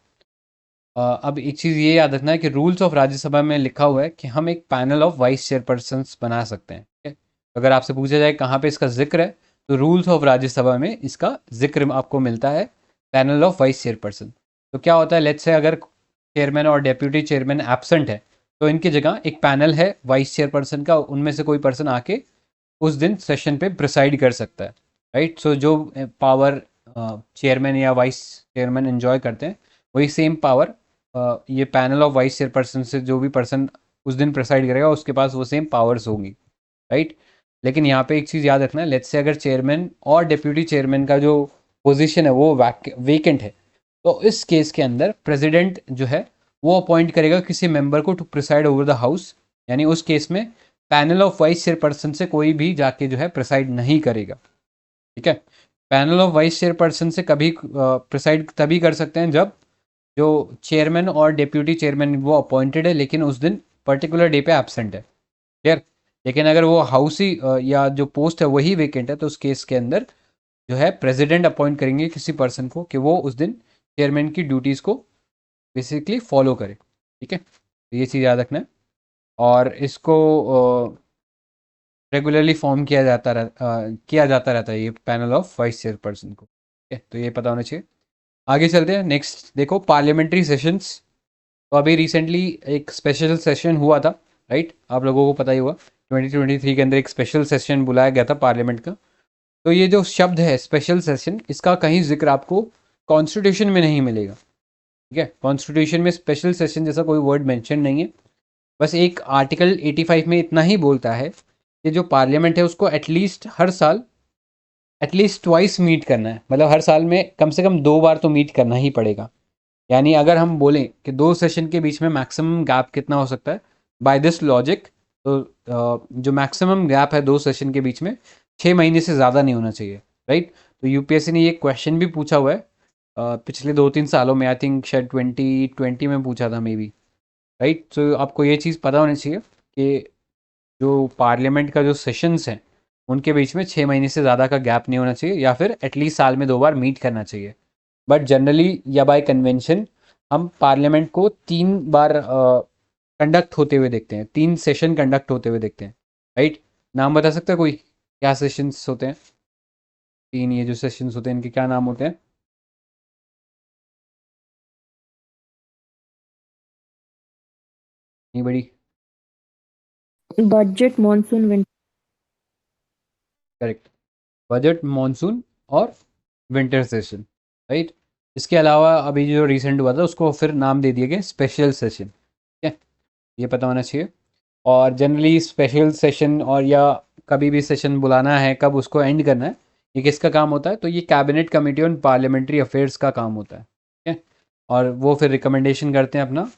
अब एक चीज़ ये याद रखना है कि रूल्स ऑफ राज्यसभा में लिखा हुआ है कि हम एक पैनल ऑफ वाइस चेयरपर्सन बना सकते हैं। ठीक है, तो अगर आपसे पूछा जाए कहाँ पे इसका जिक्र है, तो रूल्स ऑफ राज्यसभा में इसका जिक्र आपको मिलता है, पैनल ऑफ वाइस चेयरपर्सन। तो क्या होता है, लेट्स से अगर चेयरमैन और डेप्यूटी चेयरमैन एब्सेंट है, तो इनकी जगह एक पैनल है वाइस चेयरपर्सन का, उनमें से कोई पर्सन आके उस दिन सेशन पे प्रिसाइड कर सकता है, राइट। सो जो पावर चेयरमैन या वाइस चेयरमैन एंजॉय करते हैं वही सेम पावर ये पैनल ऑफ वाइस चेयरपर्सन से जो भी पर्सन उस दिन प्रिसाइड करेगा उसके पास वो सेम पावर्स होंगी, राइट। लेकिन यहाँ पे एक चीज़ याद रखना है, लेट्स से अगर चेयरमैन और डिप्यूटी चेयरमैन का जो पोजीशन है वो वेकेंट है, तो इस केस के अंदर प्रेसिडेंट जो है वो अपॉइंट करेगा किसी मेंबर को to preside over the house. यानी उस केस में पैनल ऑफ वाइस चेयरपर्सन से कोई भी जाके जो है प्रिसाइड नहीं करेगा, ठीक है। पैनल ऑफ वाइस चेयरपर्सन से कभी प्रिसाइड तभी कर सकते हैं जब जो चेयरमैन और डिप्यूटी चेयरमैन वो अपॉइंटेड है लेकिन उस दिन पर्टिकुलर डे पे एब्सेंट है, क्लियर। लेकिन अगर वो हाउस ही या जो पोस्ट है वही वेकेंट है तो उस केस के अंदर जो है प्रेसिडेंट अपॉइंट करेंगे किसी पर्सन को कि वो उस दिन चेयरमैन की ड्यूटीज़ को बेसिकली फॉलो करे, ठीक है। तो ये चीज़ याद रखना है और इसको रेगुलरली फॉर्म किया जाता रहता है ये पैनल ऑफ वाइस चेयरपर्सन को, ठीक है। तो ये पता होना चाहिए। आगे चलते हैं, नेक्स्ट देखो पार्लियामेंट्री सेशंस। तो अभी रिसेंटली एक स्पेशल सेशन हुआ था, राइट, आप लोगों को पता ही हुआ 2023 के अंदर एक स्पेशल सेशन बुलाया गया था पार्लियामेंट का। तो ये जो शब्द है स्पेशल सेशन, इसका कहीं जिक्र आपको कॉन्स्टिट्यूशन में नहीं मिलेगा, ठीक है। कॉन्स्टिट्यूशन में स्पेशल सेशन जैसा कोई वर्ड मेंशन नहीं है। बस एक आर्टिकल 85 में इतना ही बोलता है कि जो पार्लियामेंट है उसको एटलीस्ट हर साल एटलीस्ट ट्वाइस मीट करना है, मतलब हर साल में कम से कम 2 बार तो मीट करना ही पड़ेगा। यानी अगर हम बोलें कि 2 सेशन के बीच में मैक्सिमम गैप कितना हो सकता है बाय दिस लॉजिक, तो जो मैक्सिमम गैप है 2 सेशन के बीच में 6 महीने से ज़्यादा नहीं होना चाहिए, राइट। तो यूपीएससी ने ये क्वेश्चन भी पूछा हुआ है पिछले 2-3 सालों में, आई थिंक शायद 2020 में पूछा था मे बी, राइट। तो आपको ये चीज़ पता होनी चाहिए कि जो पार्लियामेंट का जो सेशंस हैं उनके बीच में 6 महीने से ज़्यादा का गैप नहीं होना चाहिए या फिर एटलीस्ट साल में 2 बार मीट करना चाहिए। बट जनरली या बाय कन्वेंशन हम पार्लियामेंट को 3 बार कंडक्ट होते हुए देखते हैं, 3 सेशन कंडक्ट होते हुए देखते हैं, राइट। नाम बता सकता है कोई क्या सेशंस होते हैं? 3 ये जो सेशंस होते हैं इनके क्या नाम होते हैं? नहीं बड़ी budget, monsoon, winter. Correct, budget, monsoon और विंटर सेशन, राइट। इसके अलावा अभी जो रिसेंट हुआ था उसको फिर नाम दे दिए गए स्पेशल सेशन, ठीक है, ये पता होना चाहिए। और जनरली स्पेशल सेशन और या कभी भी सेशन बुलाना है कब उसको एंड करना है ये किसका काम होता है? तो ये cabinet committee on parliamentary affairs का काम होता है, ठीक है। और वो फिर रिकमेंडेशन करते हैं अपना,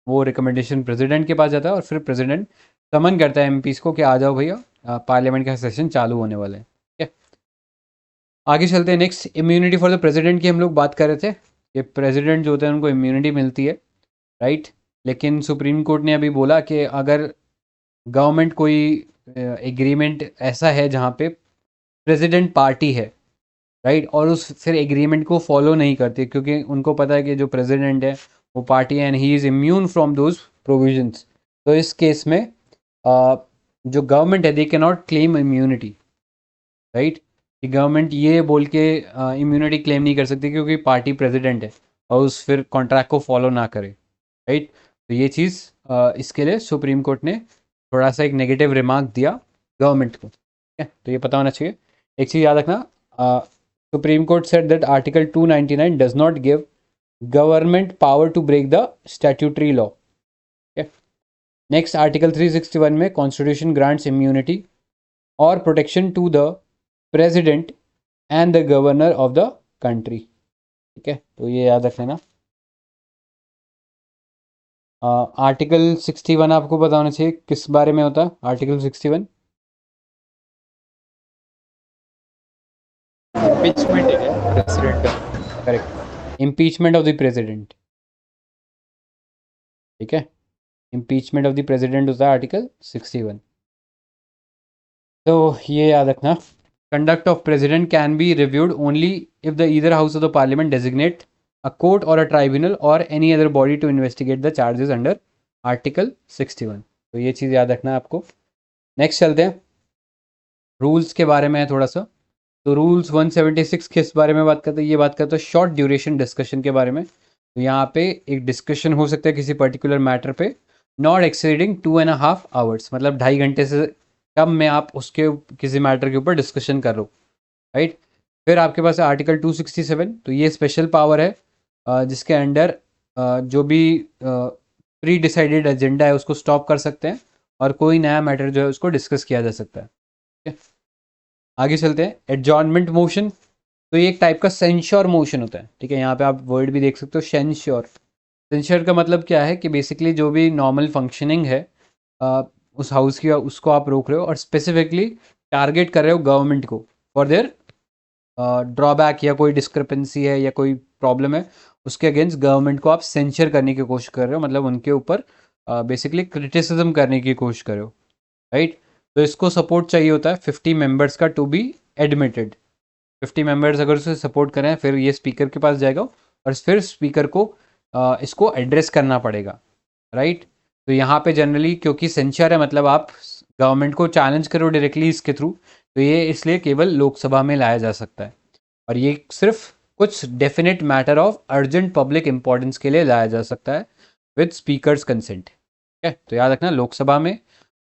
वो रिकमेंडेशन प्रेसिडेंट के पास जाता है और फिर प्रेसिडेंट समन करता है एमपीज़ को कि आ जाओ भैया पार्लियामेंट का सेशन चालू होने वाला है, ठीक है। आगे चलते हैं, next immunity for the president की हम लोग बात कर रहे थे कि प्रेसिडेंट जो होते हैं उनको इम्यूनिटी मिलती है, राइट। लेकिन सुप्रीम कोर्ट ने अभी बोला कि अगर गवर्नमेंट कोई एग्रीमेंट ऐसा है जहाँ पे प्रेसिडेंट पार्टी है, राइट, और उस फिर एग्रीमेंट को फॉलो नहीं करती क्योंकि उनको पता है कि जो प्रेसिडेंट है वो पार्टी है and he is immune from those provisions, तो इस केस में जो गवर्नमेंट है they can not claim immunity, right. कि गवर्नमेंट ये बोल के इम्यूनिटी क्लेम नहीं कर सकती क्योंकि पार्टी प्रेसिडेंट है और उस फिर कॉन्ट्रैक्ट को फॉलो ना करे, राइट। तो ये चीज़ इसके लिए सुप्रीम कोर्ट ने थोड़ा सा एक नेगेटिव रिमार्क दिया गवर्नमेंट को, ठीक है। तो ये पता होना चाहिए। एक चीज़ याद रखना, supreme court said that article 299 does not give government power to break the statutory law, ठीक है। नेक्स्ट आर्टिकल 361 में कॉन्स्टिट्यूशन ग्रांट्स इम्यूनिटी और protection to the president and the governor of the country, ठीक है। तो ये याद रख लेना। आर्टिकल 61 आपको पता होना चाहिए किस बारे में होता है? आर्टिकल 61 इम्पीचमेंट है क्या प्रेसिडेंट का? Correct, impeachment of the president, ठीक है। इम्पीचमेंट ऑफ द प्रेसिडेंट होता है आर्टिकल 61। तो ये याद रखना, conduct of president can be reviewed only if the either house of the parliament designate a court or a tribunal or any other body to investigate the charges under article 61। तो ये चीज़ याद रखना है आपको। नेक्स्ट चलते हैं, rules के बारे में है थोड़ा सा। तो रूल्स 176 किस बारे में बात करते हैं? ये बात करते हैं शॉर्ट ड्यूरेशन डिस्कशन के बारे में। तो यहाँ पे एक डिस्कशन हो सकता है किसी पर्टिकुलर मैटर पे नॉट एक्सीडिंग 2.5 आवर्स, मतलब 2.5 घंटे से कब में आप उसके किसी मैटर के ऊपर डिस्कशन कर रहे हो, राइट। फिर आपके पास है आर्टिकल 267, तो ये स्पेशल पावर है जिसके अंडर जो भी प्री डिसाइडेड एजेंडा है उसको स्टॉप कर सकते हैं और कोई नया मैटर जो है उसको डिस्कस किया जा सकता है, ठीक है। आगे चलते हैं, एडजॉर्नमेंट मोशन, तो ये एक टाइप का सेंश्योर मोशन होता है, ठीक है। यहाँ पे आप वर्ड भी देख सकते हो, सेंश्योर। सेंश्योर का मतलब क्या है कि बेसिकली जो भी नॉर्मल फंक्शनिंग है उस हाउस की, उसको आप रोक रहे हो और स्पेसिफिकली टारगेट कर रहे हो गवर्नमेंट को फॉर देयर ड्रॉबैक या कोई डिस्क्रिपेंसी है या कोई प्रॉब्लम है, उसके अगेंस्ट गवर्नमेंट को आप सेंशर करने की कोशिश कर रहे हो, मतलब उनके ऊपर बेसिकली क्रिटिसिज्म करने की कोशिश कर रहे हो, राइट। तो इसको सपोर्ट चाहिए होता है 50 मेंबर्स का टू बी एडमिटेड। 50 मेंबर्स अगर उसे सपोर्ट करें फिर ये स्पीकर के पास जाएगा और फिर स्पीकर को इसको एड्रेस करना पड़ेगा, राइट। तो यहाँ पे जनरली क्योंकि सेंसर है मतलब आप गवर्नमेंट को चैलेंज करो डायरेक्टली इसके थ्रू, तो ये इसलिए केवल लोकसभा में लाया जा सकता है और ये सिर्फ कुछ definite matter of urgent public importance के लिए लाया जा सकता है विद स्पीकर्स कंसेंट, ठीक है। तो याद रखना, लोकसभा में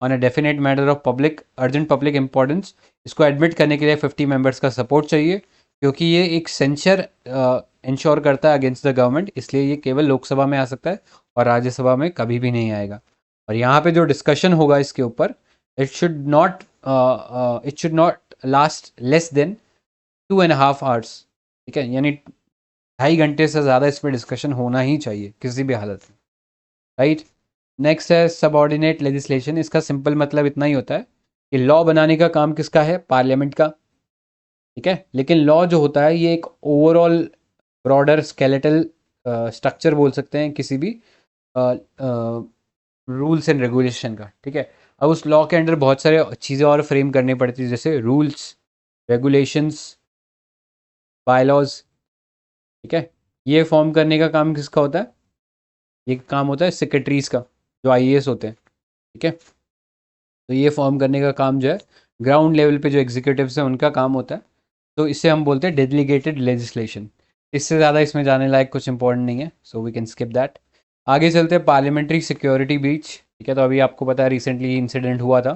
on a definite matter of public urgent public importance इसको एडमिट करने के लिए 50 मेंबर्स का सपोर्ट चाहिए, क्योंकि ये एक सेंसर इंश्योर करता है अगेंस्ट द गवर्नमेंट, इसलिए ये केवल लोकसभा में आ सकता है और राज्यसभा में कभी भी नहीं आएगा। और यहाँ पे जो डिस्कशन होगा इसके ऊपर, it should not last less than 2.5 hours, ठीक है। यानी 2.5 घंटे से ज़्यादा इस पर डिस्कशन होना ही चाहिए किसी भी हालत में, राइट। नेक्स्ट है सबऑर्डिनेट लेजिस्लेशन। इसका सिंपल मतलब इतना ही होता है कि लॉ बनाने का काम किसका है, पार्लियामेंट का, ठीक है। लेकिन लॉ जो होता है ये एक ओवरऑल ब्रॉडर स्केलेटल स्ट्रक्चर बोल सकते हैं किसी भी रूल्स एंड रेगुलेशन का, ठीक है। अब उस लॉ के अंडर बहुत सारे चीज़ें और फ्रेम करनी पड़ती है, जैसे रूल्स, रेगुलेशंस, बायलॉज, ठीक है। ये फॉर्म करने का काम किसका होता है, ये काम होता है सेक्रेटरीज का, जो आईएएस होते हैं, ठीक है। तो ये फॉर्म करने का काम जो है ग्राउंड लेवल पे जो एग्जीक्यूटिव्स हैं उनका काम होता है, तो इसे हम बोलते हैं डेलीगेटेड लेजिस्लेशन। इससे ज़्यादा इसमें जाने लायक कुछ इंपॉर्टेंट नहीं है, so we can skip that. आगे चलते हैं पार्लियामेंट्री सिक्योरिटी ब्रीच, ठीक है। तो अभी आपको पता है रिसेंटली इंसिडेंट हुआ था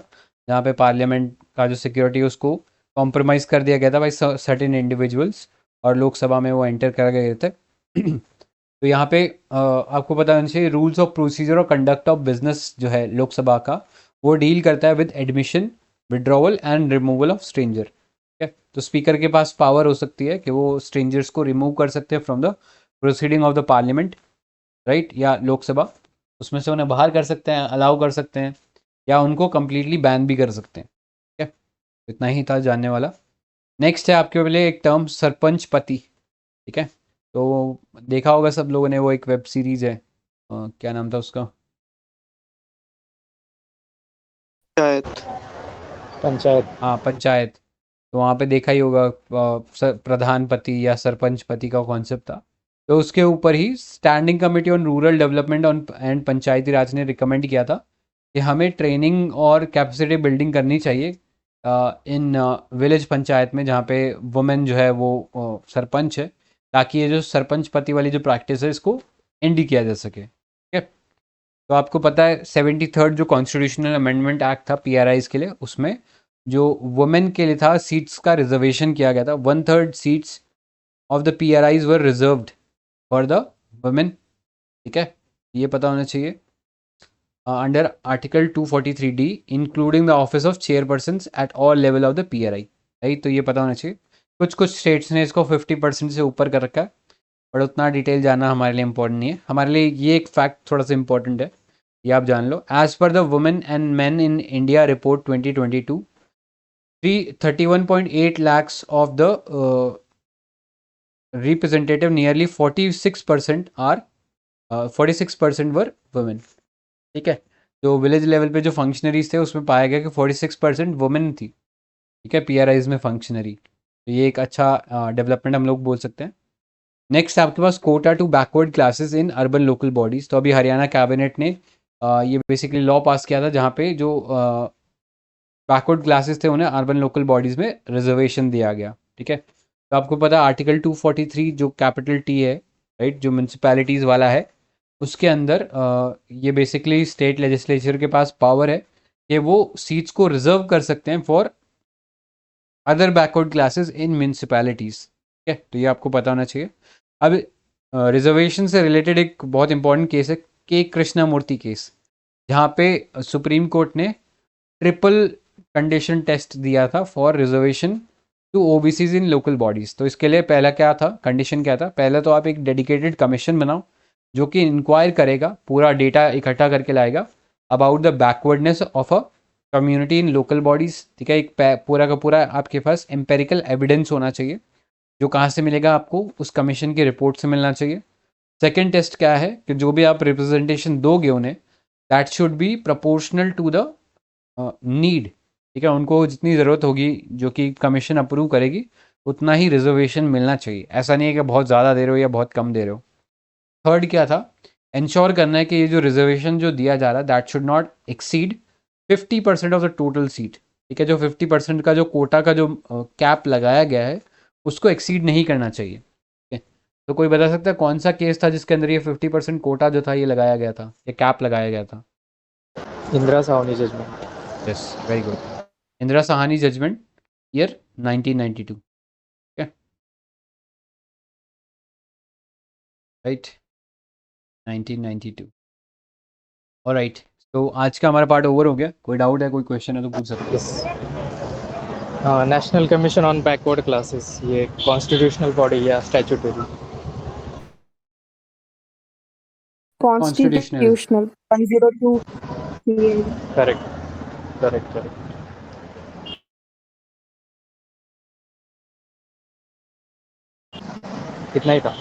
जहाँ पे पार्लियामेंट का जो सिक्योरिटी है उसको कॉम्प्रोमाइज़ कर दिया गया था बाई सर्टेन इंडिविजुअल्स और लोकसभा में वो एंटर कर गए थे। तो यहाँ पे आपको पता होना चाहिए रूल्स ऑफ प्रोसीजर और कंडक्ट ऑफ बिजनेस जो है लोकसभा का, वो डील करता है with admission, withdrawal and removal of stranger, ठीक है। तो स्पीकर के पास पावर हो सकती है कि वो स्ट्रेंजर्स को रिमूव कर सकते हैं from the proceeding of the parliament, right, या लोकसभा, उसमें से उन्हें बाहर कर सकते हैं, अलाउ कर सकते हैं, या उनको कम्प्लीटली बैन भी कर सकते हैं, ठीक है। इतना ही था जानने वाला। नेक्स्ट है आपके पहले एक टर्म सरपंच पति, ठीक है। तो देखा होगा सब लोगों ने, वो एक वेब सीरीज है, क्या नाम था उसका, पंचायत। हाँ पंचायत। तो वहाँ पे देखा ही होगा प्रधान पति या सरपंच पति का कॉन्सेप्ट था। तो उसके ऊपर ही standing committee on rural development on and panchayati raj ने रिकमेंड किया था कि हमें ट्रेनिंग और कैपेसिटी बिल्डिंग करनी चाहिए इन विलेज पंचायत में जहाँ पे वुमेन जो है वो सरपंच है, ताकि ये जो सरपंच पति वाली जो प्रैक्टिस है इसको एंड किया जा सके, ठीक है। तो आपको पता है 73rd जो कॉन्स्टिट्यूशनल अमेंडमेंट एक्ट था पीआरआईज के लिए, उसमें जो वुमेन के लिए था सीट्स का रिजर्वेशन किया गया था, 1/3 seats of the पीआरआईज were reserved for the women, ठीक है। ये पता होना चाहिए under article 243D including the office of chairperson at all level of the PRI, right. तो ये पता होना चाहिए। कुछ कुछ स्टेट्स ने इसको 50% से ऊपर कर रखा है, बट उतना डिटेल जानना हमारे लिए इंपॉर्टेंट नहीं है। हमारे लिए ये एक फैक्ट थोड़ा सा इंपॉर्टेंट है, ये आप जान लो। As per the women and man in India report 2022, 31.8 lakhs of the representative, nearly 46% are 46% were women, ठीक है। तो विलेज लेवल पे जो फंक्शनरीज थे उसमें पाया गया कि 46% वुमेन थी, ठीक है, पीआरआईज में फंक्शनरी। तो ये एक अच्छा डेवलपमेंट हम लोग बोल सकते हैं। नेक्स्ट आपके पास quota to backward classes in urban local bodies. तो अभी हरियाणा कैबिनेट ने ये बेसिकली लॉ पास किया था जहाँ पे जो बैकवर्ड क्लासेस थे उन्हें अर्बन लोकल बॉडीज़ में रिजर्वेशन दिया गया, ठीक है। तो आपको पता है आर्टिकल 243 जो कैपिटल टी है, राइट, जो म्यूनसिपैलिटीज़ वाला है, उसके अंदर ये बेसिकली स्टेट लेजिस्लेचर के पास पावर है कि वो सीट्स को रिजर्व कर सकते हैं for other backward classes in municipalities. ठीक है, तो ये आपको पता होना चाहिए। अब रिजर्वेशन से रिलेटेड एक बहुत इंपॉर्टेंट केस है के कृष्णामूर्ति केस, जहाँ पे सुप्रीम कोर्ट ने ट्रिपल कंडीशन टेस्ट दिया था for reservation to OBCs in local bodies. तो इसके लिए पहला क्या था, कंडीशन क्या था, पहले तो आप एक डेडिकेटेड कमीशन बनाओ जो कि इंक्वायर करेगा, पूरा डेटा इकट्ठा करके लाएगा about the backwardness of a community in local bodies. ठीक है, एक पूरा का पूरा आपके पास एम्पेरिकल एविडेंस होना चाहिए, जो कहाँ से मिलेगा, आपको उस कमीशन की रिपोर्ट से मिलना चाहिए। सेकेंड टेस्ट क्या है कि जो भी आप रिप्रेजेंटेशन दोगे उन्हें, that should be proportional to the need. ठीक है, उनको जितनी ज़रूरत होगी जो कि कमीशन अप्रूव करेगी उतना ही रिजर्वेशन मिलना चाहिए। ऐसा नहीं है कि बहुत ज़्यादा दे रहे हो या बहुत कम दे रहे हो। थर्ड क्या था, इंश्योर करना है कि ये जो रिजर्वेशन जो दिया जा रहा है that should not exceed 50% of the total seat. ठीक है, जो 50% का जो कोटा का जो कैप लगाया गया है उसको एक्सीड नहीं करना चाहिए। ठीक है, तो कोई बता सकता है कौन सा केस था जिसके अंदर ये 50% कोटा जो था ये लगाया गया था, ये कैप लगाया गया था? Indira Sahni judgment. Yes, very good, Indira Sahni judgment, year 1992। ठीक है, राइट, 1992। ऑलराइट, तो आज का हमारा पार्ट ओवर हो गया। कोई डाउट है, कोई क्वेश्चन है तो पूछ सकते हो। National commission on backward classes, ये कॉन्स्टिट्यूशनल बॉडी या statutory? Constitutional. Constitutional 102 CA. Correct correct correct. इतना ही था।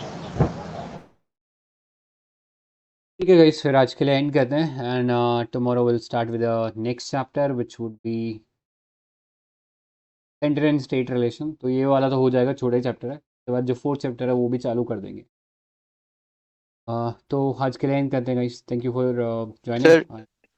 ठीक है गाइस, फिर आज के लिए एंड करते हैं and tomorrow will start with next chapter which would be centre and state relation. तो ये वाला तो हो जाएगा, छोटे चैप्टर है, उसके बाद जो फोर्थ चैप्टर है वो भी चालू कर देंगे। तो आज के लिए एंड करते हैं guys, thank you for sir joining.